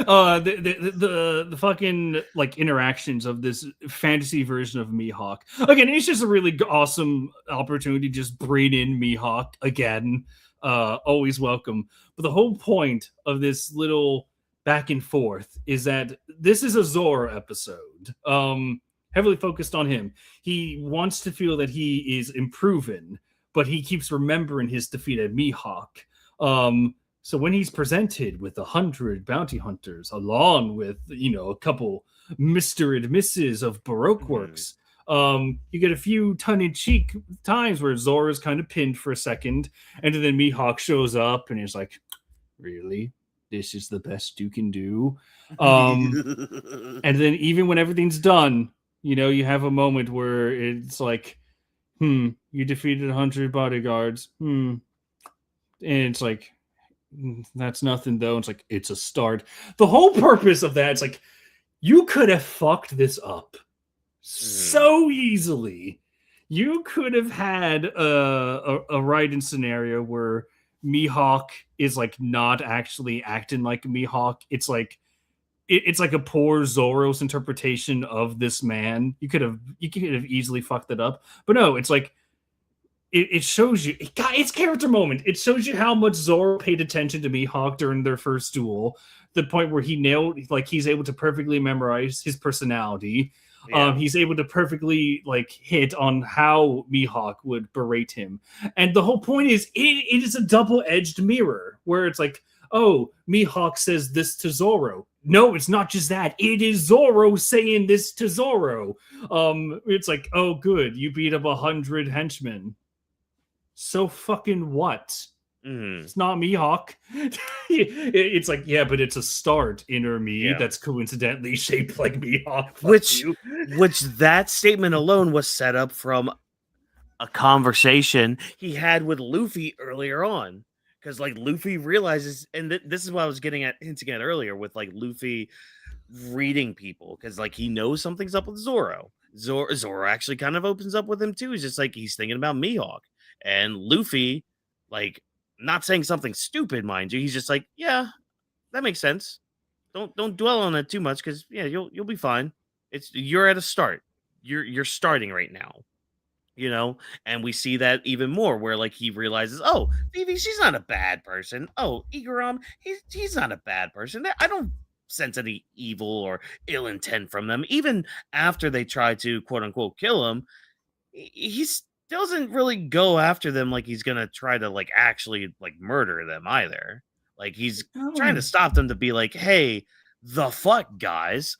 [SPEAKER 1] the fucking like interactions of this fantasy version of Mihawk. Again, it's just a really awesome opportunity to just bring in Mihawk again. Always welcome. But the whole point of this little back and forth is that this is a Zoro episode. Heavily focused on him. He wants to feel that he is improving, but he keeps remembering his defeat at Mihawk. So when he's presented with 100 bounty hunters, along with, a couple Mr. and Mrs. of Baroque works, you get a few tongue-in-cheek times where Zoro's kind of pinned for a second, and then Mihawk shows up, and he's like, really? This is the best you can do? And then even when everything's done, you have a moment where it's like, you defeated 100 bodyguards. And it's like, that's nothing though. It's like, it's a start. The whole purpose of that, it's like, you could have fucked this up so easily. You could have had a writing scenario where Mihawk is like not actually acting like Mihawk. It's like a poor Zoro's interpretation of this man. You could have easily fucked it up, but no, it's like it shows you. It's character moment. It shows you how much Zoro paid attention to Mihawk during their first duel. The point where he nailed, like, he's able to perfectly memorize his personality. Yeah. He's able to perfectly hit on how Mihawk would berate him. And the whole point is it is a double-edged mirror where it's like, oh, Mihawk says this to Zoro. No, it's not just that. It is Zoro saying this to Zoro. It's like, oh, good. You beat up 100 henchmen. So fucking what? It's not Mihawk. It's like, yeah, but it's a start, inner me, that's coincidentally shaped like Mihawk.
[SPEAKER 2] Which that statement alone was set up from a conversation he had with Luffy earlier on. Because Luffy realizes, and this is what I was hinting at earlier with Luffy reading people, because he knows something's up with Zoro. Zoro actually kind of opens up with him too. He's just he's thinking about Mihawk. And Luffy, not saying something stupid, mind you, he's just yeah, that makes sense. Don't dwell on it too much, because you'll be fine. You're at a start. You're starting right now, and we see that even more where he realizes, oh, Vivi, she's not a bad person. Oh, Igaram, he's not a bad person. I don't sense any evil or ill intent from them. Even after they try to quote unquote kill him, he's doesn't really go after them like he's gonna try to actually murder them either. He's trying to stop them to be hey, the fuck, guys.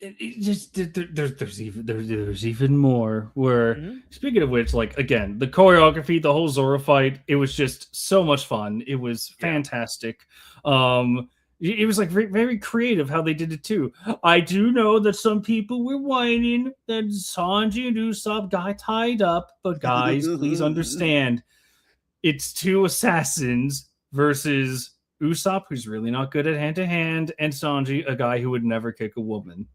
[SPEAKER 1] It just there's even more where speaking of which, again, the choreography, the whole Zoro fight, it was just so much fun. It was fantastic. It was very, very creative how they did it too. I do know that some people were whining that Sanji and Usopp got tied up, but guys, please understand, it's two assassins versus Usopp, who's really not good at hand-to-hand, and Sanji, a guy who would never kick a woman.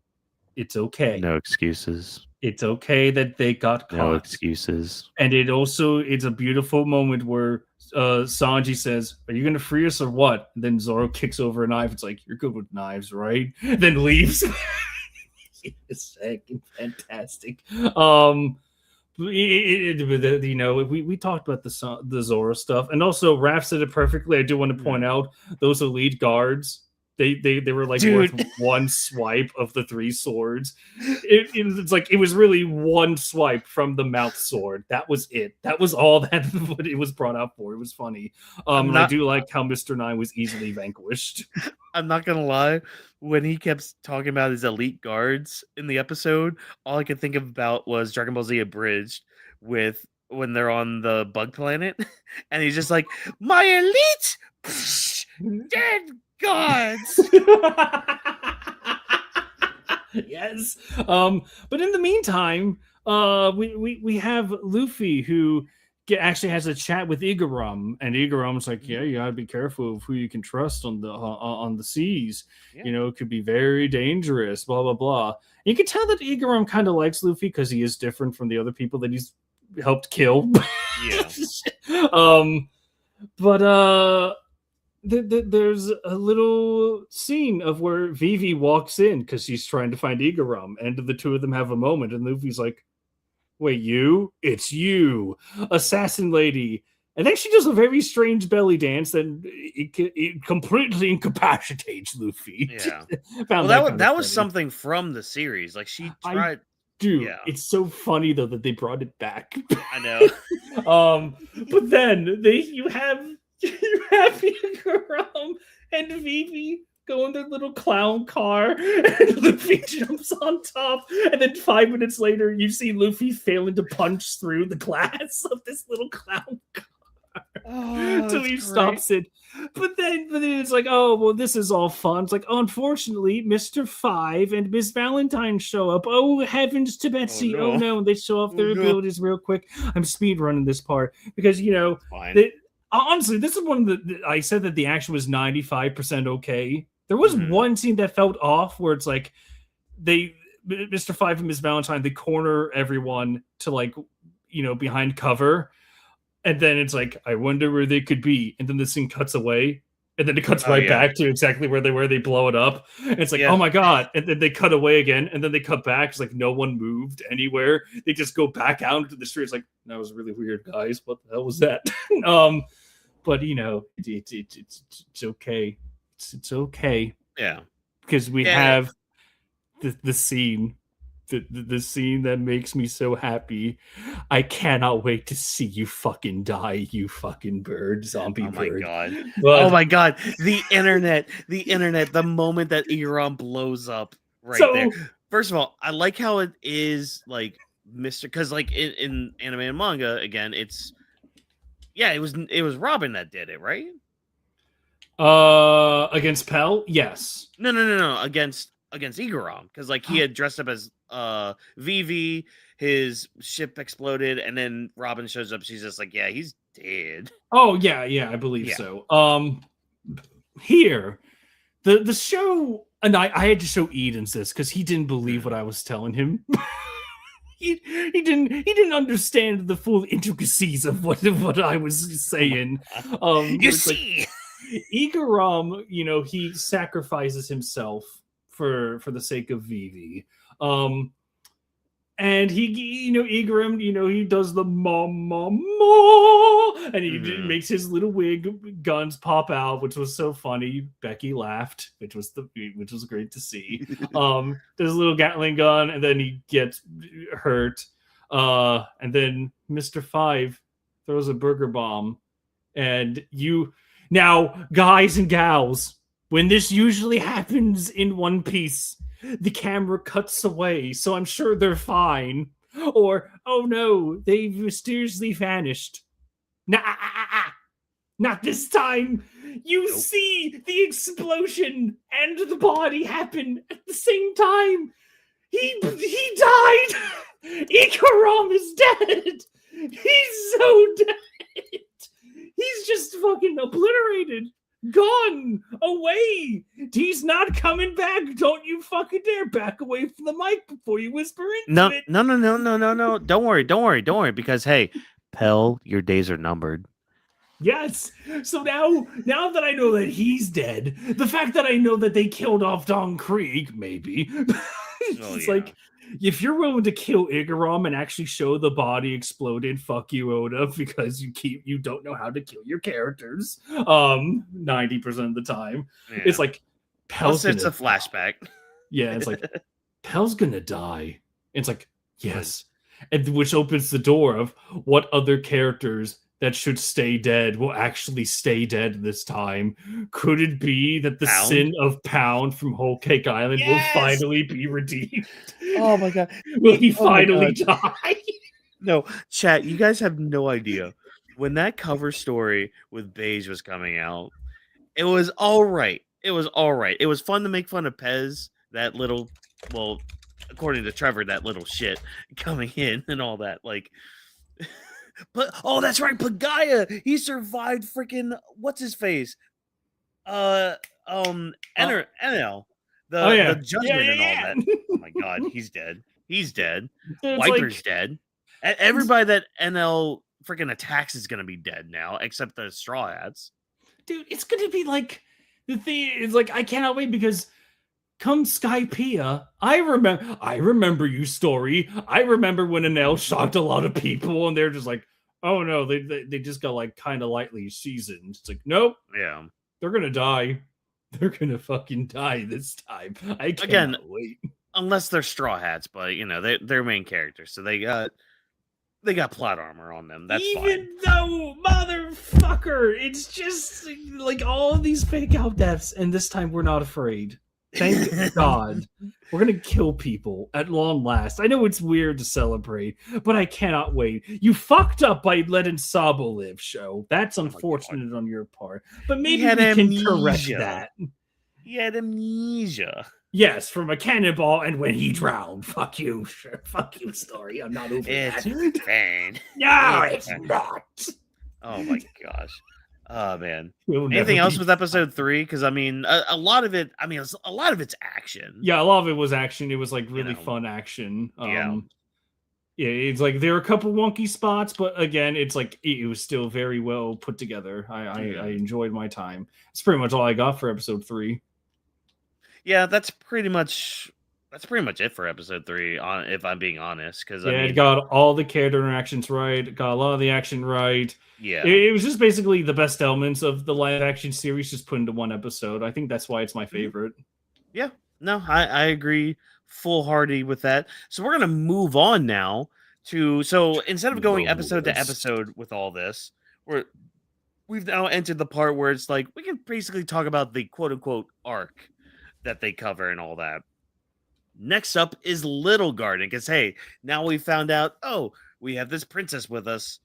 [SPEAKER 1] It's okay.
[SPEAKER 2] No excuses.
[SPEAKER 1] It's okay that they got caught.
[SPEAKER 2] No excuses.
[SPEAKER 1] And it's a beautiful moment where Sanji says, "Are you going to free us or what?" And then Zoro kicks over a knife. It's like, "You're good with knives, right?" Then leaves. It's fantastic. We talked about the Zoro stuff, and also Raph said it perfectly. I do want to point out those elite guards. They were like worth one swipe of the 3 swords. It's like it was really one swipe from the mouth sword. That was it. That was all that what it was brought up for. It was funny. And I do like how Mr. 9 was easily vanquished.
[SPEAKER 2] I'm not gonna lie. When he kept talking about his elite guards in the episode, all I could think about was Dragon Ball Z Abridged with when they're on the bug planet, and he's just like, "My elite dead gods."
[SPEAKER 1] Yes. But in the meantime, we have Luffy who actually has a chat with Igaram, and Igaram's like, "Yeah, you gotta be careful of who you can trust on the seas.
[SPEAKER 2] Yeah.
[SPEAKER 1] You know, it could be very dangerous." Blah blah blah. You can tell that Igaram kind of likes Luffy because he is different from the other people that he's helped kill.
[SPEAKER 2] Yeah.
[SPEAKER 1] But there's a little scene of where Vivi walks in because she's trying to find Igaram, and the two of them have a moment, and Luffy's like, "Wait, you? It's you, assassin lady." And then she does a very strange belly dance that it completely incapacitates Luffy.
[SPEAKER 2] Yeah.
[SPEAKER 1] Well,
[SPEAKER 2] that was something from the series. Like she tried.
[SPEAKER 1] Dude, it's so funny though that they brought it back.
[SPEAKER 2] I know.
[SPEAKER 1] But then you have Igaram and Vivi go in their little clown car, and Luffy jumps on top, and then 5 minutes later, you see Luffy failing to punch through the glass of this little clown car. Until he stops it. But then it's like, oh, well, this is all fun. It's like, oh, unfortunately, Mr. 5 and Miss Valentine show up. Oh, heavens to Betsy. Oh, no. And they show off their abilities real quick. I'm speed running this part because, honestly, this is one of I said that the action was 95% okay. There was one scene that felt off where it's like Mr. 5 and Miss Valentine, they corner everyone to behind cover. And then it's like, I wonder where they could be. And then the scene cuts away. And then it cuts back to exactly where they blow it up. And it's like, oh my God. And then they cut away again. And then they cut back. It's like no one moved anywhere. They just go back out into the street. It's like, that was really weird, guys. What the hell was that? But it's okay. It's okay.
[SPEAKER 2] Yeah.
[SPEAKER 1] Because we have the scene. The scene that makes me so happy. I cannot wait to see you fucking die, you fucking bird, zombie bird.
[SPEAKER 2] Oh my God. Oh my God. The internet, the moment that Igaram blows up there. First of all, I like how it is like because like in anime and manga, again, it was Robin that did it, right?
[SPEAKER 1] Against Pell? Yes.
[SPEAKER 2] No. Against Igaram, because like he had dressed up as Vivi, his ship exploded, and then Robin shows up. She's just like, yeah, he's dead.
[SPEAKER 1] Oh yeah, I believe so. Here, the show, and I had to show Edens this because he didn't believe what I was telling him. he didn't understand the full intricacies of what I was saying.
[SPEAKER 2] You see,
[SPEAKER 1] Igaram, he sacrifices himself for the sake of Vivi. And he, Igaram, he does the ma, and he makes his little wig guns pop out, which was so funny. Becky laughed, which was great to see. There's a little Gatling gun, and then he gets hurt. And then Mr. 5 throws a burger bomb, and now, guys and gals, when this usually happens in One Piece, the camera cuts away, so I'm sure they're fine. Or, oh no, they've mysteriously vanished. Not this time. You see the explosion and the body happen at the same time. He died. Ikaram is dead. He's so dead. He's just fucking obliterated. Gone away. He's not coming back. Don't you fucking dare back away from the mic before you whisper into it.
[SPEAKER 2] No. Don't worry. Because hey, Pell, your days are numbered.
[SPEAKER 1] Yes. So now that I know that he's dead, the fact that I know that they killed off Don Krieg, maybe. It's like, if you're willing to kill Igaram and actually show the body exploded, fuck you, Oda, because you don't know how to kill your characters. 90% of the time. Yeah. It's like
[SPEAKER 2] Plus it's a flashback.
[SPEAKER 1] Yeah, it's like Pell's gonna die. And it's like, yes. And which opens the door of what other characters that should stay dead will actually stay dead this time. Could it be that the sin of Pound from Whole Cake Island will finally be redeemed?
[SPEAKER 2] Oh my god.
[SPEAKER 1] Will he finally die?
[SPEAKER 2] No, chat, you guys have no idea. When that cover story with Beige was coming out, it was all right. It was fun to make fun of Pez, that little, well, according to Trevor, that little shit coming in and all that. Like, but oh, that's right, Pagaya. He survived freaking what's his face? NL. The judgment and all that. Oh my god, he's dead. He's dead. Wiper's dead. Everybody that NL freaking attacks is gonna be dead now, except the Straw Hats.
[SPEAKER 1] Dude, it's gonna be like the thing is like I cannot wait because come Skypiea, I remember you story. I remember when NL shocked a lot of people and they're just like, oh no, they just got like kind of lightly seasoned. It's like, nope.
[SPEAKER 2] Yeah.
[SPEAKER 1] They're gonna die. They're gonna fucking die this time. I cannot wait.
[SPEAKER 2] Unless they're Straw Hats, but you know, they're main characters, so they got plot armor on them. That's
[SPEAKER 1] even though, motherfucker, it's just like all of these fake out deaths, and this time we're not afraid. Thank God. We're gonna kill people at long last. I know it's weird to celebrate, but I cannot wait. You fucked up by letting Sabo live, show. That's unfortunate on your part. But maybe we can correct that.
[SPEAKER 2] He had amnesia.
[SPEAKER 1] Yes, from a cannonball and when he drowned. Fuck you. Sure. Fuck you, story. I'm not over that.
[SPEAKER 2] It's fine.
[SPEAKER 1] No, it's not.
[SPEAKER 2] Oh my gosh. Oh man. Anything else with episode 3? Because I mean, a lot of it. I mean, a lot of it's action.
[SPEAKER 1] Yeah, a lot of it was action. It was like really fun action. Yeah, it's like there are a couple wonky spots, but again, it's like it was still very well put together. I enjoyed my time. It's pretty much all I got for episode 3.
[SPEAKER 2] Yeah, that's pretty much it for episode 3. If I'm being honest, because I mean,
[SPEAKER 1] it got all the character interactions right, got a lot of the action right.
[SPEAKER 2] Yeah,
[SPEAKER 1] it was just basically the best elements of the live action series just put into one episode. I think that's why it's my favorite.
[SPEAKER 2] Yeah, no, I agree full-hearted with that. So we're gonna move on now to instead of going episode to episode with all this, we've now entered the part where it's like we can basically talk about the quote-unquote arc that they cover and all that. Next up is Little Garden, because hey, now we found out, we have this princess with us.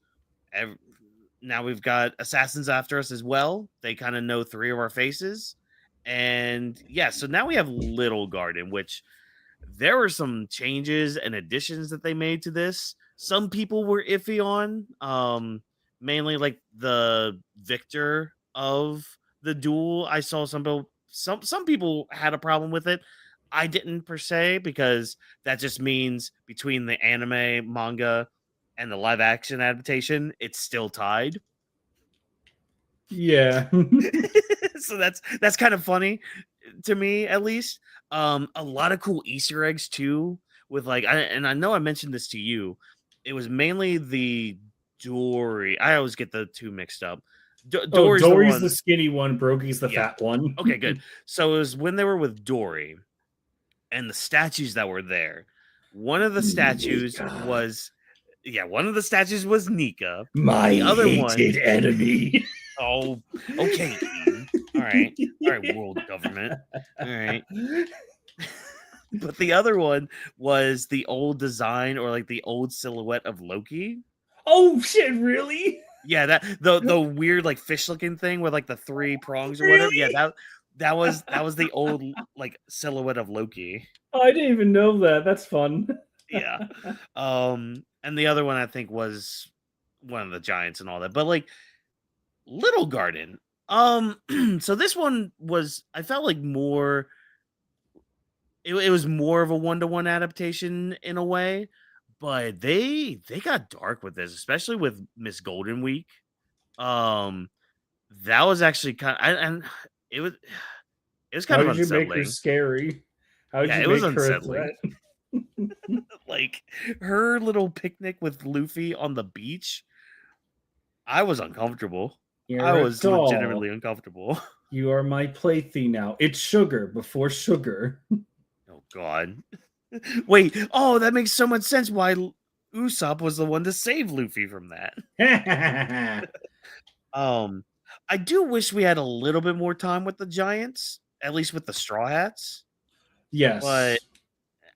[SPEAKER 2] Now we've got assassins after us as well. They kind of know 3 of our faces. And yeah, so now we have Little Garden, which there were some changes and additions that they made to this. Some people were iffy on, mainly like the victor of the duel. I saw some people had a problem with it. I didn't per se, because that just means between the anime, manga, and the live action adaptation, it's still tied.
[SPEAKER 1] Yeah.
[SPEAKER 2] So that's kind of funny to me, at least. A lot of cool Easter eggs too, with like, I know I mentioned this to you. It was mainly the Dory. I always get the 2 mixed up.
[SPEAKER 1] Dory's the skinny one, Brokey's the fat one.
[SPEAKER 2] Okay, good. So it was when they were with Dory and the statues that were there. One of the statues was Nika.
[SPEAKER 1] My other hated enemy.
[SPEAKER 2] Oh, okay. All right, world government. All right. But the other one was the old design, or like the old silhouette of Loki.
[SPEAKER 1] Oh shit! Really?
[SPEAKER 2] Yeah, that the weird like fish looking thing with like the 3 prongs or whatever. Yeah, that was the old like silhouette of Loki.
[SPEAKER 1] Oh, I didn't even know that. That's fun.
[SPEAKER 2] Yeah. And the other one I think was one of the giants and all that. But like Little Garden, So this one was, I felt like more. It was more of a one-to-one adaptation in a way, but they got dark with this, especially with Miss Golden Week. Um, that was actually and it was it was kind
[SPEAKER 1] How
[SPEAKER 2] of
[SPEAKER 1] did you make her
[SPEAKER 2] unsettling.
[SPEAKER 1] scary? How did
[SPEAKER 2] Yeah,
[SPEAKER 1] you
[SPEAKER 2] it was
[SPEAKER 1] make her a
[SPEAKER 2] unsettling.
[SPEAKER 1] threat?
[SPEAKER 2] Like her little picnic with Luffy on the beach, I was uncomfortable. I
[SPEAKER 1] You're a
[SPEAKER 2] was legitimately
[SPEAKER 1] doll.
[SPEAKER 2] uncomfortable.
[SPEAKER 1] You are my plaything now. It's sugar before sugar.
[SPEAKER 2] Oh God. Wait, oh, that makes so much sense why Usopp was the one to save Luffy from that. Um, I do wish we had a little bit more time with the Giants, at least with the Straw Hats. But
[SPEAKER 1] Yes.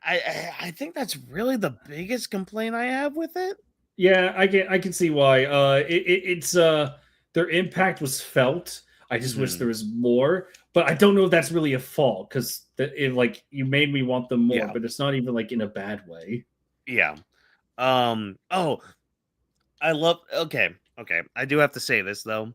[SPEAKER 2] I think that's really the biggest complaint I have with it.
[SPEAKER 1] Yeah, I can see why. It's their impact was felt. I just wish
[SPEAKER 2] Mhm.
[SPEAKER 1] there was more, but I don't know if that's really a fault because it like you made me want them more,
[SPEAKER 2] Yeah,
[SPEAKER 1] but it's not even like in a bad way.
[SPEAKER 2] yeah. Oh, I love. Okay. I do have to say this though.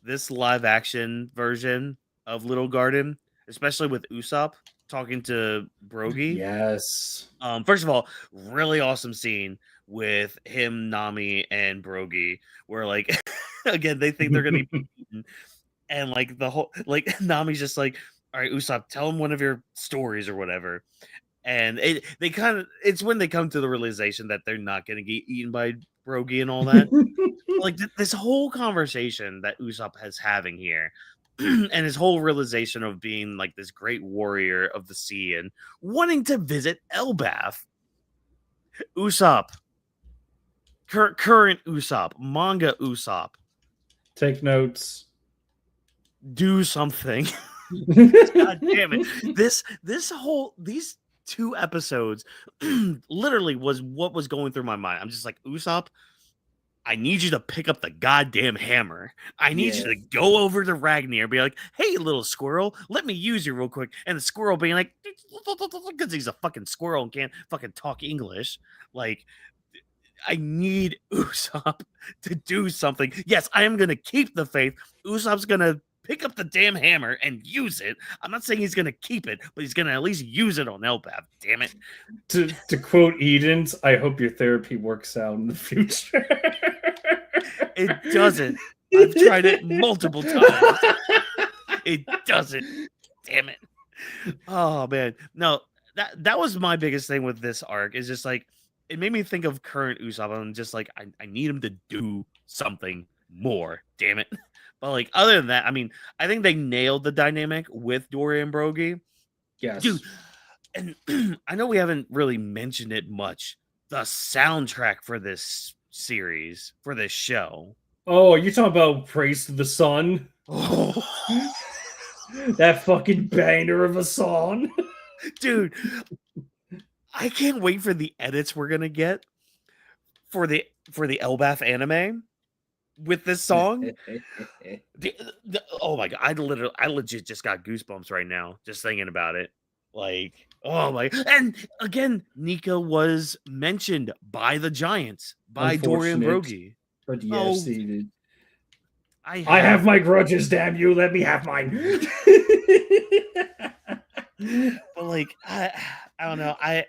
[SPEAKER 2] This live action version of Little Garden, especially with Usopp talking to Brogy.
[SPEAKER 1] Yes.
[SPEAKER 2] First of all, really awesome scene with him, Nami, and Brogy, where like again they think they're gonna be eaten, and like the whole like Nami's just like, all right, Usopp, tell him one of your stories or whatever. And they kind of it's when they come to the realization that they're not gonna get eaten by Brogy and all that. Like this whole conversation that Usopp has having here, and his whole realization of being like this great warrior of the sea and wanting to visit Elbaf. Usopp, current Usopp, manga Usopp,
[SPEAKER 1] Take notes.
[SPEAKER 2] do something. God damn it! These 2 episodes literally was what was going through my mind. I'm just like, Usopp, I need you to pick up the goddamn hammer. I need you
[SPEAKER 1] Yes.
[SPEAKER 2] to go over to Ragnar and be like, hey, little squirrel, let me use you real quick. And the squirrel being like, because he's a fucking squirrel and can't fucking talk English. Like, I need Usopp to do something. Yes, I am going to keep the faith. Usopp's going to pick up the damn hammer and use it. I'm not saying he's going to keep it, but he's going to at least use it on Elbaf. Damn it.
[SPEAKER 1] To quote Eden's, I hope your therapy works out in the future.
[SPEAKER 2] It doesn't. I've tried it multiple times. It doesn't. Damn it. Oh man. No, that was my biggest thing with this arc. Is just like it made me think of current Usopp. I'm just like, I need him to do something more. Damn it. But like other than that, I mean, I think they nailed the dynamic with Dory and Brogy. Dude,
[SPEAKER 1] Yes.
[SPEAKER 2] and I know we haven't really mentioned it much. The soundtrack for this series, for this show.
[SPEAKER 1] Oh, are you talking about Praise to the Sun?
[SPEAKER 2] Oh,
[SPEAKER 1] That fucking banger of a song.
[SPEAKER 2] dude, I can't wait for the edits we're gonna get for the Elbaf anime with this song. Oh my god, I legit just got goosebumps right now just thinking about it. Like, oh my, and again, Nika was mentioned by the Giants, by Dorian
[SPEAKER 1] Unfortunate.
[SPEAKER 2] Brogy.
[SPEAKER 1] But yes,
[SPEAKER 2] Oh,
[SPEAKER 1] he did.
[SPEAKER 2] I
[SPEAKER 1] I have
[SPEAKER 2] have,
[SPEAKER 1] my grudges, damn you. Let me have mine.
[SPEAKER 2] but like, I don't know. I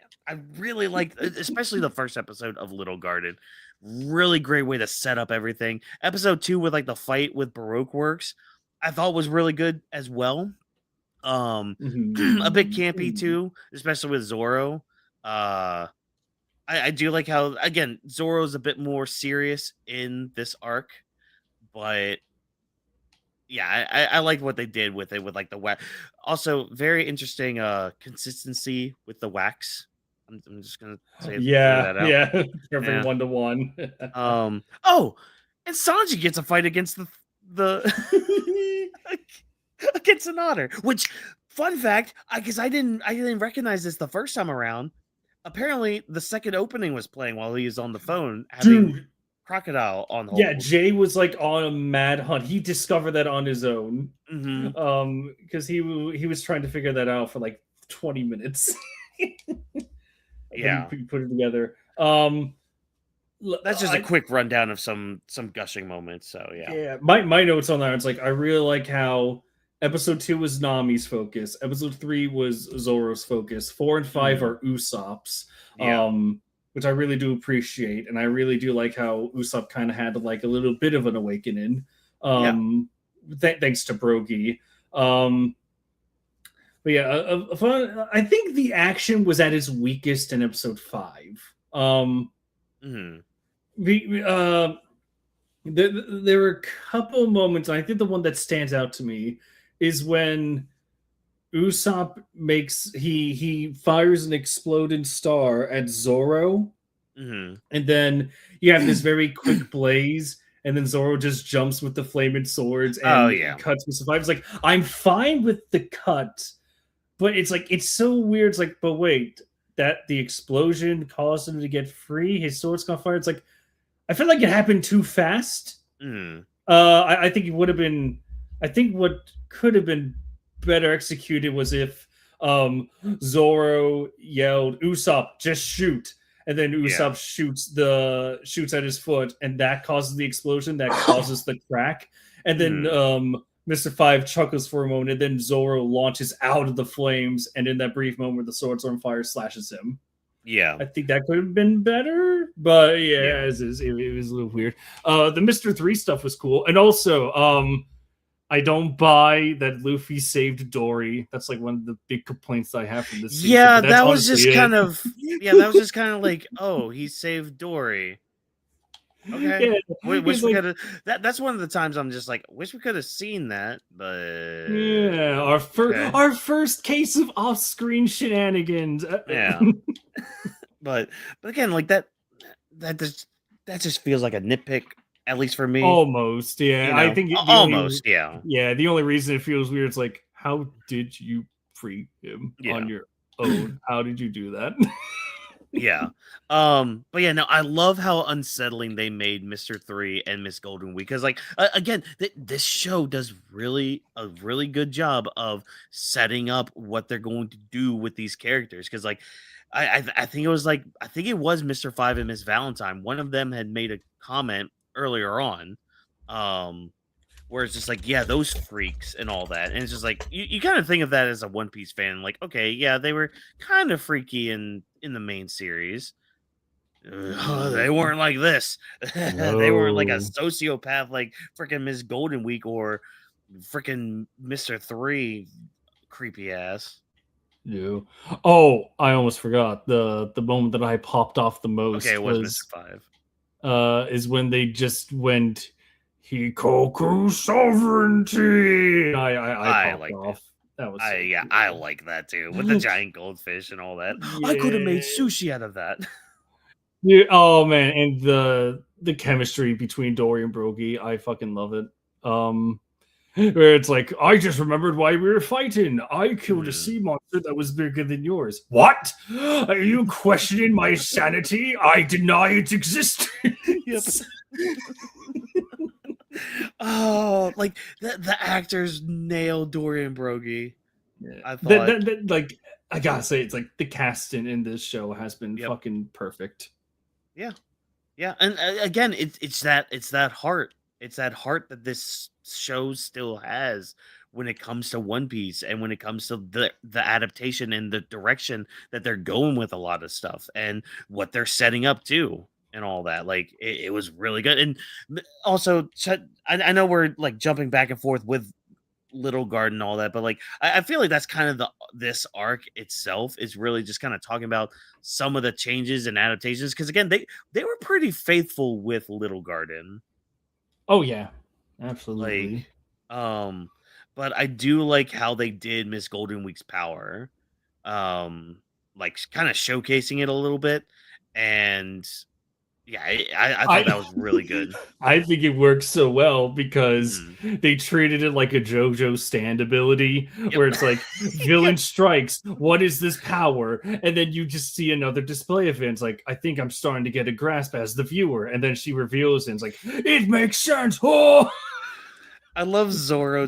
[SPEAKER 2] really like, especially the first episode of Little Garden. Really great way to set up everything. Episode 2 with like the fight with Baroque Works, I thought was really good as well. A bit campy too, especially with Zoro. Uh, I do like how again Zoro's a bit more serious in this arc, but yeah, I like what they did with it with like the wax. Also, very interesting consistency with the wax. I'm just gonna throw
[SPEAKER 1] Yeah,
[SPEAKER 2] that out.
[SPEAKER 1] yeah. Perfect
[SPEAKER 2] Yeah.
[SPEAKER 1] 1-to-1.
[SPEAKER 2] Oh, and Sanji gets a fight against the against an otter. Which fun fact, because I didn't recognize this the first time around. Apparently, the second opening was playing while he was on the phone having
[SPEAKER 1] Dude,
[SPEAKER 2] Crocodile on
[SPEAKER 1] yeah,
[SPEAKER 2] hold.
[SPEAKER 1] Jay was like on a mad hunt. He discovered that on his own.
[SPEAKER 2] Hmm.
[SPEAKER 1] Because he was trying to figure that out for like 20 minutes. But
[SPEAKER 2] Yeah.
[SPEAKER 1] he put it together.
[SPEAKER 2] That's just a quick rundown of some gushing moments. So yeah.
[SPEAKER 1] Yeah, my notes on that. It's like I really like how episode 2 was Nami's focus, episode 3 was Zoro's focus, 4 and 5 are Usopp's,
[SPEAKER 2] Yeah.
[SPEAKER 1] which I really do appreciate, and I really do like how Usopp kind of had like a little bit of an awakening, thanks to Brogy. But yeah, I think the action was at its weakest in episode 5. There were a couple moments. I think the one that stands out to me is when Usopp he fires an exploding star at Zoro, and then you have this very quick blaze, and then Zoro just jumps with the flaming swords and cuts and survives. Like, I'm fine with the cut, but it's like it's so weird. It's like, but wait, that the explosion caused him to get free. His sword's got fired. It's like, I feel like it happened too fast. I think it would have been. I think what could have been better executed was if Zoro yelled, "Usopp, just shoot!" and then Usopp shoots at his foot, and that causes the explosion. That causes the crack, and then Mr. Five chuckles for a moment, and then Zoro launches out of the flames, and in that brief moment, the sword's on fire slashes him.
[SPEAKER 2] Yeah,
[SPEAKER 1] I think that could have been better, but it was a little weird. The Mr. 3 stuff was cool, and also I don't buy that Luffy saved Dory. That's like one of the big complaints I have from this season.
[SPEAKER 2] Yeah, that was just kind of that was just kind of like, oh, he saved Dory. Okay, wish we could have. That's one of the times I'm just like, wish we could have seen that, but
[SPEAKER 1] yeah, our first case of off-screen shenanigans.
[SPEAKER 2] Yeah, but again, like that just feels like a nitpick, at least for me.
[SPEAKER 1] Almost, yeah. You know? I think
[SPEAKER 2] the
[SPEAKER 1] only reason it feels weird is like, how did you free him on your own? How did you do that?
[SPEAKER 2] Yeah. But yeah, no, I love how unsettling they made Mr. 3 and Miss Golden Week, because like again, this show does a really good job of setting up what they're going to do with these characters, because like I think it was Mr. 5 and Miss Valentine. One of them had made a comment earlier on, where it's just like, yeah, those freaks and all that, and it's just like you kind of think of that as a One Piece fan, like, okay, yeah, they were kind of freaky in the main series. They weren't like this. They weren't like a sociopath like freaking Miss Golden Week or freaking Mr. 3 creepy ass.
[SPEAKER 1] Yeah. Oh, I almost forgot the moment that I popped off the most.
[SPEAKER 2] Okay, it was Mr. 5.
[SPEAKER 1] Is when they just went Hikoku sovereignty. I popped off. That was
[SPEAKER 2] I like that too, with the giant goldfish and all that. Yeah. I could have made sushi out of that.
[SPEAKER 1] Yeah. Oh man, and the chemistry between Dory and Brogy, I fucking love it. Where it's like, I just remembered why we were fighting. I killed a sea monster that was bigger than yours. What? Are you questioning my sanity? I deny its existence.
[SPEAKER 2] Yep. Oh, like the actors nailed Dory and Brogy.
[SPEAKER 1] Yeah. I thought like, I gotta say, it's like the casting in this show has been fucking perfect.
[SPEAKER 2] Yeah, and again, it's that heart. It's that heart that this show still has when it comes to One Piece, and when it comes to the adaptation and the direction that they're going with a lot of stuff and what they're setting up too. And all that, like it was really good. And also, I know we're like jumping back and forth with Little Garden and all that, but like I feel like that's kind of this arc itself is really just kind of talking about some of the changes and adaptations, because again, they were pretty faithful with Little Garden.
[SPEAKER 1] Oh yeah, absolutely.
[SPEAKER 2] Like, but I do like how they did Miss Golden Week's power, like kind of showcasing it a little bit. And yeah, I thought that was really good.
[SPEAKER 1] I think it works so well because they treated it like a JoJo stand ability, where it's like, villain strikes, what is this power? And then you just see another display of it. It's like, I think I'm starting to get a grasp as the viewer. And then she reveals it, and it's like, it makes sense. Oh!
[SPEAKER 2] I love Zoro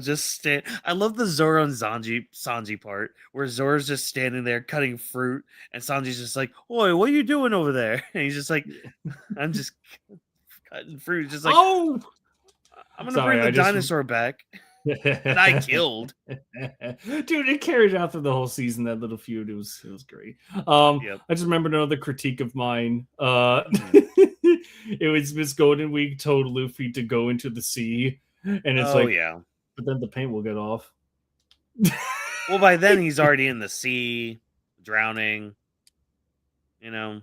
[SPEAKER 2] I love the Zoro and Sanji part where Zoro's just standing there cutting fruit, and Sanji's just like, "Oi, what are you doing over there?" And he's just like, "I'm just cutting fruit." Just like,
[SPEAKER 1] Oh,
[SPEAKER 2] I'm gonna
[SPEAKER 1] sorry,
[SPEAKER 2] bring the
[SPEAKER 1] I just
[SPEAKER 2] dinosaur back that I killed.
[SPEAKER 1] dude, it carried out through the whole season. That little feud, it was great.
[SPEAKER 2] Yep.
[SPEAKER 1] I just remembered another critique of mine.
[SPEAKER 2] Mhm.
[SPEAKER 1] It was Miss Golden Week told Luffy to go into the sea, and it's
[SPEAKER 2] Oh
[SPEAKER 1] like,
[SPEAKER 2] yeah.
[SPEAKER 1] but then the paint will get off.
[SPEAKER 2] Well, by then he's already in the sea, drowning. You know.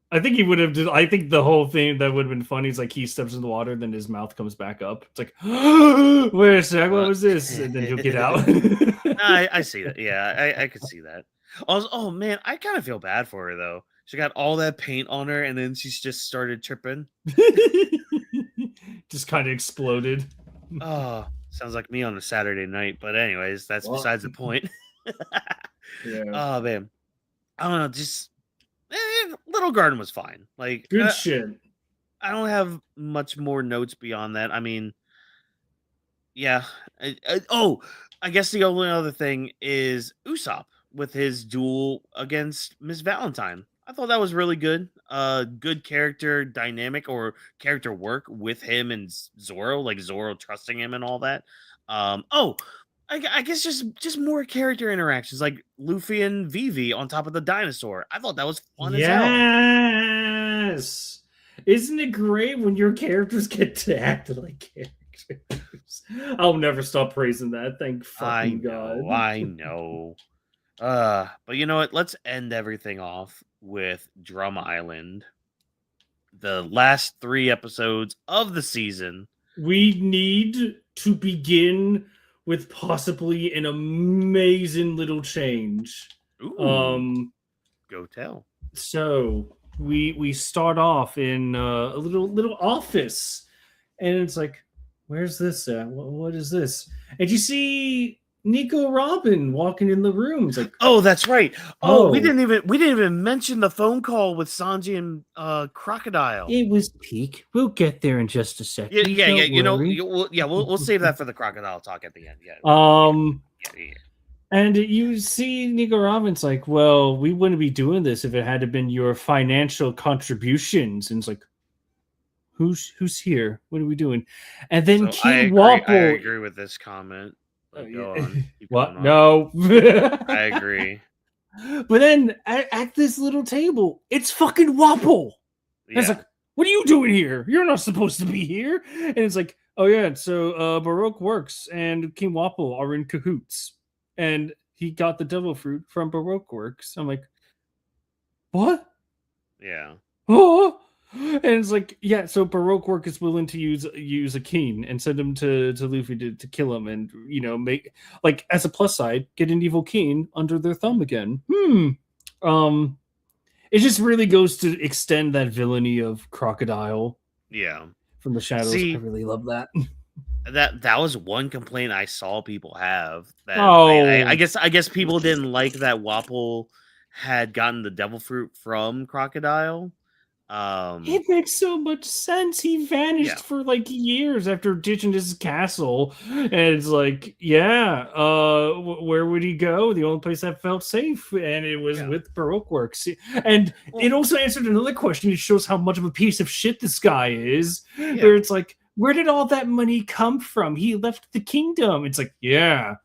[SPEAKER 1] I think he would have. I think the whole thing that would have been funny is like he steps in the water, then his mouth comes back up. It's like, wait a sec, what was this? And then he'll get out.
[SPEAKER 2] I see that. Yeah, I could see that. Also, oh man, I kind of feel bad for her though. She got all that paint on her, and then she's just started tripping.
[SPEAKER 1] Just kind of exploded.
[SPEAKER 2] Oh, sounds like me on a Saturday night. But anyways, that's besides the point.
[SPEAKER 1] Yeah.
[SPEAKER 2] Oh man, I don't know. Just Little Garden was fine. Like
[SPEAKER 1] Good shit.
[SPEAKER 2] I don't have much more notes beyond that. I mean, yeah. I guess the only other thing is Usopp with his duel against Miss Valentine. I thought that was really good. Good character dynamic or character work with him and Zoro, like Zoro trusting him and all that. I guess just more character interactions, like Luffy and Vivi on top of the dinosaur. I thought that was fun as hell.
[SPEAKER 1] Yes. Isn't it great when your characters get to act like characters? I'll never stop praising that. Thank fucking God.
[SPEAKER 2] I know. But you know what? Let's end everything off with Drum Island. The last 3 episodes of the season.
[SPEAKER 1] We need to begin with possibly an amazing little change.
[SPEAKER 2] Ooh, go tell.
[SPEAKER 1] So we start off in a little office, and it's like, where's this at? What is this? And you see Nico Robin walking in the room. It's like,
[SPEAKER 2] oh, that's right.
[SPEAKER 1] Oh.
[SPEAKER 2] We didn't even mention the phone call with Sanji and Crocodile.
[SPEAKER 1] It was peak. We'll get there in just a second.
[SPEAKER 2] Yeah. You know, we'll save that for the Crocodile talk at the end. Yeah. Yeah.
[SPEAKER 1] And you see Nico Robin's like, well, we wouldn't be doing this if it had been your financial contributions. And it's like, who's here? What are we doing? And then
[SPEAKER 2] So
[SPEAKER 1] King Wapple.
[SPEAKER 2] I agree with this comment. Go on.
[SPEAKER 1] What?
[SPEAKER 2] On.
[SPEAKER 1] No.
[SPEAKER 2] I agree.
[SPEAKER 1] But then at this little table, it's fucking Wapple. Yeah. It's like, what are you doing here? You're not supposed to be here. And it's like, oh yeah, so Baroque Works and King Wapple are in cahoots. And he got the devil fruit from Baroque Works. I'm like, what?
[SPEAKER 2] Yeah.
[SPEAKER 1] Oh, and it's like, yeah. So Baroque Work is willing to use a king and send him to Luffy to kill him, and make, like, as a plus side, get an evil king under their thumb again. It just really goes to extend that villainy of Crocodile.
[SPEAKER 2] Yeah.
[SPEAKER 1] From the shadows. I really love that.
[SPEAKER 2] That was one complaint I saw people have. That I guess people didn't like that Wapple had gotten the devil fruit from Crocodile.
[SPEAKER 1] It makes so much sense. He vanished for like years after ditching his castle, and it's like, where would he go? The only place that felt safe, and it was with Baroque Works. And it also answered another question. It shows how much of a piece of shit this guy is. Where it's like, where did all that money come from? He left the kingdom. It's like, the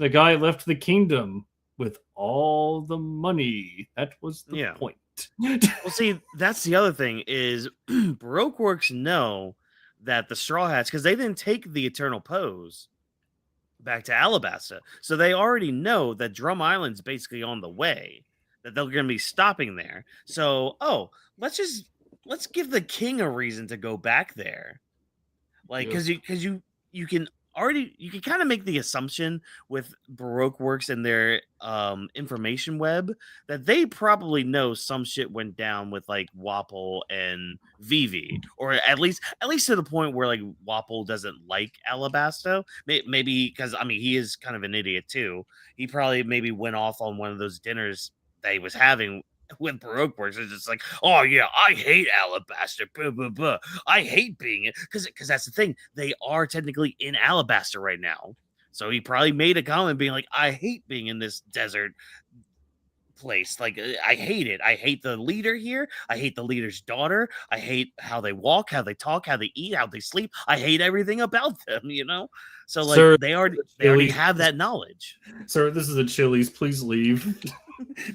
[SPEAKER 1] guy left the kingdom with all the money. That was the point.
[SPEAKER 2] Well, see, that's the other thing is Baroque Works know that the Straw Hats, because they didn't take the Eternal Pose back to Alabasta, so they already know that Drum Island's basically on the way, that they're going to be stopping there. So, let's give the king a reason to go back there, like because you can kind of make the assumption with Baroque Works and their information web that they probably know some shit went down with like Wapple and Vivi, or at least to the point where like Wapple doesn't like Alabasta. Maybe because he is kind of an idiot too. He probably maybe went off on one of those dinners that he was having with Baroque Works, it's just like, oh yeah, I hate Alabaster. Blah, blah, blah. I hate being it because that's the thing. They are technically in Alabaster right now. So he probably made a comment being like, I hate being in this desert place. Like, I hate it. I hate the leader here. I hate the leader's daughter. I hate how they walk, how they talk, how they eat, how they sleep. I hate everything about them, you know? So like
[SPEAKER 1] Sir,
[SPEAKER 2] they already have that knowledge.
[SPEAKER 1] Sir, this is a Chili's. Please leave.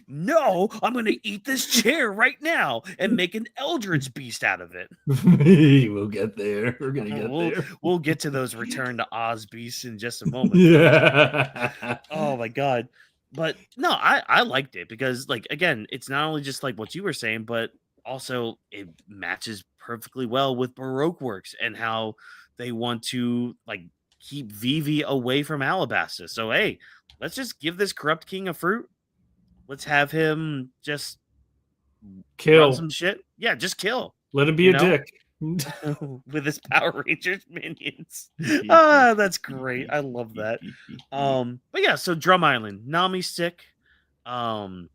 [SPEAKER 2] No, I'm gonna eat this chair right now and make an Eldritch beast out of it.
[SPEAKER 1] We'll get there. We're gonna get there.
[SPEAKER 2] We'll get to those Return to Oz beasts in just a moment.
[SPEAKER 1] Yeah.
[SPEAKER 2] Oh my god. But no, I liked it because, like, again, it's not only just like what you were saying, but also it matches perfectly well with Baroque Works and how they want to like keep Vivi away from Alabasta. So hey, let's just give this corrupt king a fruit. Let's have him just
[SPEAKER 1] Kill.
[SPEAKER 2] run some shit. Yeah, just kill.
[SPEAKER 1] Let him be a dick.
[SPEAKER 2] With his Power Rangers minions. Ah, that's great. I love that. But yeah, so Drum Island, Nami's sick, and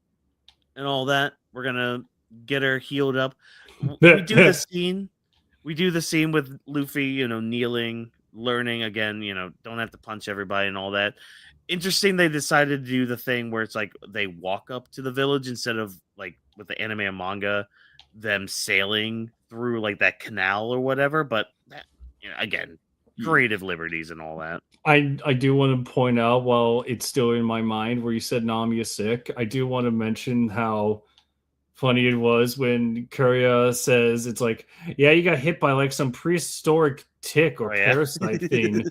[SPEAKER 2] all that. We're gonna get her healed up. We do the scene. We do the scene with Luffy, you know, kneeling, learning again. You know, don't have to punch everybody and all that. Interesting. They decided to do the thing where it's like they walk up to the village instead of like with the anime and manga, them sailing through like that canal or whatever. But that, you know, again, creative liberties and all that.
[SPEAKER 1] I do want to point out, while it's still in my mind where you said Nami is sick, I do want to mention how funny it was when Kuria says it's like, yeah, you got hit by like some prehistoric tick or parasite thing.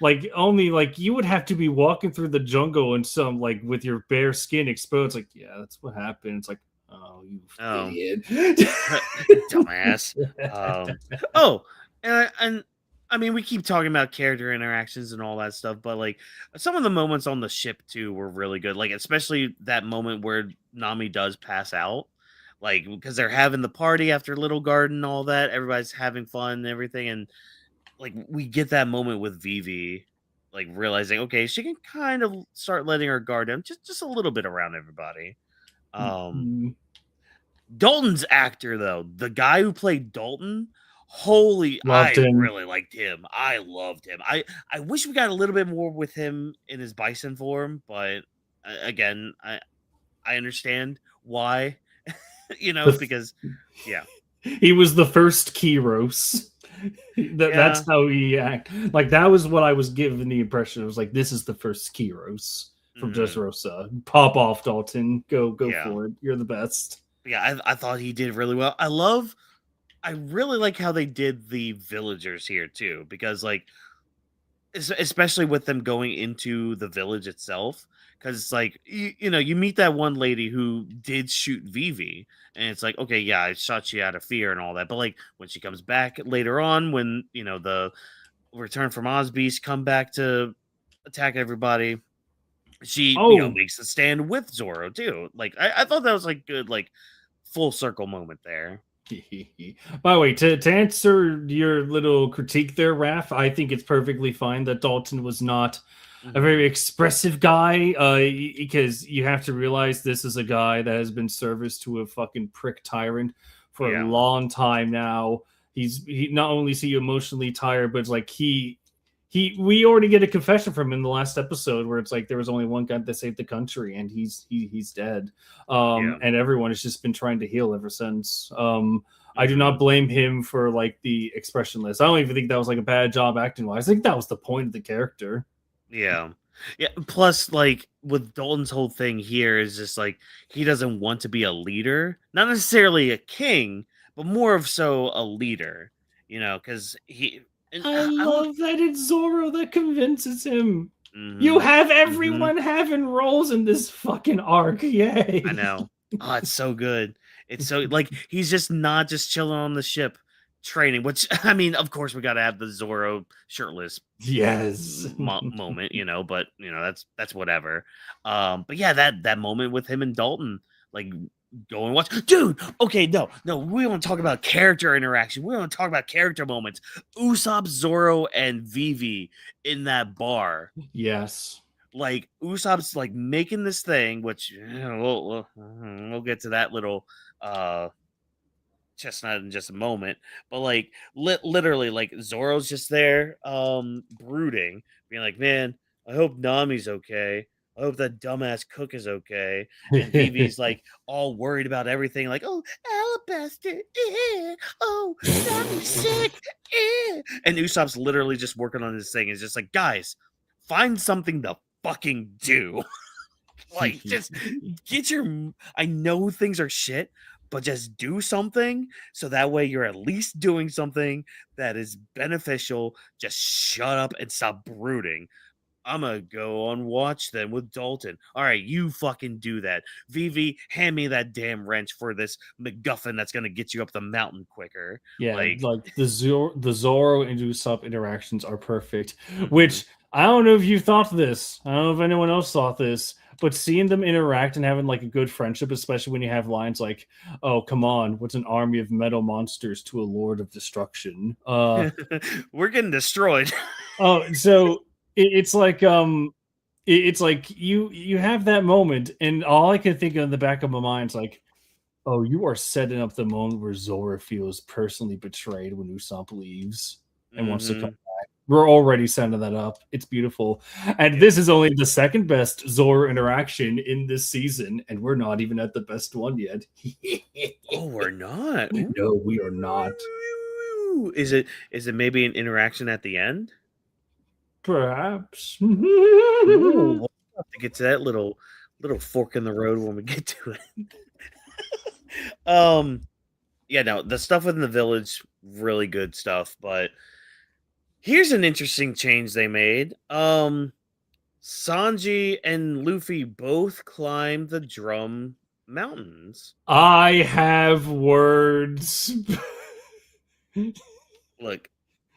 [SPEAKER 1] Like, only like you would have to be walking through the jungle and some like with your bare skin exposed. Like, yeah, that's what happened. It's like, oh, you idiot.
[SPEAKER 2] Dumbass. And I mean, we keep talking about character interactions and all that stuff, but like some of the moments on the ship too were really good. Like, especially that moment where Nami does pass out, like because they're having the party after Little Garden and all that. Everybody's having fun and everything, and like we get that moment with Vivi, like realizing, okay, she can kind of start letting her guard down just a little bit around everybody. Dalton's actor, though, the guy who played Dalton, I really liked him. I loved him. I wish we got a little bit more with him in his bison form, but again, I understand why, you know, because yeah,
[SPEAKER 1] he was the first Kyros. That's how he act. Like, that was what I was given the impression. It was like, this is the first Kyros from Dressrosa. Pop off, Dalton. Go for it. You're the best.
[SPEAKER 2] Yeah, I thought he did really well. I really like how they did the villagers here too, because like, especially with them going into the village itself, because it's like you know, you meet that one lady who did shoot Vivi, and it's like, okay, yeah, I shot you out of fear and all that, but like when she comes back later on, when you know the Return from Oz beast come back to attack everybody, she you know makes a stand with Zoro too. Like I thought that was like good, like full circle moment there.
[SPEAKER 1] By the way, to answer your little critique there, Raph, I think it's perfectly fine that Dalton was not a very expressive guy, because you have to realize this is a guy that has been service to a fucking prick tyrant for a long time now. He not only is he emotionally tired, but it's like we already get a confession from him in the last episode where it's like there was only one guy that saved the country and he's dead. And everyone has just been trying to heal ever since. I do not blame him for like the expressionless. I don't even think that was like a bad job acting wise. I think that was the point of the character.
[SPEAKER 2] Yeah. Plus, like with Dalton's whole thing here is just like he doesn't want to be a leader, not necessarily a king, but more of so a leader, you know, because
[SPEAKER 1] I love that it's Zoro that convinces him. You have everyone having roles in this fucking arc. Yay.
[SPEAKER 2] I know. Oh, it's so good. It's so like he's just not just chilling on the ship training, which I mean, of course, we got to have the Zoro shirtless moment, you know, but you know, that's whatever. But yeah, that moment with him and Dalton, like go and watch, dude. Okay, no, we want to talk about character interaction. We want to talk about character moments. Usopp, Zoro, and Vivi in that bar.
[SPEAKER 1] Yes,
[SPEAKER 2] like Usopp's like making this thing, which we'll get to that little chestnut in just a moment. But like literally, like Zoro's just there, brooding, being like, "Man, I hope Nami's okay. I hope that dumbass Cook is okay." And Vivi's like all worried about everything, like, "Oh, Alabaster, oh, Nami's sick." And Usopp's literally just working on this thing. It's just like, guys, find something to fucking do. Like, just get your. I know things are shit, but just do something so that way you're at least doing something that is beneficial. Just shut up and stop brooding. I'm gonna go on watch then with Dalton. All right, you fucking do that. Vivi, hand me that damn wrench for this MacGuffin that's gonna get you up the mountain quicker.
[SPEAKER 1] Yeah,
[SPEAKER 2] Like,
[SPEAKER 1] like the Zoro and Usopp interactions are perfect. Which I don't know if you thought this. I don't know if anyone else thought this, but seeing them interact and having like a good friendship, especially when you have lines like, "Oh, come on, what's an army of metal monsters to a lord of destruction?"
[SPEAKER 2] we're getting destroyed.
[SPEAKER 1] Oh, so it's like it's like you have that moment, and all I can think of in the back of my mind is like, oh, you are setting up the moment where Zora feels personally betrayed when Usopp leaves and wants to come back. We're already setting that up. It's beautiful. And this is only the second best Zora interaction in this season, and we're not even at the best one yet.
[SPEAKER 2] Oh, we're not.
[SPEAKER 1] No, we are not.
[SPEAKER 2] Ooh. Is it maybe an interaction at the end?
[SPEAKER 1] Perhaps.
[SPEAKER 2] Ooh, we'll have to get to that little fork in the road when we get to it. Yeah, no, the stuff within the village, really good stuff, but here's an interesting change they made. Sanji and Luffy both climbed the Drum Mountains.
[SPEAKER 1] I have words.
[SPEAKER 2] Look,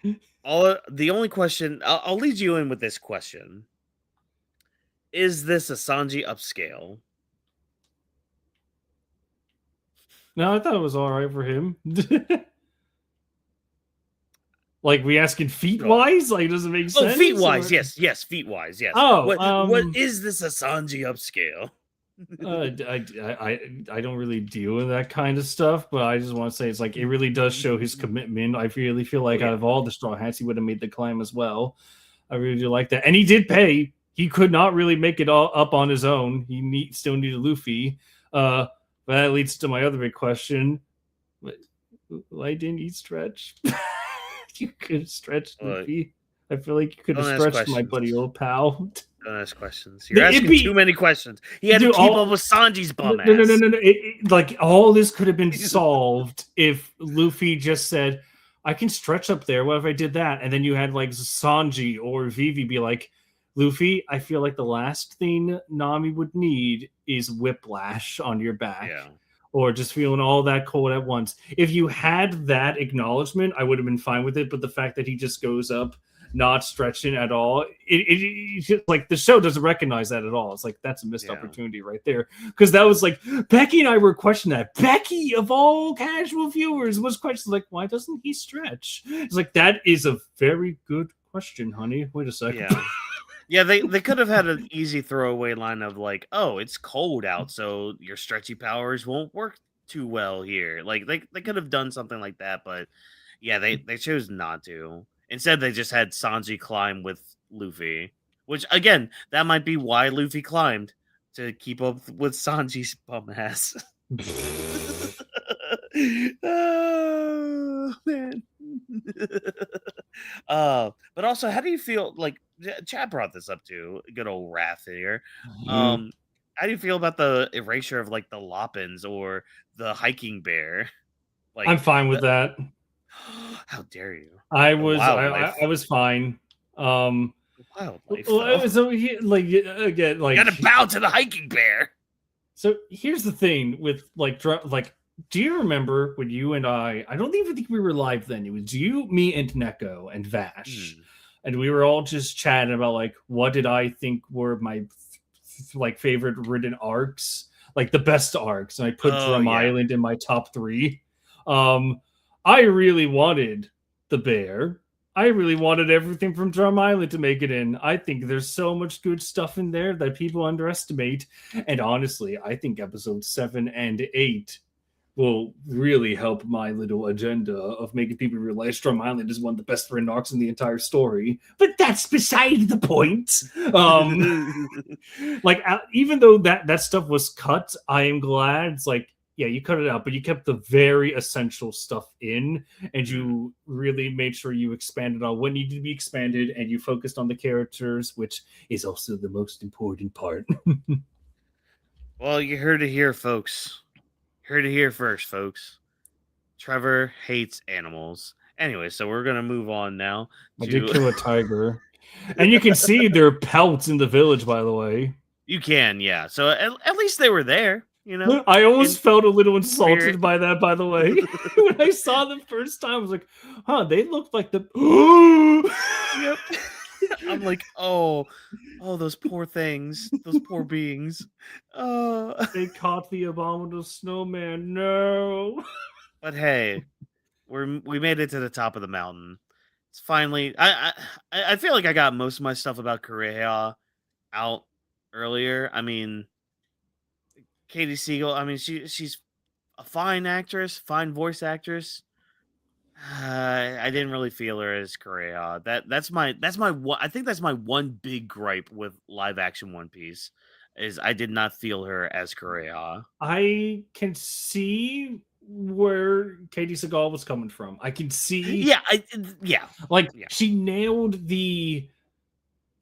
[SPEAKER 2] the only question I'll lead you in with this question: is this a Sanji upscale?
[SPEAKER 1] No, I thought it was all right for him. Like, we asking feet wise? Like, does it make sense?
[SPEAKER 2] Oh, feet wise, yes, feet wise, yes.
[SPEAKER 1] Oh,
[SPEAKER 2] what is this a Sanji upscale?
[SPEAKER 1] I don't really deal with that kind of stuff, but I just want to say it's like it really does show his commitment. I really feel like out of all the Straw Hats, he would have made the climb as well. I really do like that, and he did pay. He could not really make it all up on his own. He still needed Luffy. But that leads to my other big question: why didn't he stretch? You could have stretched Luffy. I feel like you could have stretched my buddy old pal.
[SPEAKER 2] Don't ask questions. You're asking too many questions. He had to keep up with Sanji's bum ass.
[SPEAKER 1] No. Like, all this could have been solved if Luffy just said, I can stretch up there. What if I did that? And then you had like Sanji or Vivi be like, Luffy, I feel like the last thing Nami would need is whiplash on your back.
[SPEAKER 2] Yeah.
[SPEAKER 1] Or just feeling all that cold at once. If you had that acknowledgement, I would have been fine with it. But the fact that he just goes up not stretching at all, it just, like, the show doesn't recognize that at all. It's like, that's a missed opportunity right there, because that was like, Becky and I were questioning that. Becky, of all casual viewers, was questioning like, why doesn't he stretch? It's like, that is a very good question, honey. Wait a second.
[SPEAKER 2] Yeah, they could have had an easy throwaway line of like, oh, it's cold out, so your stretchy powers won't work too well here. Like, they could have done something like that, but yeah, they chose not to. Instead, they just had Sanji climb with Luffy, which, again, that might be why Luffy climbed, to keep up with Sanji's bum ass. Oh, man. But also, how do you feel, like, Chad brought this up too, good old Wrath here. How do you feel about the erasure of, like, the Loppins or the hiking bear? Like,
[SPEAKER 1] I'm fine with that.
[SPEAKER 2] How dare you?
[SPEAKER 1] I was fine.
[SPEAKER 2] Wildlife.
[SPEAKER 1] So like, again, like,
[SPEAKER 2] you gotta bow to the hiking bear.
[SPEAKER 1] So here's the thing with like, do you remember when you and I don't even think we were live then. It was you, me, and Neko and Vash, and we were all just chatting about like, what did I think were my like favorite written arcs, like the best arcs, and I put Drum Island in my top 3. I really wanted the bear. I really wanted everything from Drum Island to make it in. I think there's so much good stuff in there that people underestimate. And honestly, I think episodes 7 and 8 will really help my little agenda of making people realize Drum Island is one of the best written arcs in the entire story. But that's beside the point. Like, even though that stuff was cut, I am glad. It's like, yeah, you cut it out, but you kept the very essential stuff in, and you really made sure you expanded on what needed to be expanded, and you focused on the characters, which is also the most important part.
[SPEAKER 2] Well, you heard it here, folks. Heard it here first, folks. Trevor hates animals. Anyway, so we're gonna move on now.
[SPEAKER 1] I did kill a tiger, and you can see their pelts in the village. By the way,
[SPEAKER 2] you can, yeah. So at least they were there. You know,
[SPEAKER 1] I almost felt a little insulted by that, by the way. When I saw them first time, I was like, huh, they look like the...
[SPEAKER 2] Yep. I'm like, oh, those poor things. Those poor beings.
[SPEAKER 1] They caught the abominable snowman. No.
[SPEAKER 2] But hey, we made it to the top of the mountain. It's finally... I feel like I got most of my stuff about Korea out earlier. I mean... Katie Siegel, I mean, she's a fine actress, fine voice actress. I didn't really feel her as Korea. That's my one. I think that's my one big gripe with live action One Piece is I did not feel her as Korea.
[SPEAKER 1] I can see where Katie Seagal was coming from. I can see, she nailed the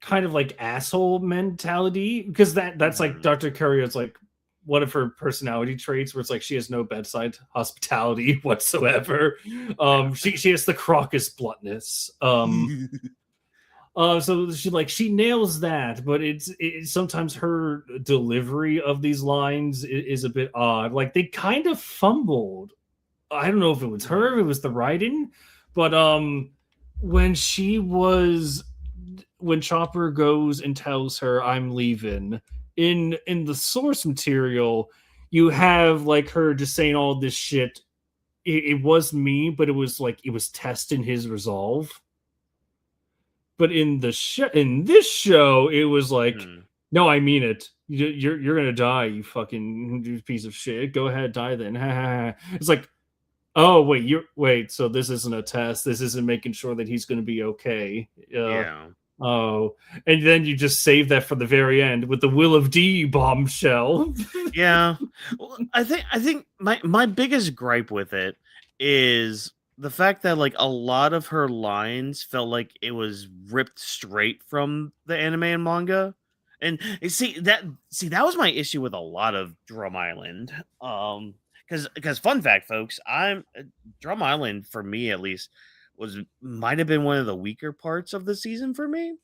[SPEAKER 1] kind of like asshole mentality, because that's like Dr. Courier's like one of her personality traits, where it's like she has no bedside hospitality whatsoever. She has the Crocus bluntness. So she nails that, but it's sometimes her delivery of these lines is a bit odd. Like, they kind of fumbled. I don't know if it was her, if it was the writing, but when Chopper goes and tells her, "I'm leaving," in the source material, you have like her just saying all this shit. It was me, but it was like it was testing his resolve. But in this show, it was like, no, I mean it. You're gonna die, you fucking piece of shit. Go ahead, die then. It's like, oh wait, so this isn't a test. This isn't making sure that he's gonna be okay.
[SPEAKER 2] Yeah.
[SPEAKER 1] Oh, and then you just save that for the very end with the Will of D bombshell.
[SPEAKER 2] Yeah. Well, I think my biggest gripe with it is the fact that like a lot of her lines felt like it was ripped straight from the anime and manga. And that was my issue with a lot of Drum Island. Because fun fact, folks, Drum Island, for me at least, might have been one of the weaker parts of the season for me,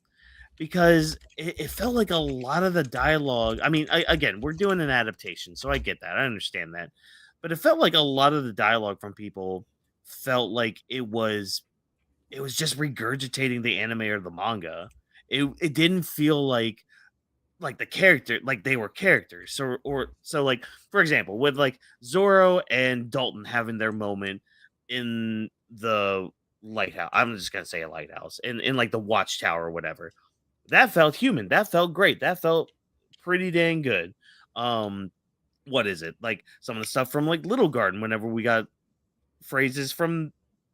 [SPEAKER 2] because it felt like a lot of the dialogue. I mean, again, we're doing an adaptation, so I get that, I understand that, but it felt like a lot of the dialogue from people felt like it was just regurgitating the anime or the manga. It didn't feel like the character, like they were characters. So like, for example, with like Zoro and Dalton having their moment in the lighthouse, I'm just gonna say a lighthouse, in like the watchtower or whatever, that felt human, that felt great, that felt pretty dang good. What is it, like some of the stuff from like Little Garden, whenever we got phrases from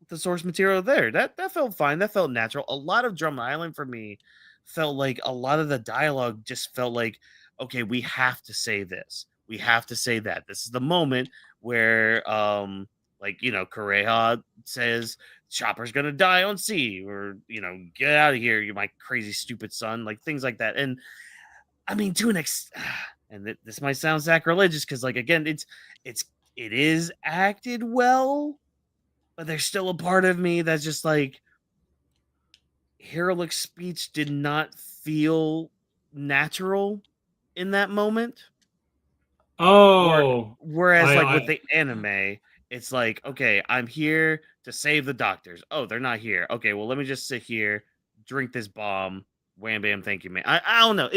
[SPEAKER 2] the source material there, that felt fine, that felt natural. A lot of Drum Island for me felt like a lot of the dialogue just felt like, okay, we have to say this, we have to say that, this is the moment where like, you know, Kureha says Chopper's gonna die on sea, or, you know, get out of here, you my crazy stupid son, like things like that. And I mean, to an and this might sound sacrilegious, because like, again, it is acted well, but there's still a part of me that's just like, Heroic speech did not feel natural in that moment.
[SPEAKER 1] Oh,
[SPEAKER 2] whereas with the anime, it's like, okay, I'm here to save the doctors. Oh, they're not here. Okay, well, let me just sit here, drink this bomb. Wham bam, thank you, man. I don't know.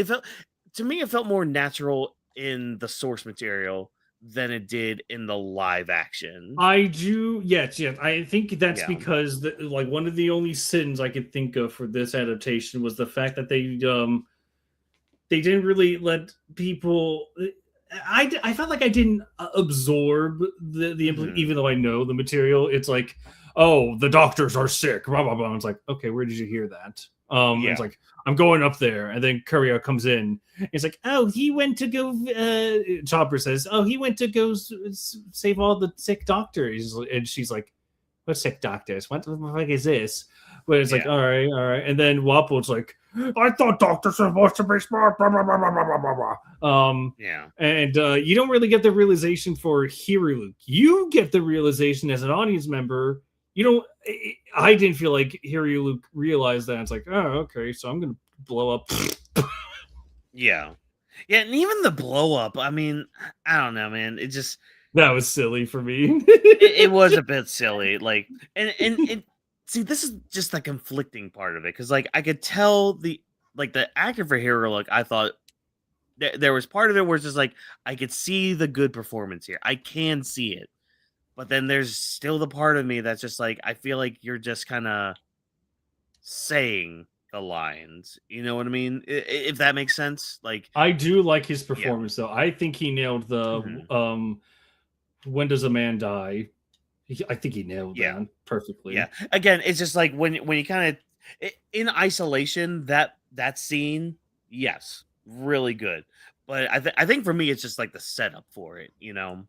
[SPEAKER 2] To me, it felt more natural in the source material than it did in the live action.
[SPEAKER 1] I do, yes. I think that's
[SPEAKER 2] Yeah.
[SPEAKER 1] because like one of the only sins I could think of for this adaptation was the fact that they didn't really let people. I felt like I didn't absorb even though I know the material. It's like, oh, the doctors are sick, blah blah blah. And it's like, okay, where did you hear that? And it's like, I'm going up there, and then Courier comes in. It's like, oh, he went to go. Chopper says, oh, he went to go save all the sick doctors, and she's like, what sick doctors? What the fuck is this? But it's like, all right. And then Wapple's like, I thought doctors are supposed to be smart, blah, blah, blah, blah, blah, blah, blah. And you don't really get the realization for Hiriluk. You get the realization as an audience member. You don't. I didn't feel like Hiriluk realized that. It's like, oh, okay, so I'm gonna blow up.
[SPEAKER 2] Yeah, and even the blow up. I mean, I don't know, man. It just
[SPEAKER 1] that was silly for me.
[SPEAKER 2] it was a bit silly. Like, and see, this is just the conflicting part of it, because like I could tell the actor for Hiriluk. I thought there was part of it where it's just like I could see the good performance here. I can see it. But then there's still the part of me that's just like, I feel like you're just kind of saying the lines. You know what I mean? If that makes sense. Like,
[SPEAKER 1] I do like his performance, though. I think he nailed the when does a man die? I think he nailed that perfectly.
[SPEAKER 2] Yeah. Again, it's just like when you kind of in isolation, that scene, yes, really good. But I think for me, it's just like the setup for it, you know.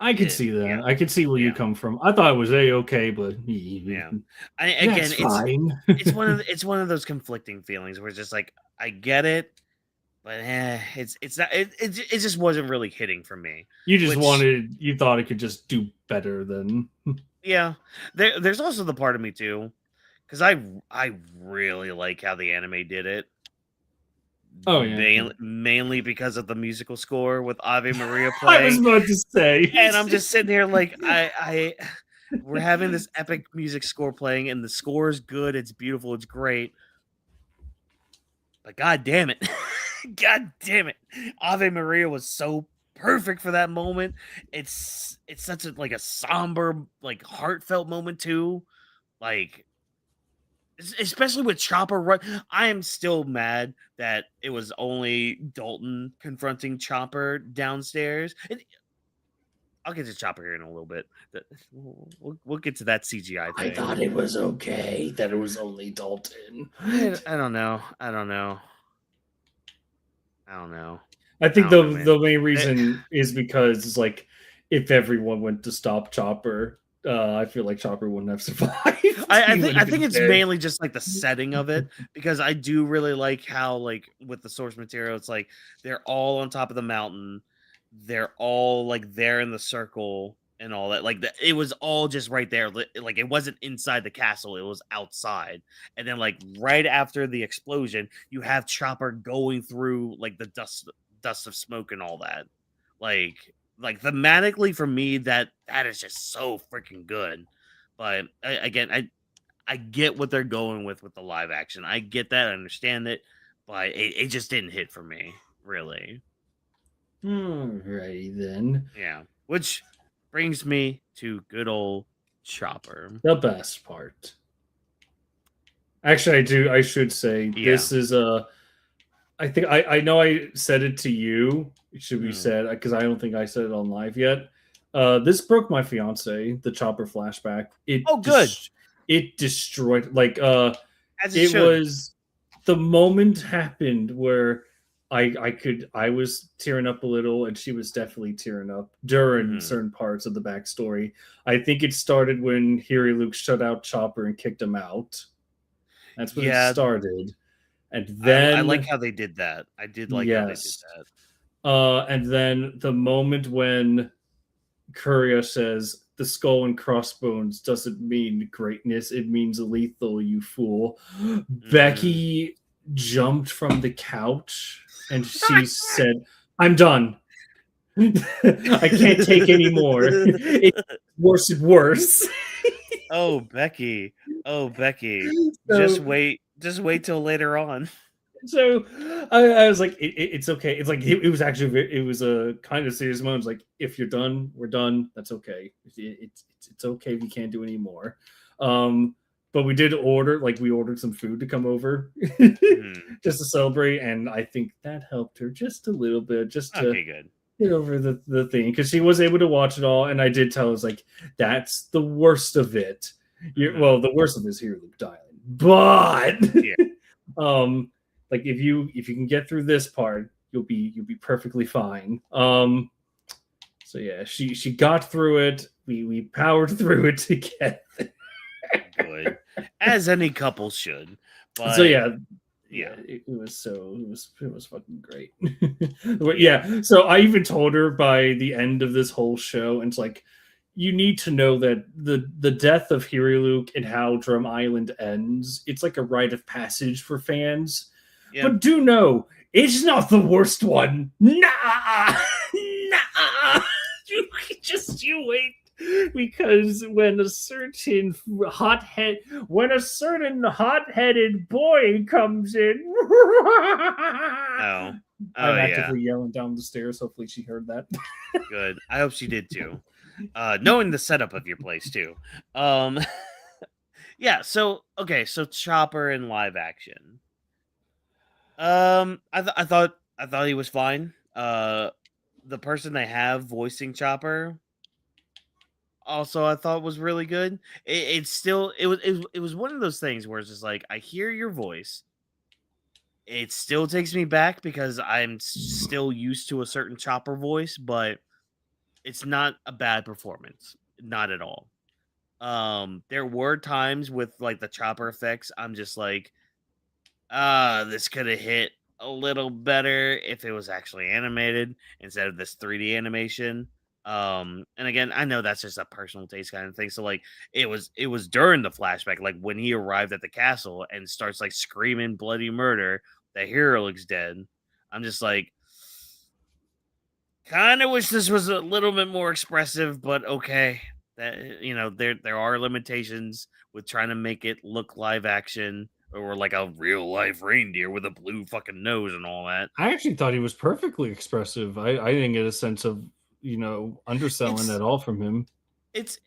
[SPEAKER 1] I could see that. I could see where you come from. I thought it was okay, but
[SPEAKER 2] again,
[SPEAKER 1] fine.
[SPEAKER 2] it's one of those conflicting feelings where it's just like I get it, but it's not. It just wasn't really hitting for me.
[SPEAKER 1] You just you thought it could just do better than.
[SPEAKER 2] Yeah, there's also the part of me too, because I really like how the anime did it.
[SPEAKER 1] Oh yeah,
[SPEAKER 2] mainly because of the musical score with Ave Maria playing.
[SPEAKER 1] I was about to say,
[SPEAKER 2] and I'm just sitting here like we're having this epic music score playing, and the score is good. It's beautiful. It's great. But god damn it, Ave Maria was so perfect for that moment. It's such a somber, like heartfelt moment too. Like, especially with Chopper. I am still mad that it was only Dalton confronting Chopper downstairs. I'll get to Chopper here in a little bit. We'll get to that CGI thing.
[SPEAKER 1] I thought it was okay that it was only Dalton.
[SPEAKER 2] I don't know.
[SPEAKER 1] I think the main reason is because it's like if everyone went to stop Chopper, I feel like Chopper wouldn't have survived.
[SPEAKER 2] I think it's mainly just like the setting of it, because I do really like how, like, with the source material, it's like they're all on top of the mountain, they're all like there in the circle and all that. Like it was all just right there. Like it wasn't inside the castle, it was outside. And then like right after the explosion, you have Chopper going through like the dust of smoke and all that. Like thematically for me, that is just so freaking good. But I get what they're going with the live action. I get that, I understand it, but it just didn't hit for me, really.
[SPEAKER 1] Alrighty then.
[SPEAKER 2] Yeah, which brings me to good old Chopper.
[SPEAKER 1] The best part. Actually, I should say this is I think I know I said it to you. It should be said because I don't think I said it on live yet. This broke my fiance. The Chopper flashback. It destroyed. Like it was the moment happened where I was tearing up a little, and she was definitely tearing up during certain parts of the backstory. I think it started when Hiriluk shut out Chopper and kicked him out. That's when it started. And then
[SPEAKER 2] I like how they did that. I did like how they did that.
[SPEAKER 1] And then the moment when Courier says the skull and crossbones doesn't mean greatness, it means lethal, you fool. Becky jumped from the couch and she said, I'm done. I can't take any more. It's worse and worse.
[SPEAKER 2] Oh, Becky. So, just wait till later on.
[SPEAKER 1] So I was like, it's okay. It's like it was actually it was a kind of serious moment. It's like, if you're done, we're done. That's okay. It's okay if you can't do any more. But we did order, like, we ordered some food to come over
[SPEAKER 2] Mhm.
[SPEAKER 1] just to celebrate, and I think that helped her just a little bit, just to
[SPEAKER 2] Okay, good.
[SPEAKER 1] get over the thing, because she was able to watch it all. And I did tell her, I was like, that's the worst of it.
[SPEAKER 2] Mhm.
[SPEAKER 1] Well, the worst of it is here, Luke Dylan, but
[SPEAKER 2] Yeah.
[SPEAKER 1] um like, if you can get through this part, you'll be perfectly fine. So yeah, she got through it. We powered through it together.
[SPEAKER 2] Good. As any couple should.
[SPEAKER 1] So
[SPEAKER 2] But
[SPEAKER 1] yeah,
[SPEAKER 2] yeah.
[SPEAKER 1] it was fucking great. But
[SPEAKER 2] Yeah.
[SPEAKER 1] yeah, so I even told her by the end of this whole show, and it's like, you need to know that the death of Luke and how Drum Island ends, it's like a rite of passage for fans.
[SPEAKER 2] Yep.
[SPEAKER 1] But do know, it's not the worst one. Nah, nah. You wait, because when a certain hot-headed boy comes in.
[SPEAKER 2] Oh. Oh
[SPEAKER 1] I'm
[SPEAKER 2] yeah.
[SPEAKER 1] actively yelling down the stairs. Hopefully she heard that.
[SPEAKER 2] Good. I hope she did too. Knowing the setup of your place too. Um yeah, so okay, so Chopper in live action. I thought he was fine. The person they have voicing Chopper also I thought was really good. It's still it was one of those things where it's just like, I hear your voice. It still takes me back because I'm still used to a certain Chopper voice, but it's not a bad performance, not at all. There were times with like the Chopper effects, I'm just like, this could have hit a little better if it was actually animated instead of this 3D animation. And again, I know that's just a personal taste kind of thing. So like, it was during the flashback, like when he arrived at the castle and starts like screaming bloody murder, the hero looks dead. I'm just like, kind of wish this was a little bit more expressive, but okay. That, you know, there are limitations with trying to make it look live action or like a real life reindeer with a blue fucking nose and all that.
[SPEAKER 1] I actually thought he was perfectly expressive. I didn't get a sense of, underselling
[SPEAKER 2] It's
[SPEAKER 1] at all from him.
[SPEAKER 2] it's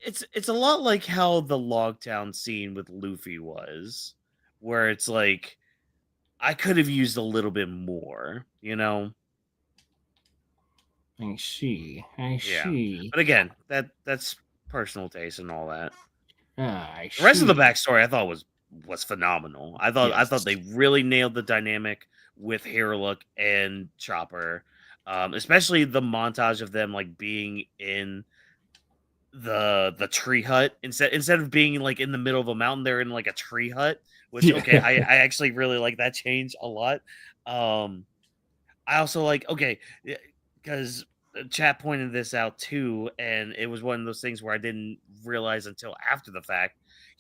[SPEAKER 2] a lot like how the Logtown scene with Luffy was, where it's like, I could have used a little bit more, you know?
[SPEAKER 1] I
[SPEAKER 2] Yeah.
[SPEAKER 1] see.
[SPEAKER 2] But again, that's personal taste and all that.
[SPEAKER 1] I
[SPEAKER 2] The rest of the
[SPEAKER 1] see.
[SPEAKER 2] backstory I thought was phenomenal. I thought
[SPEAKER 1] Yes.
[SPEAKER 2] they really nailed the dynamic with Look and Chopper, especially the montage of them like being in the tree hut instead of being like in the middle of a mountain. They're in like a tree hut, which okay,
[SPEAKER 1] Yeah.
[SPEAKER 2] I actually really like that change a lot. Um, I also like, okay, because chat pointed this out too, and it was one of those things where I didn't realize until after the fact.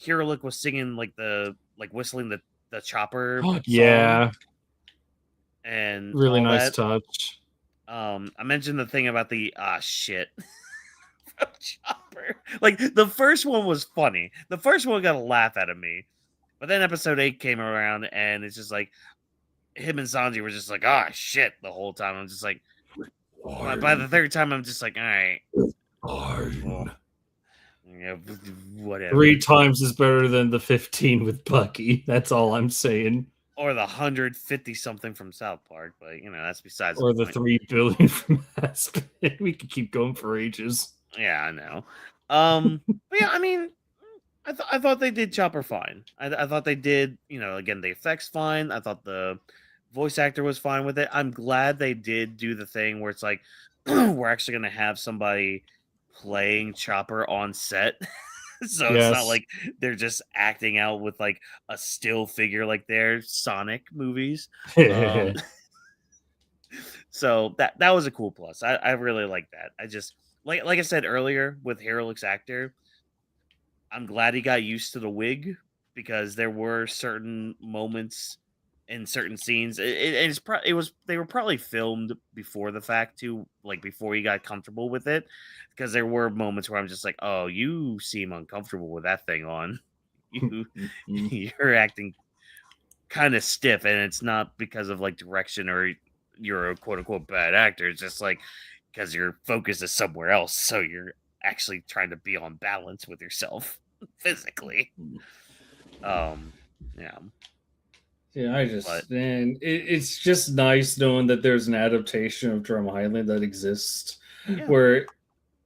[SPEAKER 2] Look was singing like like whistling the chopper song
[SPEAKER 1] Yeah.
[SPEAKER 2] and
[SPEAKER 1] Really
[SPEAKER 2] all
[SPEAKER 1] nice
[SPEAKER 2] that.
[SPEAKER 1] touch.
[SPEAKER 2] I mentioned the thing about the shit from Chopper. Like the first one was funny. The first one got a laugh out of me, but then episode 8 came around, and it's just like him and Sanji were just like, ah shit, the whole time. I'm just like, by the
[SPEAKER 1] Fine.
[SPEAKER 2] third time, I'm just like, all right, well,
[SPEAKER 1] Fine.
[SPEAKER 2] yeah, whatever.
[SPEAKER 1] 3 times is better than the 15 with Bucky. That's all I'm saying.
[SPEAKER 2] Or the 150 something from South Park, but you know, that's besides the
[SPEAKER 1] Or the
[SPEAKER 2] point.
[SPEAKER 1] 3 billion from Aspen. We could keep going for ages.
[SPEAKER 2] Yeah, I know. But yeah, I mean, I thought they did Chopper fine. I thought they did, you know, again, the effects fine. I thought the voice actor was fine with it. I'm glad they did do the thing where it's like, we're actually gonna have somebody playing Chopper on set. So it's not
[SPEAKER 1] Yes.
[SPEAKER 2] like they're just acting out with like a still figure like their Sonic movies. Um, so that was a cool plus. I really like that. I just like I said earlier with Herolick's actor, I'm glad he got used to the wig because there were certain moments in certain scenes. It was they were probably filmed before the fact too, like before he got comfortable with it, because there were moments where I'm just like, oh, you seem uncomfortable with that thing on. You you're acting kind of stiff, and it's not because of like direction or you're a quote unquote bad actor. It's just like because your focus is somewhere else, so you're actually trying to be on balance with yourself physically. Yeah,
[SPEAKER 1] Yeah, I
[SPEAKER 2] but
[SPEAKER 1] just and it's just nice knowing that there's an adaptation of Drum Island that exists,
[SPEAKER 2] yeah,
[SPEAKER 1] where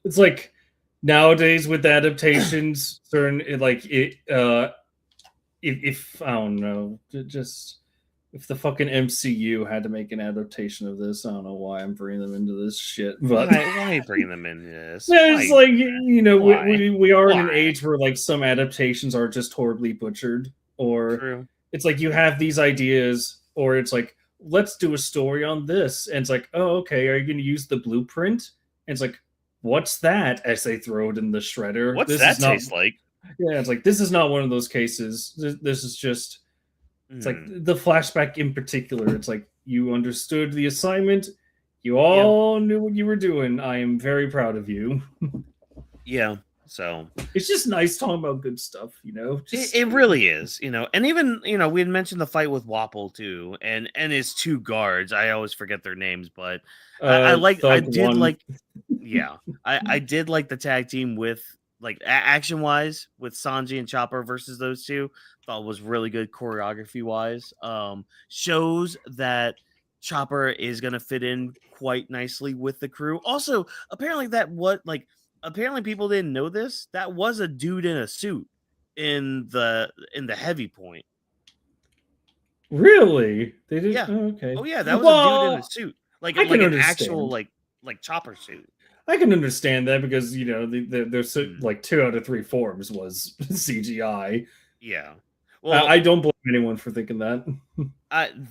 [SPEAKER 1] it's like nowadays with adaptations, if I don't know, just if the fucking MCU had to make an adaptation of this, I don't know why I'm bringing them into this shit, but
[SPEAKER 2] why are you bringing them in this?
[SPEAKER 1] yeah, it's
[SPEAKER 2] Why?
[SPEAKER 1] like you know
[SPEAKER 2] Why?
[SPEAKER 1] we are in an
[SPEAKER 2] Why?
[SPEAKER 1] age where like some adaptations are just horribly butchered, or
[SPEAKER 2] True.
[SPEAKER 1] it's like you have these ideas, or it's like let's do a story on this, and it's like oh okay, are you going to use the blueprint? And it's like what's that? As they throw it in the shredder.
[SPEAKER 2] What's
[SPEAKER 1] This
[SPEAKER 2] that
[SPEAKER 1] is not.
[SPEAKER 2] taste like?
[SPEAKER 1] Yeah, it's like this is not one of those cases. This is just. It's like
[SPEAKER 2] Hmm.
[SPEAKER 1] the flashback in particular. It's like you understood the assignment. You
[SPEAKER 2] Yeah,
[SPEAKER 1] all knew what you were doing. I am very proud of you.
[SPEAKER 2] yeah. So
[SPEAKER 1] It's just nice talking about good stuff, you know.
[SPEAKER 2] it,
[SPEAKER 1] Just
[SPEAKER 2] it really is, and even we had mentioned the fight with Wapple too, and his two guards. I always forget their names, but I
[SPEAKER 1] Thug
[SPEAKER 2] did
[SPEAKER 1] one.
[SPEAKER 2] like, yeah, I did like the tag team with like action wise with Sanji and Chopper versus those two. Thought was really good choreography wise. Shows that Chopper is gonna fit in quite nicely with the crew. Also, apparently apparently people didn't know this. That was a dude in a suit in the heavy point.
[SPEAKER 1] Really? They did.
[SPEAKER 2] Yeah.
[SPEAKER 1] Oh, okay.
[SPEAKER 2] Oh yeah, that was a dude in a
[SPEAKER 1] Well,
[SPEAKER 2] suit. Like
[SPEAKER 1] I can
[SPEAKER 2] like an actual
[SPEAKER 1] understand.
[SPEAKER 2] like chopper suit.
[SPEAKER 1] I can understand that because you know there's
[SPEAKER 2] Mm,
[SPEAKER 1] like 2 out of 3 forms was CGI.
[SPEAKER 2] yeah.
[SPEAKER 1] I,
[SPEAKER 2] Well,
[SPEAKER 1] I don't blame anyone for thinking that.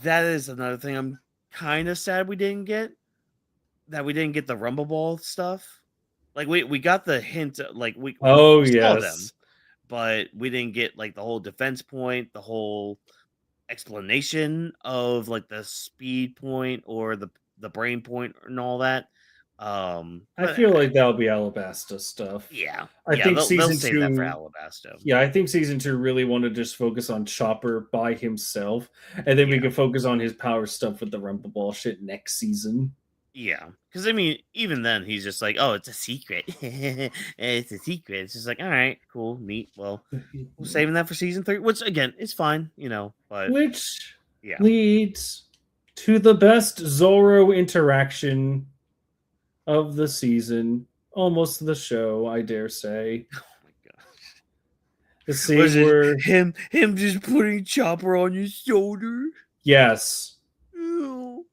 [SPEAKER 2] that is another thing I'm kind of sad we didn't get. That we didn't get the Rumble Ball stuff. Like we got the hint, like
[SPEAKER 1] Oh
[SPEAKER 2] we saw them,
[SPEAKER 1] yes,
[SPEAKER 2] but we didn't get like the whole defense point, the whole explanation of like the speed point or the brain point and all that.
[SPEAKER 1] I
[SPEAKER 2] But
[SPEAKER 1] feel like that'll be Alabasta stuff.
[SPEAKER 2] yeah,
[SPEAKER 1] I
[SPEAKER 2] yeah,
[SPEAKER 1] think
[SPEAKER 2] they'll
[SPEAKER 1] season
[SPEAKER 2] save that for
[SPEAKER 1] two.
[SPEAKER 2] Alabasta.
[SPEAKER 1] Yeah, I think season two really want to just focus on Chopper by himself, and then we
[SPEAKER 2] Yeah,
[SPEAKER 1] can focus on his power stuff with the Rumble Ball shit next season.
[SPEAKER 2] yeah. Because I mean, even then, he's just like, "Oh, it's a secret. It's a secret." It's just like, "All right, cool, neat. Well, we're saving that for season 3, which again, it's fine, But
[SPEAKER 1] Which
[SPEAKER 2] yeah,
[SPEAKER 1] leads to the best Zoro interaction of the season, almost the show, I dare say.
[SPEAKER 2] oh my god,
[SPEAKER 1] The
[SPEAKER 2] was
[SPEAKER 1] scene
[SPEAKER 2] it
[SPEAKER 1] where,
[SPEAKER 2] him just putting Chopper on your shoulder?
[SPEAKER 1] yes,
[SPEAKER 2] Ew.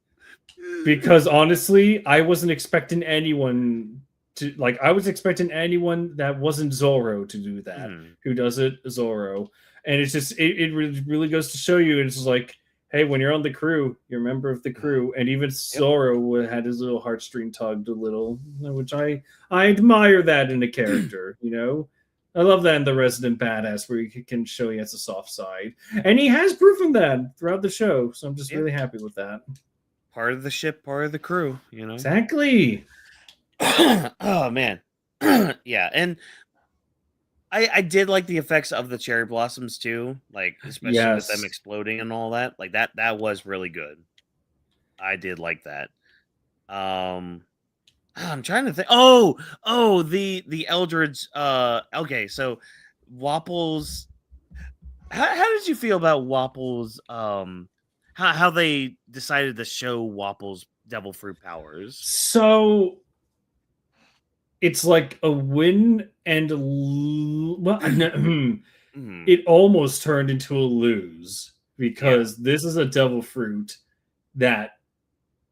[SPEAKER 1] because honestly, I wasn't expecting anyone to like. I was expecting anyone that wasn't Zoro to do that.
[SPEAKER 2] Mhm.
[SPEAKER 1] Who does it? Zoro, and it's just it really goes to show you. It's just like, hey, when you're on the crew, you're a member of the crew, and even
[SPEAKER 2] Yep.
[SPEAKER 1] Zoro had his little heartstring tugged a little, which I admire that in a character. You know, I love that in the Resident Badass where he can show he has a soft side, and he has proven that throughout the show. So I'm just
[SPEAKER 2] Yeah.
[SPEAKER 1] really happy with that.
[SPEAKER 2] Part of the ship, part of the crew,
[SPEAKER 1] Exactly.
[SPEAKER 2] Oh man. Yeah, and I did like the effects of the cherry blossoms too, like especially with them
[SPEAKER 1] Yes.
[SPEAKER 2] exploding and all that. Like that was really good. I did like that. Um I'm trying to think. Oh, the Eldred's okay, so Wapple's how did you feel about Wapple's how they decided to show Wapple's devil fruit powers?
[SPEAKER 1] So it's like a win and well,
[SPEAKER 2] Mhm.
[SPEAKER 1] it almost turned into a lose
[SPEAKER 2] Yeah.
[SPEAKER 1] because this is a devil fruit that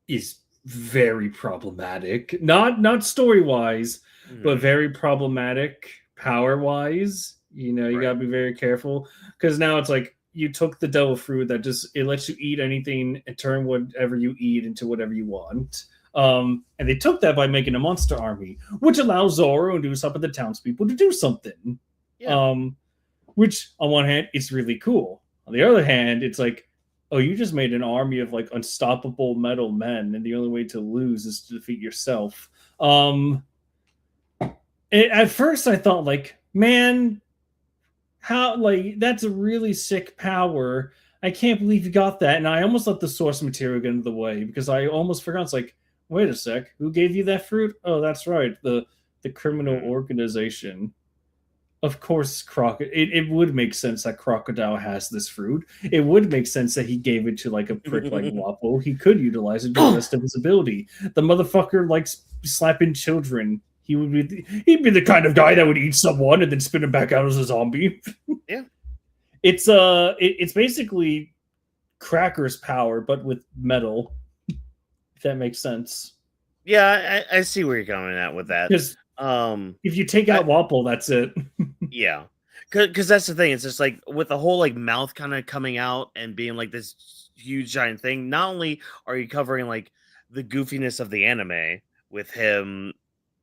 [SPEAKER 1] is very problematic. Not story wise, but
[SPEAKER 2] Mhm.
[SPEAKER 1] very problematic power wise. You know, you
[SPEAKER 2] Right.
[SPEAKER 1] gotta be very careful because now it's like you took the devil fruit that just it lets you eat anything and turn whatever you eat into whatever you want. And they took that by making a monster army, which allows Zoro and Usopp and the townspeople to do something.
[SPEAKER 2] Yeah.
[SPEAKER 1] Um, which on one hand, it's really cool. On the other hand, it's like, oh, you just made an army of like unstoppable metal men, and the only way to lose is to defeat yourself. At first, I thought like, man, how like that's a really sick power. I can't believe you got that. And I almost let the source material get into the way because I almost forgot. It's like, wait a sec, who gave you that fruit? Oh, that's right, the criminal organization. Of course, it would make sense that Crocodile has this fruit. It would make sense that he gave it to like a prick like Wapo. He could utilize it to the rest of his ability. The motherfucker likes slapping children. He'd be the kind of guy that would eat someone and then spit him back out as a zombie.
[SPEAKER 2] Yeah.
[SPEAKER 1] It's basically Cracker's power, but with metal. If that makes sense.
[SPEAKER 2] Yeah, I see where you're coming at with that.
[SPEAKER 1] Because if you take out Wapple, that's it.
[SPEAKER 2] Yeah, because that's the thing. It's just like with the whole like mouth kind of coming out and being like this huge giant thing. Not only are you covering like the goofiness of the anime with him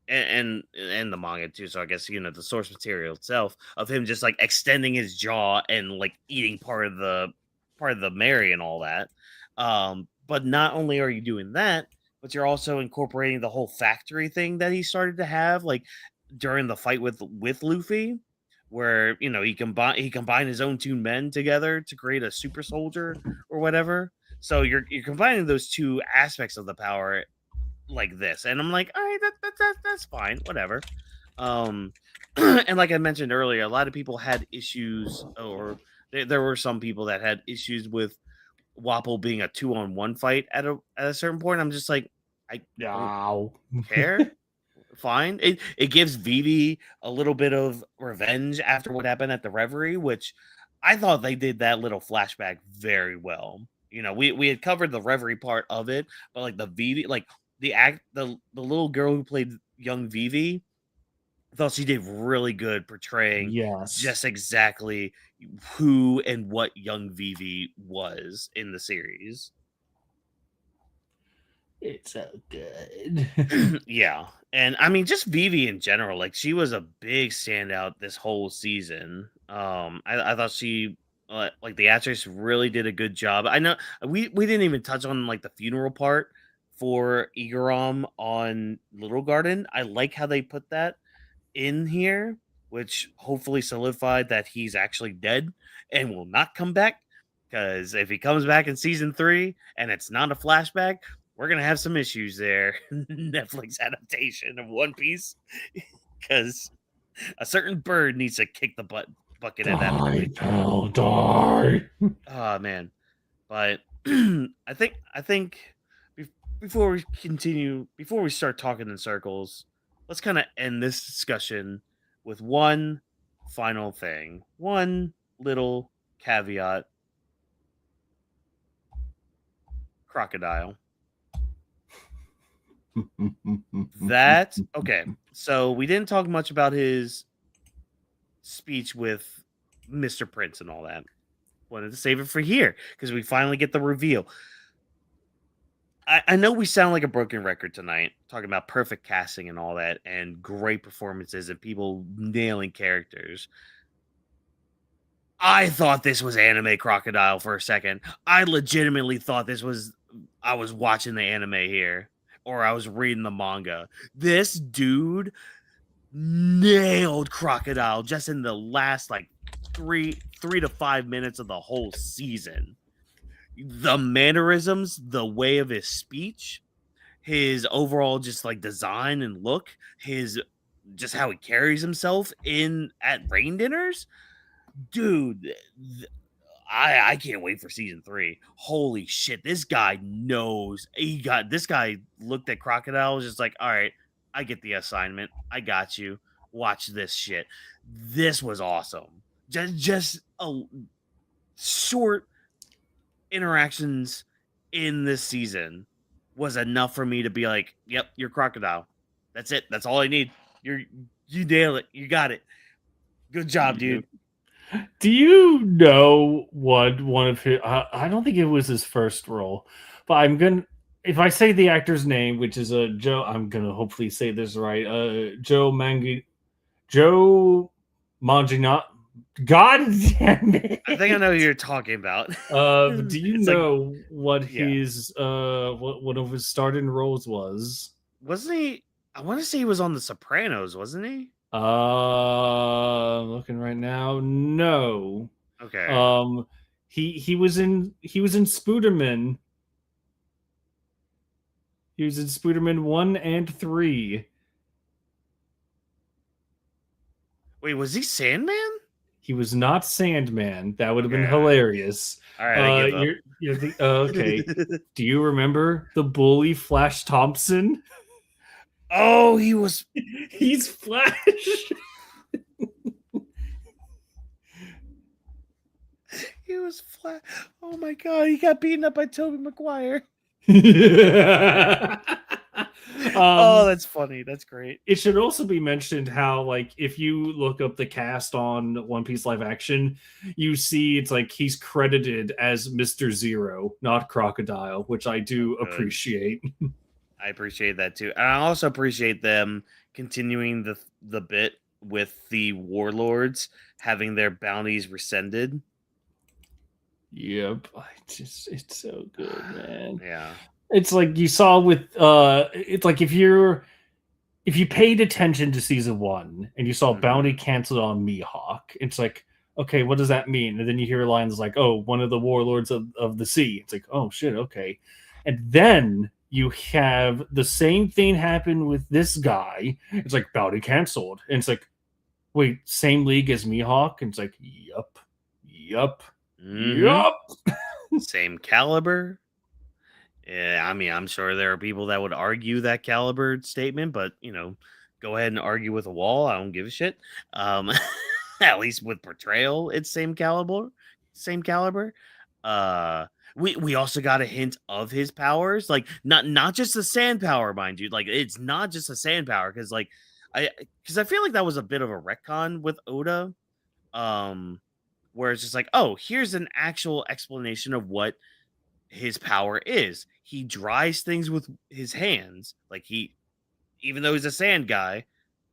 [SPEAKER 2] and the manga too. So I guess the source material itself of him just like extending his jaw and like eating part of the Mary and all that. But not only are you doing that, but you're also incorporating the whole factory thing that he started to have like during the fight with Luffy, where he combined his own two men together to create a super soldier or whatever. So you're combining those two aspects of the power like this, and I'm like, all right, that's fine, whatever. And like I mentioned earlier, a lot of people had issues, or there were some people that had issues with Wapple being a 2-on-1 fight at a certain point. I'm just like, I don't care. Fine. It gives Vivi a little bit of revenge after what happened at the Reverie, which I thought they did that little flashback very well. We had covered the Reverie part of it, but like the Vivi, like the little girl who played young Vivi, I thought she did really good portraying just exactly who and what young Vivi was in the series.
[SPEAKER 1] It's so good.
[SPEAKER 2] Yeah. And I mean, just Vivi in general, like she was a big standout this whole season. I thought she, like the actress really did a good job. I know we didn't even touch on like the funeral part for Igaram on Little Garden. I like how they put that in here, which hopefully solidified that he's actually dead and will not come back. Because if he comes back in season 3 and it's not a flashback, we're gonna have some issues there. Netflix adaptation of One Piece, because a certain bird needs to kick the bucket at that point.
[SPEAKER 1] Die.
[SPEAKER 2] Oh man, but I think before we continue, before we start talking in circles, let's kind of end this discussion with one final thing, one little caveat. Crocodile. That okay. So we didn't talk much about his speech with Mr. Prince and all that. Wanted to save it for here because we finally get the reveal. I know we sound like a broken record tonight, talking about perfect casting and all that, and great performances and people nailing characters. I thought this was anime Crocodile for a second. I legitimately thought I was watching the anime here, or I was reading the manga. This dude nailed Crocodile just in the last like 3 to 5 minutes of the whole season. The mannerisms, the way of his speech, his overall just like design and look, his just how he carries himself at rain dinners, dude. I can't wait for season 3. Holy shit, this guy knows. This guy looked at Crocodile, was just like, all right, I get the assignment. I got you. Watch this shit. This was awesome. Just a short interactions in this season was enough for me to be like, yep, you're Crocodile. That's it. That's all I need. You nail it. You got it. Good job, dude.
[SPEAKER 1] Do you know what one of his? I don't think it was his first role, but I'm gonna. If I say the actor's name, which is Joe, I'm gonna hopefully say this right. Joe Manginot. God damn it!
[SPEAKER 2] I think I know who you're talking about.
[SPEAKER 1] Do you know what his what one of his starting roles was?
[SPEAKER 2] Wasn't he? I want to say he was on The Sopranos, wasn't he?
[SPEAKER 1] Looking right now, no.
[SPEAKER 2] Okay.
[SPEAKER 1] He was in Spooderman. He was in Spooderman 1 and 3.
[SPEAKER 2] Wait, was he Sandman?
[SPEAKER 1] He was not Sandman. That would have been
[SPEAKER 2] Okay.
[SPEAKER 1] hilarious.
[SPEAKER 2] All right, I give up.
[SPEAKER 1] Okay. Do you remember the bully Flash Thompson?
[SPEAKER 2] Oh, he was.
[SPEAKER 1] He's Flash.
[SPEAKER 2] He was flat. Oh my god, he got beaten up by Tobey Maguire. Oh, that's funny. That's great.
[SPEAKER 1] It should also be mentioned how, like, if you look up the cast on One Piece live action, you see it's like he's credited as Mr. Zero, not Crocodile, which I do appreciate.
[SPEAKER 2] I appreciate that too. And I also appreciate them continuing the bit with the warlords having their bounties rescinded.
[SPEAKER 1] Yep. It's so good, man.
[SPEAKER 2] Yeah.
[SPEAKER 1] It's like you saw with it's like if you paid attention to season 1 and you saw bounty canceled on Mihawk, it's like, okay, what does that mean? And then you hear lines like, oh, one of the warlords of the sea. It's like, oh shit, okay. And then you have the same thing happen with this guy. It's like bounty canceled. And it's like, wait, same league as Mihawk? And it's like, yup.
[SPEAKER 2] Same caliber. Yeah, I mean, I'm sure there are people that would argue that caliber statement, but go ahead and argue with a wall. I don't give a shit. At least with portrayal, it's same caliber. We also got a hint of his powers, like not just the sand power, mind you. Like it's not just a sand power, because I feel like that was a bit of a retcon with Oda. Where it's just like, oh, here's an actual explanation of what his power is. He dries things with his hands. Like even though he's a sand guy,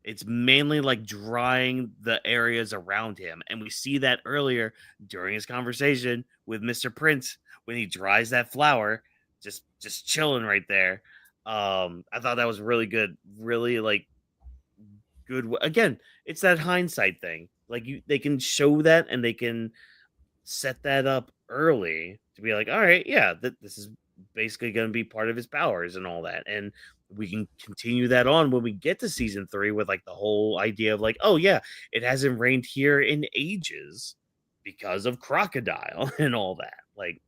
[SPEAKER 2] it's mainly like drying the areas around him. And we see that earlier during his conversation with Mr. Prince when he dries that flower, just chilling right there. I thought that was really good. Really like good. Again, it's that hindsight thing. Like they can show that and they can set that up early to be like, all right, yeah, this is basically going to be part of his powers and all that. And we can continue that on when we get to season 3 with like the whole idea of like, oh yeah, it hasn't rained here in ages because of Crocodile and all that. Like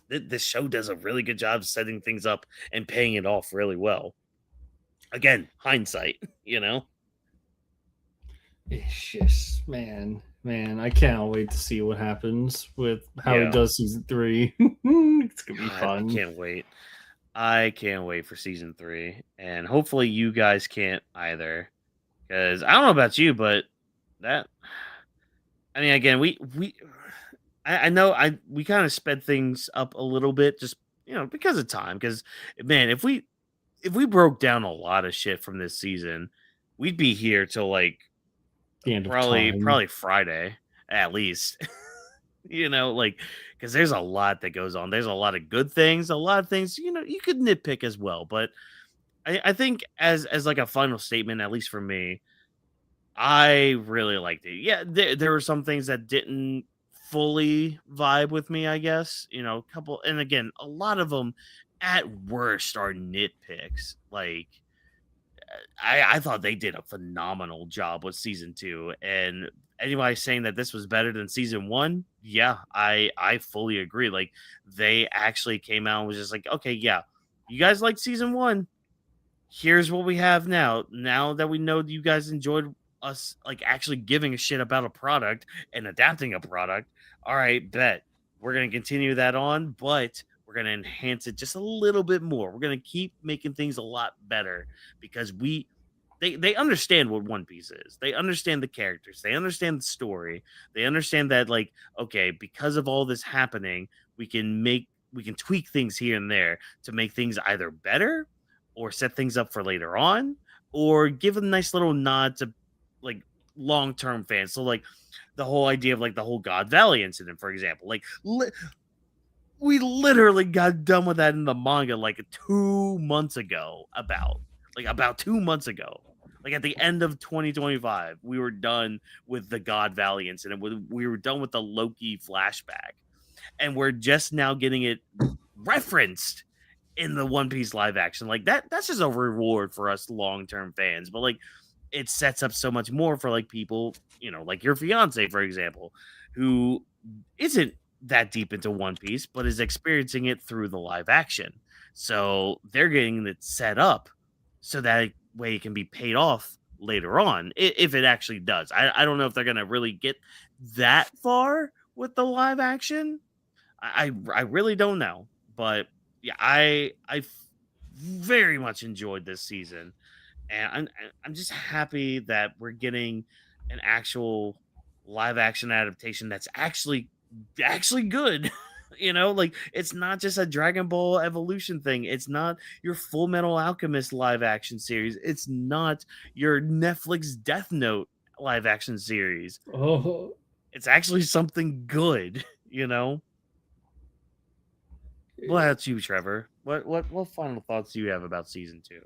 [SPEAKER 2] this show does a really good job setting things up and paying it off really well. Again, hindsight,
[SPEAKER 1] It's just, man, I can't wait to see what happens with how he does season 3. It's gonna be fun.
[SPEAKER 2] I can't wait for season 3, and hopefully you guys can't either, because I don't know about you, but again, we kind of sped things up a little bit, just because of time. Because man, if we broke down a lot of shit from this season, we'd be here till like
[SPEAKER 1] the end
[SPEAKER 2] probably Friday at least. Because there's a lot that goes on. There's a lot of good things, a lot of things you could nitpick as well. But I think as like a final statement, at least for me, I really liked it. Yeah, there were some things that didn't fully vibe with me, I guess. A couple, and again, a lot of them at worst are nitpicks. Like I thought they did a phenomenal job with season 2, and anybody saying that this was better than season 1, yeah, I fully agree. Like they actually came out and was just like, okay, yeah, you guys liked season 1. Here's what we have now. Now that we know that you guys enjoyed us like actually giving a shit about a product and adapting a product, all right, bet we're gonna continue that on, but we're going to enhance it just a little bit more. We're going to keep making things a lot better because they understand what One Piece is. They understand the characters. They understand the story. They understand that, like, okay, because of all this happening, we can tweak things here and there to make things either better or set things up for later on or give a nice little nod to like long-term fans. So like the whole idea of like the whole God Valley incident, for example, like we literally got done with that in the manga like 2 months ago. About 2 months ago. Like at the end of 2025, we were done with the God Valley incident. We were done with the Loki flashback, and we're just now getting it referenced in the One Piece live action. Like that's just a reward for us long-term fans. But like it sets up so much more for like people, like your fiance, for example, who isn't that deep into One Piece, but is experiencing it through the live action. So they're getting it set up so that way it can be paid off later on, if it actually does. I don't know if they're gonna really get that far with the live action. I really don't know, but yeah, I very much enjoyed this season, and I'm just happy that we're getting an actual live action adaptation that's actually good. Like it's not just a Dragon Ball Evolution thing. It's not your Full Metal Alchemist live action series. It's not your Netflix Death Note live action series.
[SPEAKER 1] Oh,
[SPEAKER 2] It's actually something good. What about you, Trevor? What final thoughts do you have about season 2?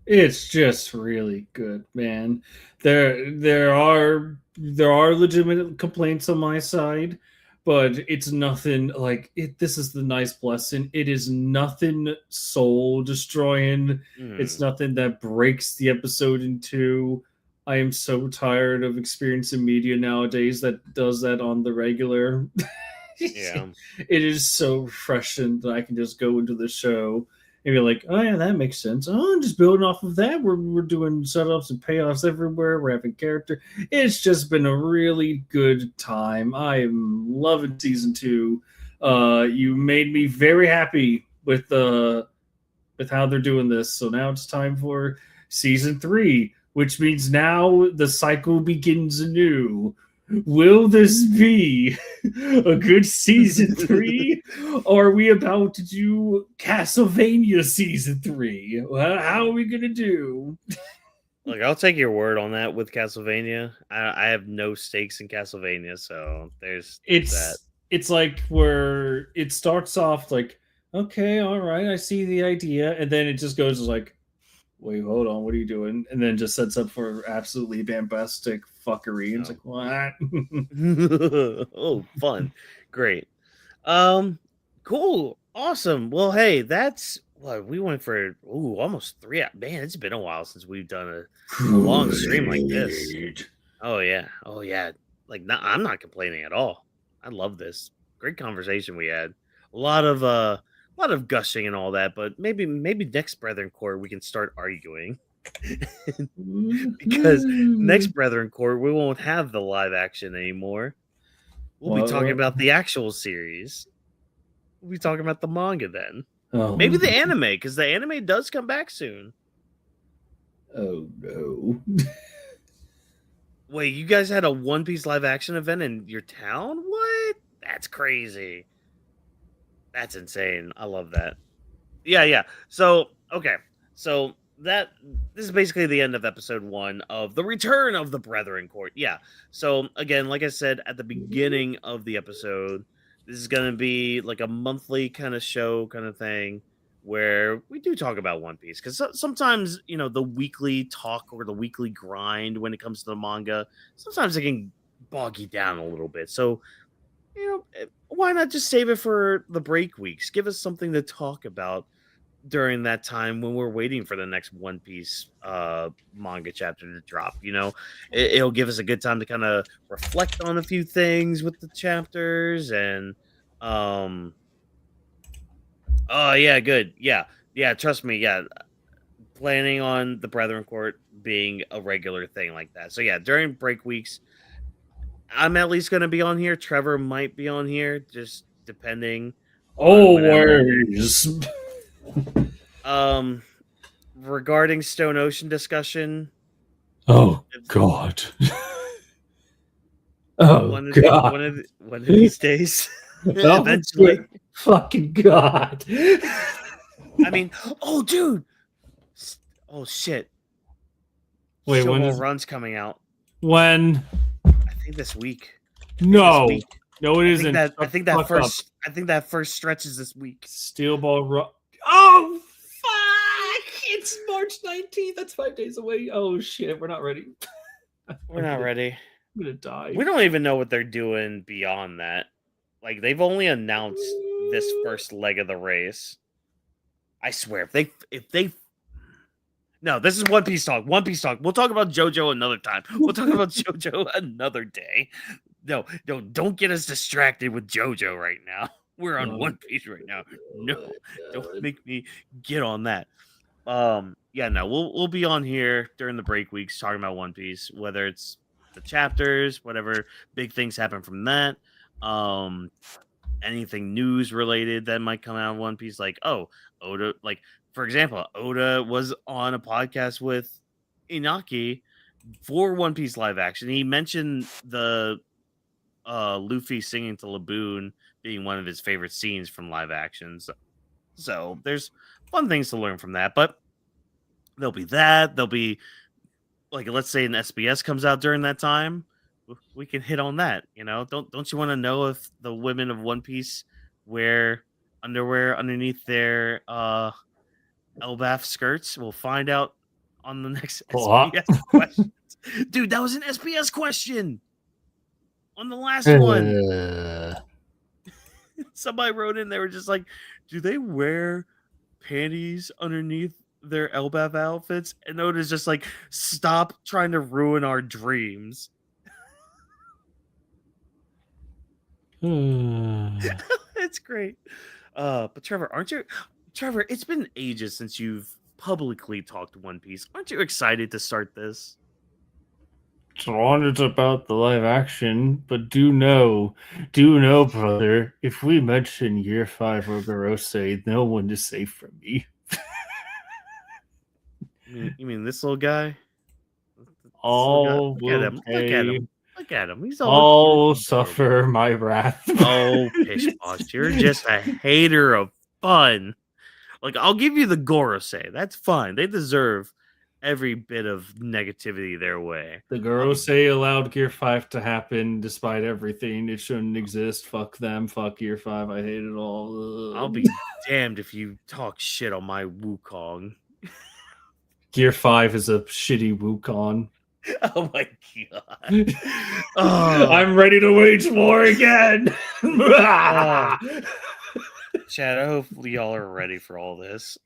[SPEAKER 1] it's just really good, man. There are legitimate complaints on my side, but it's nothing like it. This is the nice blessing. It is nothing soul destroying. It's nothing that breaks the episode in two. I am so tired of experiencing media nowadays that does that on the regular.
[SPEAKER 2] Yeah.
[SPEAKER 1] It is so refreshing that I can just go into the show and be like, oh yeah, that makes sense. Oh, just building off of that, we're doing setups and payoffs everywhere. We're having character. It's just been a really good time. I am loving season 2. You made me very happy with how they're doing this. So now it's time for season 3, which means now the cycle begins anew. Will this be a good season 3? Or are we about to do Castlevania season 3? How are we going to do?
[SPEAKER 2] Look, I'll take your word on that with Castlevania. I have no stakes in Castlevania, so there's that.
[SPEAKER 1] It's like where it starts off like, okay, all right, I see the idea. And then it just goes like, wait, hold on, what are you doing? And then just sets up for absolutely bombastic fuckery. It's like, what?
[SPEAKER 2] Oh, fun. Great. Cool. Awesome. Well, hey, that's what we went for. Ooh, almost 3 hours. Man, it's been a while since we've done a long stream like this. Oh yeah. Like, I'm not complaining at all. I love this. Great conversation we had. A lot of gushing and all that, but maybe next Brethren Court we can start arguing. Because next Brethren Court we won't have the live action anymore. We'll be talking about the actual series. We'll be talking about the manga then. Maybe the anime, because the anime does come back soon.
[SPEAKER 1] Oh no.
[SPEAKER 2] Wait, you guys had a One Piece live action event in your town? What? That's crazy. That's insane. I love that. Yeah. So, okay. So this is basically the end of episode 1 of the return of the Brethren Court. Yeah. So again, like I said at the beginning of the episode, this is going to be like a monthly kind of show kind of thing where we do talk about One Piece, because sometimes, the weekly talk or the weekly grind when it comes to the manga, sometimes it can bog you down a little bit. So, why not just save it for the break weeks? Give us something to talk about during that time when we're waiting for the next One Piece manga chapter to drop. It'll give us a good time to kind of reflect on a few things with the chapters. And oh yeah, good. Yeah, trust me. Yeah, planning on the Brethren Court being a regular thing like that. So yeah, during break weeks, I'm at least going to be on here. Trevor might be on here, just depending.
[SPEAKER 1] Always.
[SPEAKER 2] Regarding Stone Ocean discussion.
[SPEAKER 1] Oh God. Oh God.
[SPEAKER 2] One of these days.
[SPEAKER 1] Oh,
[SPEAKER 2] eventually.
[SPEAKER 1] Fucking God.
[SPEAKER 2] I mean, oh dude. Oh shit.
[SPEAKER 1] Wait, when
[SPEAKER 2] is Run's coming out?
[SPEAKER 1] When?
[SPEAKER 2] I think this week.
[SPEAKER 1] No, it isn't.
[SPEAKER 2] I think that first stretch is this week.
[SPEAKER 1] Steel Ball Run. Oh fuck! It's March 19th. That's 5 days away. Oh shit, we're not ready.
[SPEAKER 2] We're not ready.
[SPEAKER 1] I'm gonna die.
[SPEAKER 2] We don't even know what they're doing beyond that. Like, they've only announced this first leg of the race. I swear, if they no, this is One Piece talk. One Piece talk. We'll talk about JoJo another time. We'll talk about JoJo another day. No, don't get us distracted with JoJo right now. We're on One Piece right now. No, don't make me get on that. Yeah, no, we'll be on here during the break weeks talking about One Piece, whether it's the chapters, whatever big things happen from that. Anything news related that might come out of One Piece, like Oda, like for example, Oda was on a podcast with Inaki for One Piece live action. He mentioned the Luffy singing to Laboon being one of his favorite scenes from live actions. So there's fun things to learn from that, but there'll be that. There'll be, like, let's say an SBS comes out during that time, we can hit on that. You know, don't you want to know if the women of One Piece wear underwear underneath their Elbaf skirts? We'll find out on the next SBS questions. Dude, that was an SBS question on the last one. Somebody wrote in, they were just like, do they wear panties underneath their Elbaf outfits? And Oda's just like, stop trying to ruin our dreams. It's great. But Trevor, Trevor, it's been ages since you've publicly talked One Piece. Aren't you excited to start this?
[SPEAKER 1] It's about the live action, but do know, brother, if we mention Year 5 or Gorosei, no one is safe from me.
[SPEAKER 2] You mean this little guy?
[SPEAKER 1] Look
[SPEAKER 2] at him. He's
[SPEAKER 1] all suffer my wrath.
[SPEAKER 2] Oh, pish posh. You're just a hater of fun. Like, I'll give you the Gorosei. That's fine. They deserve every bit of negativity their way.
[SPEAKER 1] The Gorosei allowed Gear 5 to happen despite everything. It shouldn't exist. Fuck them. Fuck Gear 5. I hate it all.
[SPEAKER 2] I'll be damned if you talk shit on my Wukong.
[SPEAKER 1] Gear 5 is a shitty Wukong.
[SPEAKER 2] Oh my god.
[SPEAKER 1] I'm ready to wage war again.
[SPEAKER 2] Chad, hopefully y'all are ready for all this.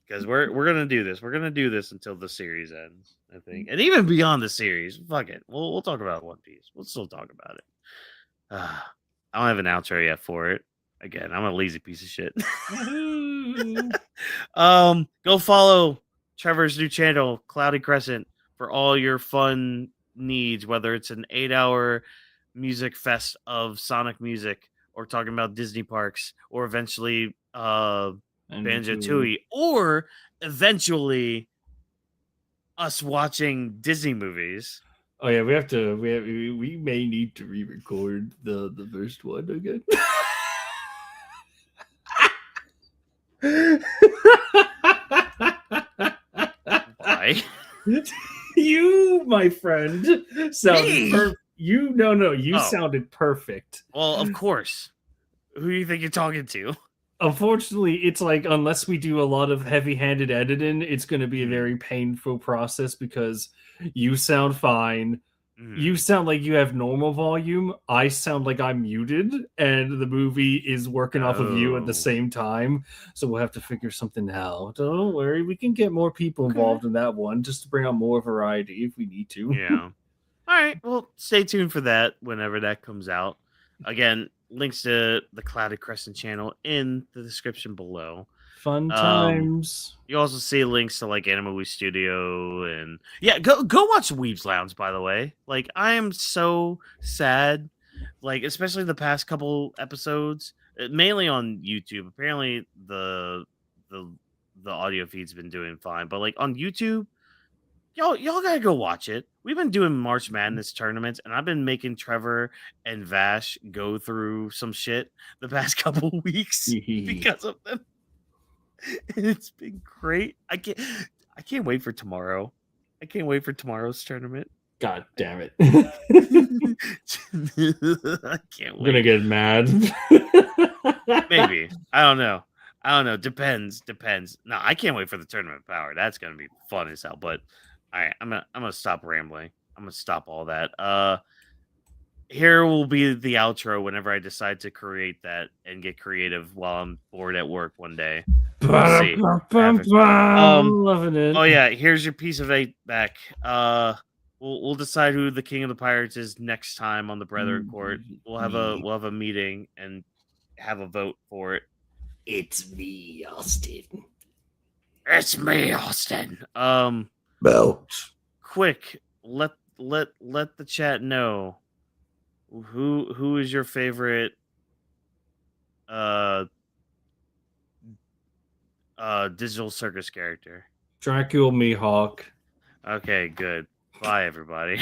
[SPEAKER 2] Because we're gonna do this. We're gonna do this until the series ends, I think. And even beyond the series. Fuck it. We'll talk about One Piece. We'll still talk about it. I don't have an outro yet for it. Again, I'm a lazy piece of shit. Go follow Trevor's new channel, Cloudy Crescent, for all your fun needs, whether it's an 8-hour music fest of Sonic music, or talking about Disney parks, or eventually Banjo-Tooie, or eventually us watching Disney movies.
[SPEAKER 1] Oh yeah, we may need to re-record the first one again.
[SPEAKER 2] Why?
[SPEAKER 1] You, my friend, sounded you sounded perfect.
[SPEAKER 2] Well, of course. Who do you think you're talking to?
[SPEAKER 1] Unfortunately, it's like, unless we do a lot of heavy-handed editing, it's going to be a very painful process because you sound fine. You sound like you have normal volume. I sound like I'm muted, and the movie is working off of you at the same time. So we'll have to figure something out. Don't worry, we can get more people involved in that one just to bring out more variety if we need to.
[SPEAKER 2] Yeah. All right. Well, stay tuned for that whenever that comes out. Again, links to the Clouded Crescent channel in the description below.
[SPEAKER 1] Fun times.
[SPEAKER 2] You also see links to like Anima W3 Studio, and yeah, go watch Weebs Lounge, by the way. Like, I am so sad, like, especially the past couple episodes, mainly on YouTube. Apparently the audio feed's been doing fine, but like on YouTube, y'all gotta go watch it. We've been doing March Madness tournaments, and I've been making Trevor and Vash go through some shit the past couple weeks because of them. It's been great. I can't wait for tomorrow. I can't wait for tomorrow's tournament.
[SPEAKER 1] God damn it.
[SPEAKER 2] I can't wait.
[SPEAKER 1] I'm gonna get mad.
[SPEAKER 2] Maybe. I don't know. I don't know. Depends. No, I can't wait for the Tournament of Power. That's gonna be fun as hell. But all right, I'm gonna stop rambling. I'm gonna stop all that. Here will be the outro whenever I decide to create that and get creative while I'm bored at work one day. We'll see.
[SPEAKER 1] Loving it.
[SPEAKER 2] Oh yeah, here's your piece of 8 back. We'll decide who the king of the pirates is next time on the Brethren Court. We'll have a meeting and have a vote for it.
[SPEAKER 3] It's me, Austin.
[SPEAKER 2] It's me, Austin.
[SPEAKER 3] Belch.
[SPEAKER 2] Quick, let the chat know who is your favorite digital circus character.
[SPEAKER 1] Dracula Mihawk.
[SPEAKER 2] Okay, good. Bye everybody.